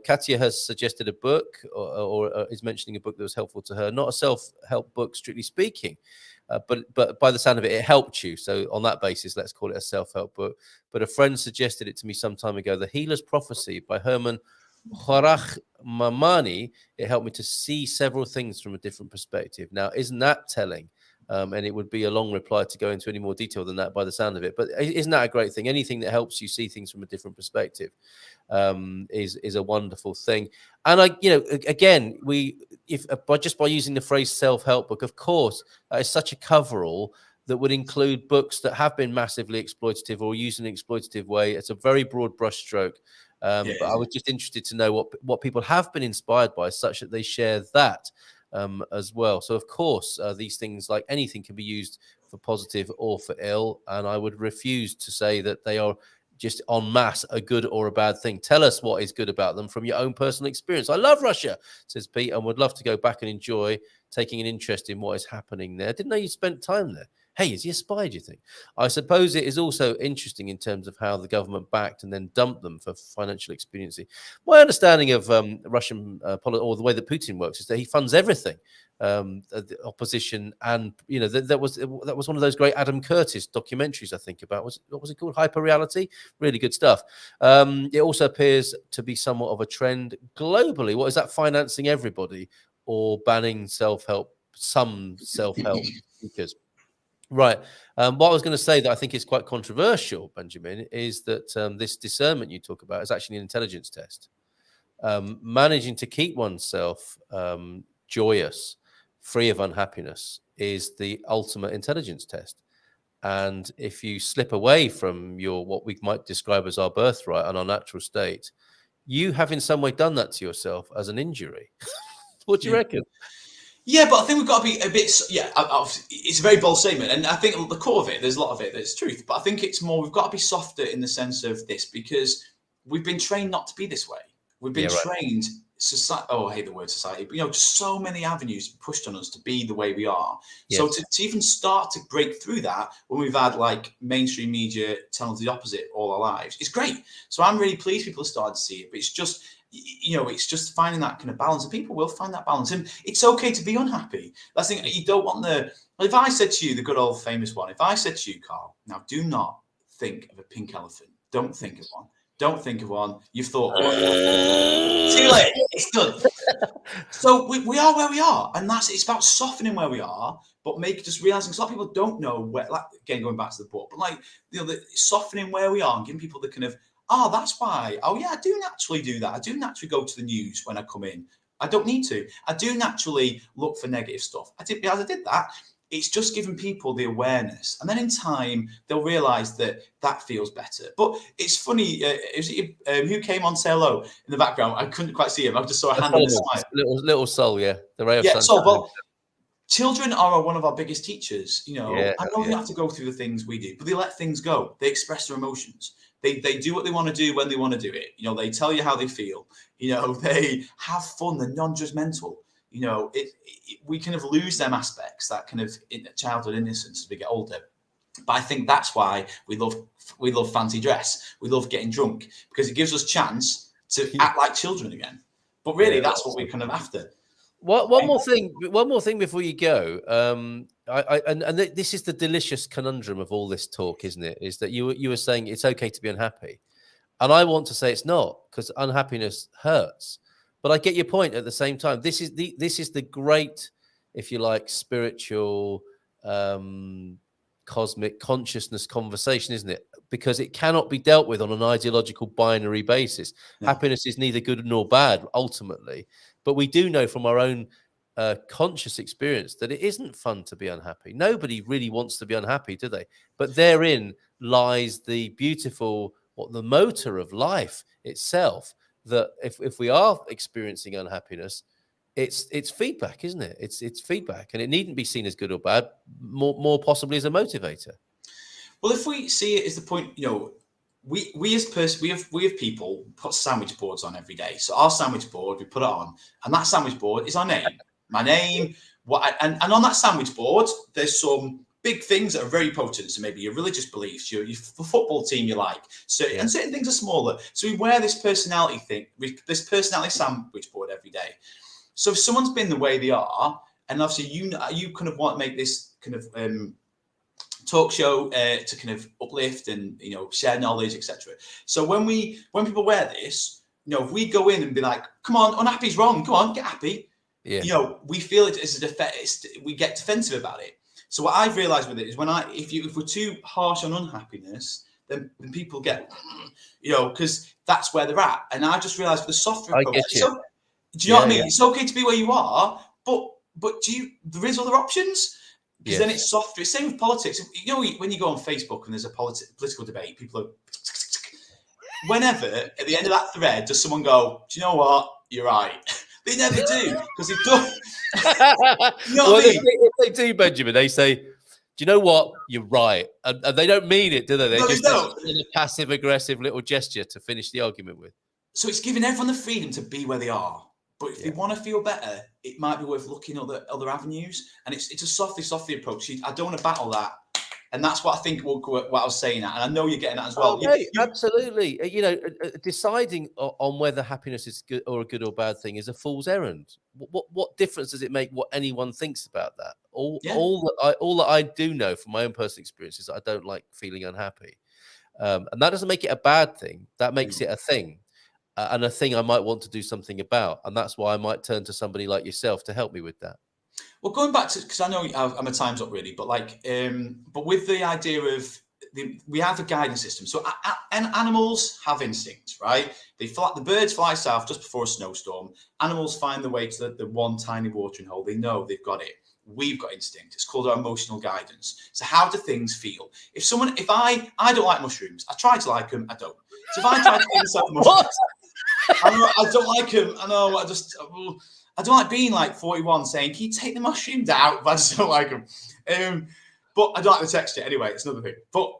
Katia has suggested a book or is mentioning a book that was helpful to her. Not a self-help book, strictly speaking, but by the sound of it, it helped you. So on that basis, let's call it a self-help book. But a friend suggested it to me some time ago, The Healer's Prophecy by Herman Mamani. It helped me to see several things from a different perspective. Now, isn't that telling? And it would be a long reply to go into any more detail than that by the sound of it. But isn't that a great thing? Anything that helps you see things from a different perspective is a wonderful thing. And again, by using the phrase self-help book, of course, that is such a coverall that would include books that have been massively exploitative or used in an exploitative way. It's a very broad brushstroke. But I was just interested to know what people have been inspired by, such that they share that as well. So, of course, these things, like anything, can be used for positive or for ill. And I would refuse to say that they are just en masse a good or a bad thing. Tell us what is good about them from your own personal experience. I love Russia, says Pete, and would love to go back and enjoy taking an interest in what is happening there. Didn't know you spent time there. Hey, is he a spy, do you think? I suppose it is also interesting in terms of how the government backed and then dumped them for financial expediency. My understanding of Russian politics, or the way that Putin works, is that he funds everything. The opposition, and that was one of those great Adam Curtis documentaries, I think, about what was it called? Hyper-reality. Really good stuff. It also appears to be somewhat of a trend globally. What is that, financing everybody or banning self-help, some self-help speakers? Right. What I was going to say that I think is quite controversial, Benjamin, is that this discernment you talk about is actually an intelligence test. Managing to keep oneself joyous, free of unhappiness, is the ultimate intelligence test. And if you slip away from what we might describe as our birthright and our natural state, you have in some way done that to yourself as an injury. What do you reckon? Yeah, but I think we've got to be a bit. Yeah, it's a very bold statement, and I think at the core of it, there's a lot of it that's truth. But I think it's more we've got to be softer in the sense of this, because we've been trained not to be this way. We've been trained. Society. Oh, I hate the word society. But just so many avenues pushed on us to be the way we are. Yes. So to even start to break through that when we've had like mainstream media telling us the opposite all our lives, it's great. So I'm really pleased people are starting to see it. But it's just. It's just finding that kind of balance, and people will find that balance. And it's okay to be unhappy. That's the thing. You don't want if I said to you, the good old famous one, if I said to you, Carl, now do not think of a pink elephant. Don't think of one. Don't think of one. You've thought, see you later. It's done. So we are where we are. And it's about softening where we are, but just realizing, because a lot of people don't know where, like, again, going back to the book, but the softening where we are and giving people the kind of, that's why. Oh, yeah, I do naturally do that. I do naturally go to the news when I come in. I don't need to. I do naturally look for negative stuff. I did that. It's just giving people the awareness. And then in time, they'll realize that feels better. But it's funny, who came on to say hello in the background? I couldn't quite see him. I just saw a hand on the side. Little soul, yeah. The ray of sunshine. So, well, children are one of our biggest teachers. I know they have to go through the things we do, but they let things go. They express their emotions. They do what they want to do when they want to do it. They tell you how they feel. They have fun. They're non-judgmental. We kind of lose them aspects, that kind of childhood innocence as we get older. But I think that's why we love fancy dress. We love getting drunk, because it gives us chance to act like children again. But really, that's what we're kind of after. One more thing before you go. This is the delicious conundrum of all this talk, isn't it? Is that you were saying it's okay to be unhappy, and I want to say it's not, because unhappiness hurts. But I get your point at the same time. This is the great, if you like, spiritual, cosmic consciousness conversation, isn't it? Because it cannot be dealt with on an ideological binary basis. Yeah. Happiness is neither good nor bad, ultimately. But we do know from our own conscious experience that it isn't fun to be unhappy. Nobody really wants to be unhappy, do they? But therein lies the beautiful, the motor of life itself, that if we are experiencing unhappiness, it's feedback, isn't it? It's feedback, and it needn't be seen as good or bad, more possibly as a motivator. Well, if we see it as the point, we have people put sandwich boards on every day. So our sandwich board, we put it on, and that sandwich board is our name, my name. And on that sandwich board, there's some big things that are very potent. So maybe your religious beliefs, your football team you like. So and certain things are smaller. So we wear this personality sandwich board every day. So if someone's been the way they are, and obviously you kind of want to make this kind of talk show to kind of uplift and share knowledge, etc. So when people wear this, if we go in and be like, come on, unhappy's wrong, come on, get happy. We feel it as we get defensive about it. So what I've realised with it is if we're too harsh on unhappiness, then people get, because that's where they're at. And I just realised with the softer approach, do you know what I mean? It's okay to be where you are, but there is other options. Because then it's softer. It's same with politics. When you go on Facebook and there's a political debate, people are... Whenever, at the end of that thread, does someone go, do you know what? You're right. They never do, because they've done... If they do, Benjamin, they say, do you know what? You're right. And they don't mean it, do they? They just do a passive-aggressive little gesture to finish the argument with. So it's giving everyone the freedom to be where they are. But if they want to feel better, it might be worth looking at other avenues. And it's a softly approach. I don't want to battle that. And that's what I think what I was saying at. And I know you're getting that as well. Absolutely. Deciding on whether happiness is good or a good or bad thing is a fool's errand. What difference does it make what anyone thinks about that? All that I do know from my own personal experience is that I don't like feeling unhappy. And that doesn't make it a bad thing. That makes it a thing. And a thing I might want to do something about. And that's why I might turn to somebody like yourself to help me with that. Well, going back to, because I know I'm a time's up really, but but with the idea of, we have a guidance system. So animals have instincts, right? The birds fly south just before a snowstorm. Animals find their way to the one tiny watering hole. They know they've got it. We've got instinct. It's called our emotional guidance. So how do things feel? If I don't like mushrooms, I try to like them, I don't. So if I try to give myself mushrooms, I don't like them. I know. I don't like being like 41 saying, "Can you take the mushrooms out?" But I just don't like them. But I don't like the texture. Anyway, it's another thing. But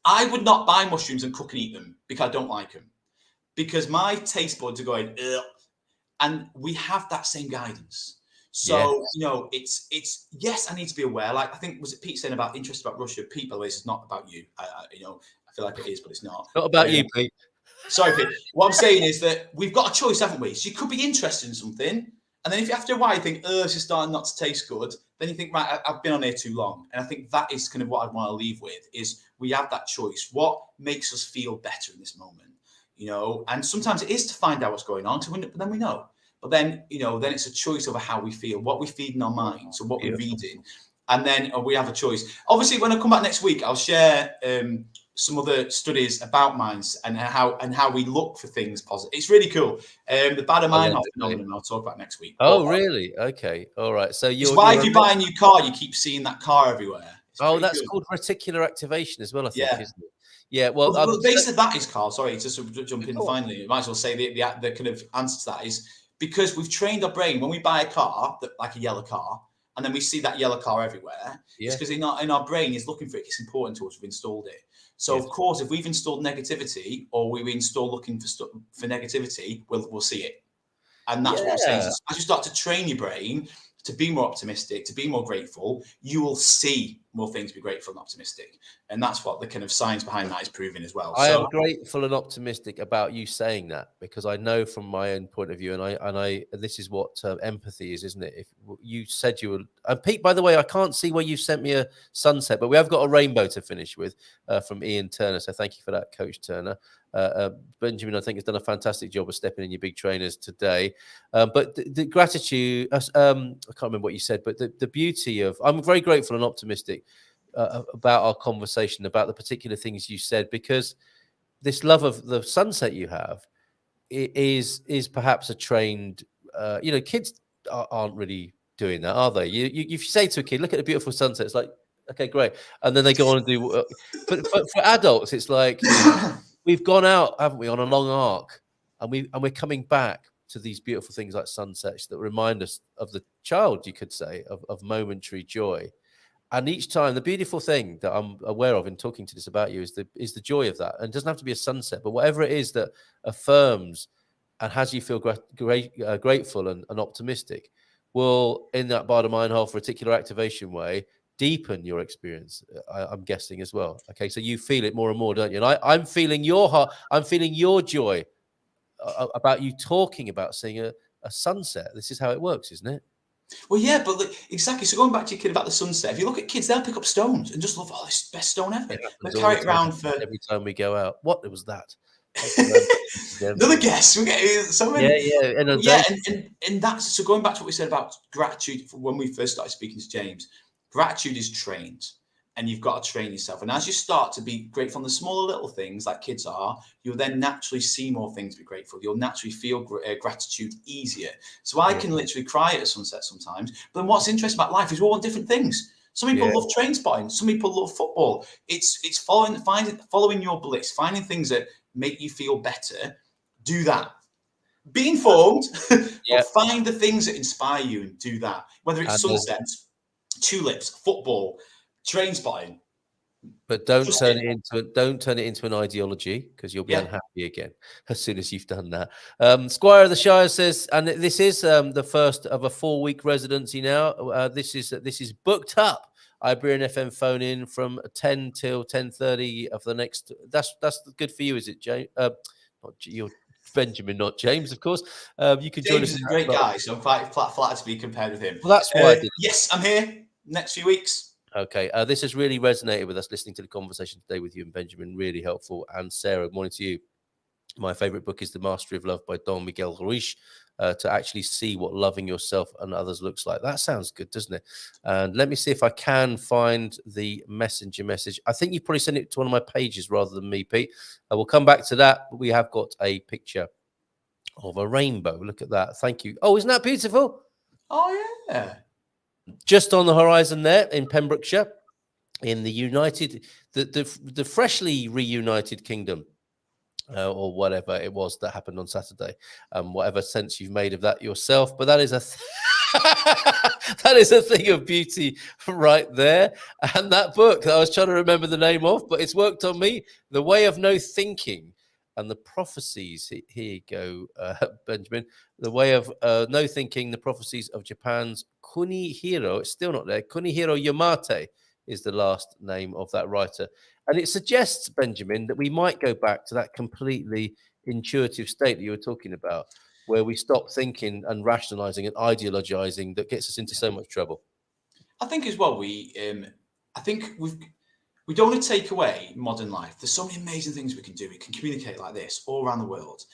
I would not buy mushrooms and cook and eat them because I don't like them. Because my taste buds are going, ugh. And we have that same guidance. So, it's yes, I need to be aware. Like, I think, was it Pete saying about interest about Russia? Pete, by the way, this is not about you. I feel like it is, but it's not. Not about you, Pete. Sorry, Pete. What I'm saying is that we've got a choice, haven't we? So you could be interested in something. And then if after a while you think, this is starting not to taste good, then you think, right, I've been on here too long. And I think that is kind of what I want to leave with, is we have that choice. What makes us feel better in this moment? And sometimes it is to find out what's going on, but then we know. But then, then it's a choice over how we feel, what we feed in our mind, so what we're reading. And then we have a choice. Obviously, when I come back next week, I'll share some other studies about minds and how we look for things positive. It's really cool. The bad mind phenomenon I'll talk about next week. Oh, really? Okay. All right. So it's why if you buy a new car, you keep seeing that car everywhere. That's called reticular activation as well, I think, isn't it? Yeah. Well, the base of that is, Carl, sorry, just to jump in finally, might as well say the kind of answer to that is because we've trained our brain when we buy a car, like a yellow car, and then we see that yellow car everywhere. It's because in our brain is looking for it. It's important to us. We've installed it. So of course, if we've installed negativity or we install looking for negativity, we'll see it. And that's what I'm saying. So as you start to train your brain to be more optimistic, to be more grateful, you will see more things, be grateful and optimistic. And that's what the kind of science behind that is proving as well. I am grateful and optimistic about you saying that, because I know from my own point of view, and this is what empathy is, isn't it? If you said you were, and Pete, by the way, I can't see where you sent me a sunset, but we have got a rainbow to finish with from Ian Turner. So thank you for that, Coach Turner. Benjamin, I think, has done a fantastic job of stepping in your big trainers today. But the gratitude, I can't remember what you said, but the beauty of, I'm very grateful and optimistic about our conversation, about the particular things you said, because this love of the sunset you have is perhaps a trained, kids aren't really doing that, are they? If you say to a kid, look at the beautiful sunset, it's like, okay, great. And then they go on and do, but for adults, it's like, we've gone out, haven't we, on a long arc, and we're coming back to these beautiful things like sunsets that remind us of the child, you could say, of momentary joy. And each time, the beautiful thing that I'm aware of in talking to this about you is the joy of that. And it doesn't have to be a sunset, but whatever it is that affirms and has you feel grateful and optimistic will, in that Baader-Meinhof reticular activation way, deepen your experience, I'm guessing as well. Okay, so you feel it more and more, don't you? And I'm feeling your heart. I'm feeling your joy about you talking about seeing a sunset. This is how it works, isn't it? Well, yeah, but exactly. So going back to your kid about the sunset, if you look at kids, they'll pick up stones and just love, this is the best stone ever. They carry it around for every time we go out. What was that? Another guess. We get so many. And that's so going back to what we said about gratitude when we first started speaking to James. Gratitude is trained, and you've got to train yourself. And as you start to be grateful on the smaller little things like kids are, you'll then naturally see more things to be grateful. You'll naturally feel gratitude easier. So I can literally cry at a sunset sometimes. But then what's interesting about life is we all want different things. Some people love train spotting. Some people love football. It's following your bliss, finding things that make you feel better. Do that. Be informed, but find the things that inspire you and do that. Whether it's sunsets, tulips, football, train spotting. But don't turn it into an ideology, because you'll be unhappy again as soon as you've done that. Squire of the Shire says, and this is the first of a 4-week residency now. This is booked up. Iberian FM phone in from 10 till 10:30 of the next. That's good for you, is it, James? Not you're Benjamin, not James, of course. You can join us. James is a great guy, so I'm quite flattered to be compared with him. Well, that's why I did. Yes, I'm here next few weeks. Okay, this has really resonated with us, listening to the conversation today with you and Benjamin. Really helpful. And Sarah, morning to you. My favorite book is The Mastery of Love by Don Miguel Ruiz, to actually see what loving yourself and others looks like. That sounds good, doesn't it? And let me see if I can find the messenger message. I think you probably sent it to one of my pages rather than me, Pete. We'll come back to that. But we have got a picture of a rainbow. Look at that. Thank you. Oh, isn't that beautiful? Oh, yeah. Just on the horizon there in Pembrokeshire, in the freshly reunited kingdom. Or whatever it was that happened on Saturday, whatever sense you've made of that yourself, but that is that is a thing of beauty right there. And that book that I was trying to remember the name of, but it's worked on me, The Way of No Thinking and the Prophecies. Here you go, Benjamin. The Way of No Thinking, the Prophecies of Japan's Kunihiro. It's still not there. Kunihiro Yamate is the last name of that writer. And it suggests, Benjamin, that we might go back to that completely intuitive state that you were talking about, where we stop thinking and rationalizing and ideologizing that gets us into so much trouble. I think as well, we don't want to take away modern life. There's so many amazing things we can do. We can communicate like this all around the world.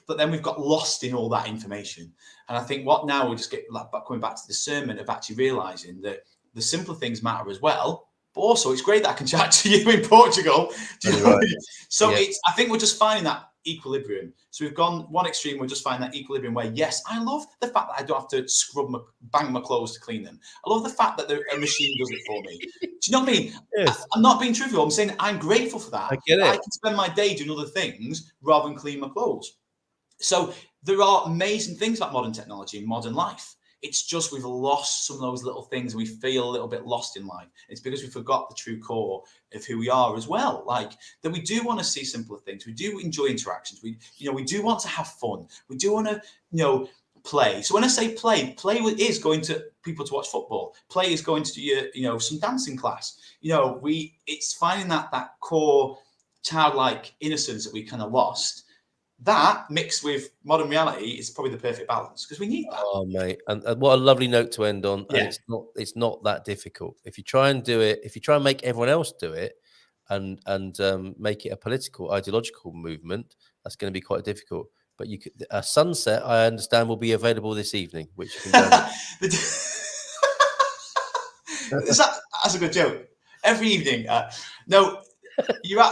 But then we've got lost in all that information. And I think what now we just get coming back to the discernment of actually realizing that the simple things matter as well. But also, it's great that I can chat to you in Portugal. So I think we're just finding that equilibrium. So we've gone one extreme, we're just finding that equilibrium where, yes, I love the fact that I don't have to bang my clothes to clean them. I love the fact that a machine does it for me. Do you know what I mean? Yes. I'm not being truthful. I'm saying I'm grateful for that. I get it. I can spend my day doing other things rather than clean my clothes. So there are amazing things about modern technology and modern life. It's just we've lost some of those little things and we feel a little bit lost in life. It's because we forgot the true core of who we are as well. Like that we do want to see simpler things. We do enjoy interactions. We do want to have fun. We do want to, play. So when I say play is going to people to watch football. Play is going to do some dancing class. It's finding that core childlike innocence that we kind of lost. That mixed with modern reality is probably the perfect balance because we need that. Oh, mate, and what a lovely note to end on. Yeah. And it's not that difficult if you try and do it. If you try and make everyone else do it, and make it a political, ideological movement, that's going to be quite difficult. But you could a sunset, I understand, will be available this evening, which you can go. That's a good joke. Every evening, no. You're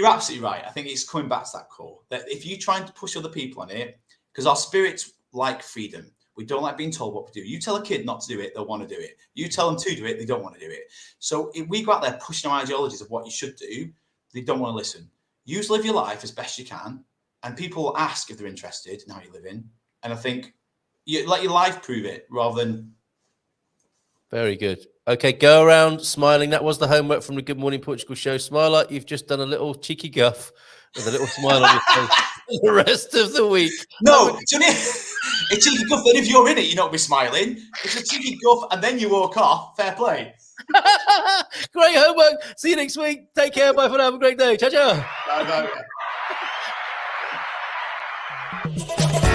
absolutely right. I think it's coming back to that core that if you try and push other people on it, because our spirits like freedom, we don't like being told what to do. You tell a kid not to do it, they'll want to do it. You tell them to do it, they don't want to do it. So if we go out there pushing our ideologies of what you should do, they don't want to listen. You live your life as best you can, and people will ask if they're interested in how you live in. And I think you let your life prove it rather than. Very good. Okay, go around smiling. That was the homework from the Good Morning Portugal show. Smile like you've just done a little cheeky guff with a little smile on your face for the rest of the week. No, a cheeky guff, then if you're in it, you're not be smiling. It's a cheeky guff and then you walk off. Fair play. Great homework. See you next week. Take care. Bye for now. Have a great day. Ciao, ciao. Bye, bye.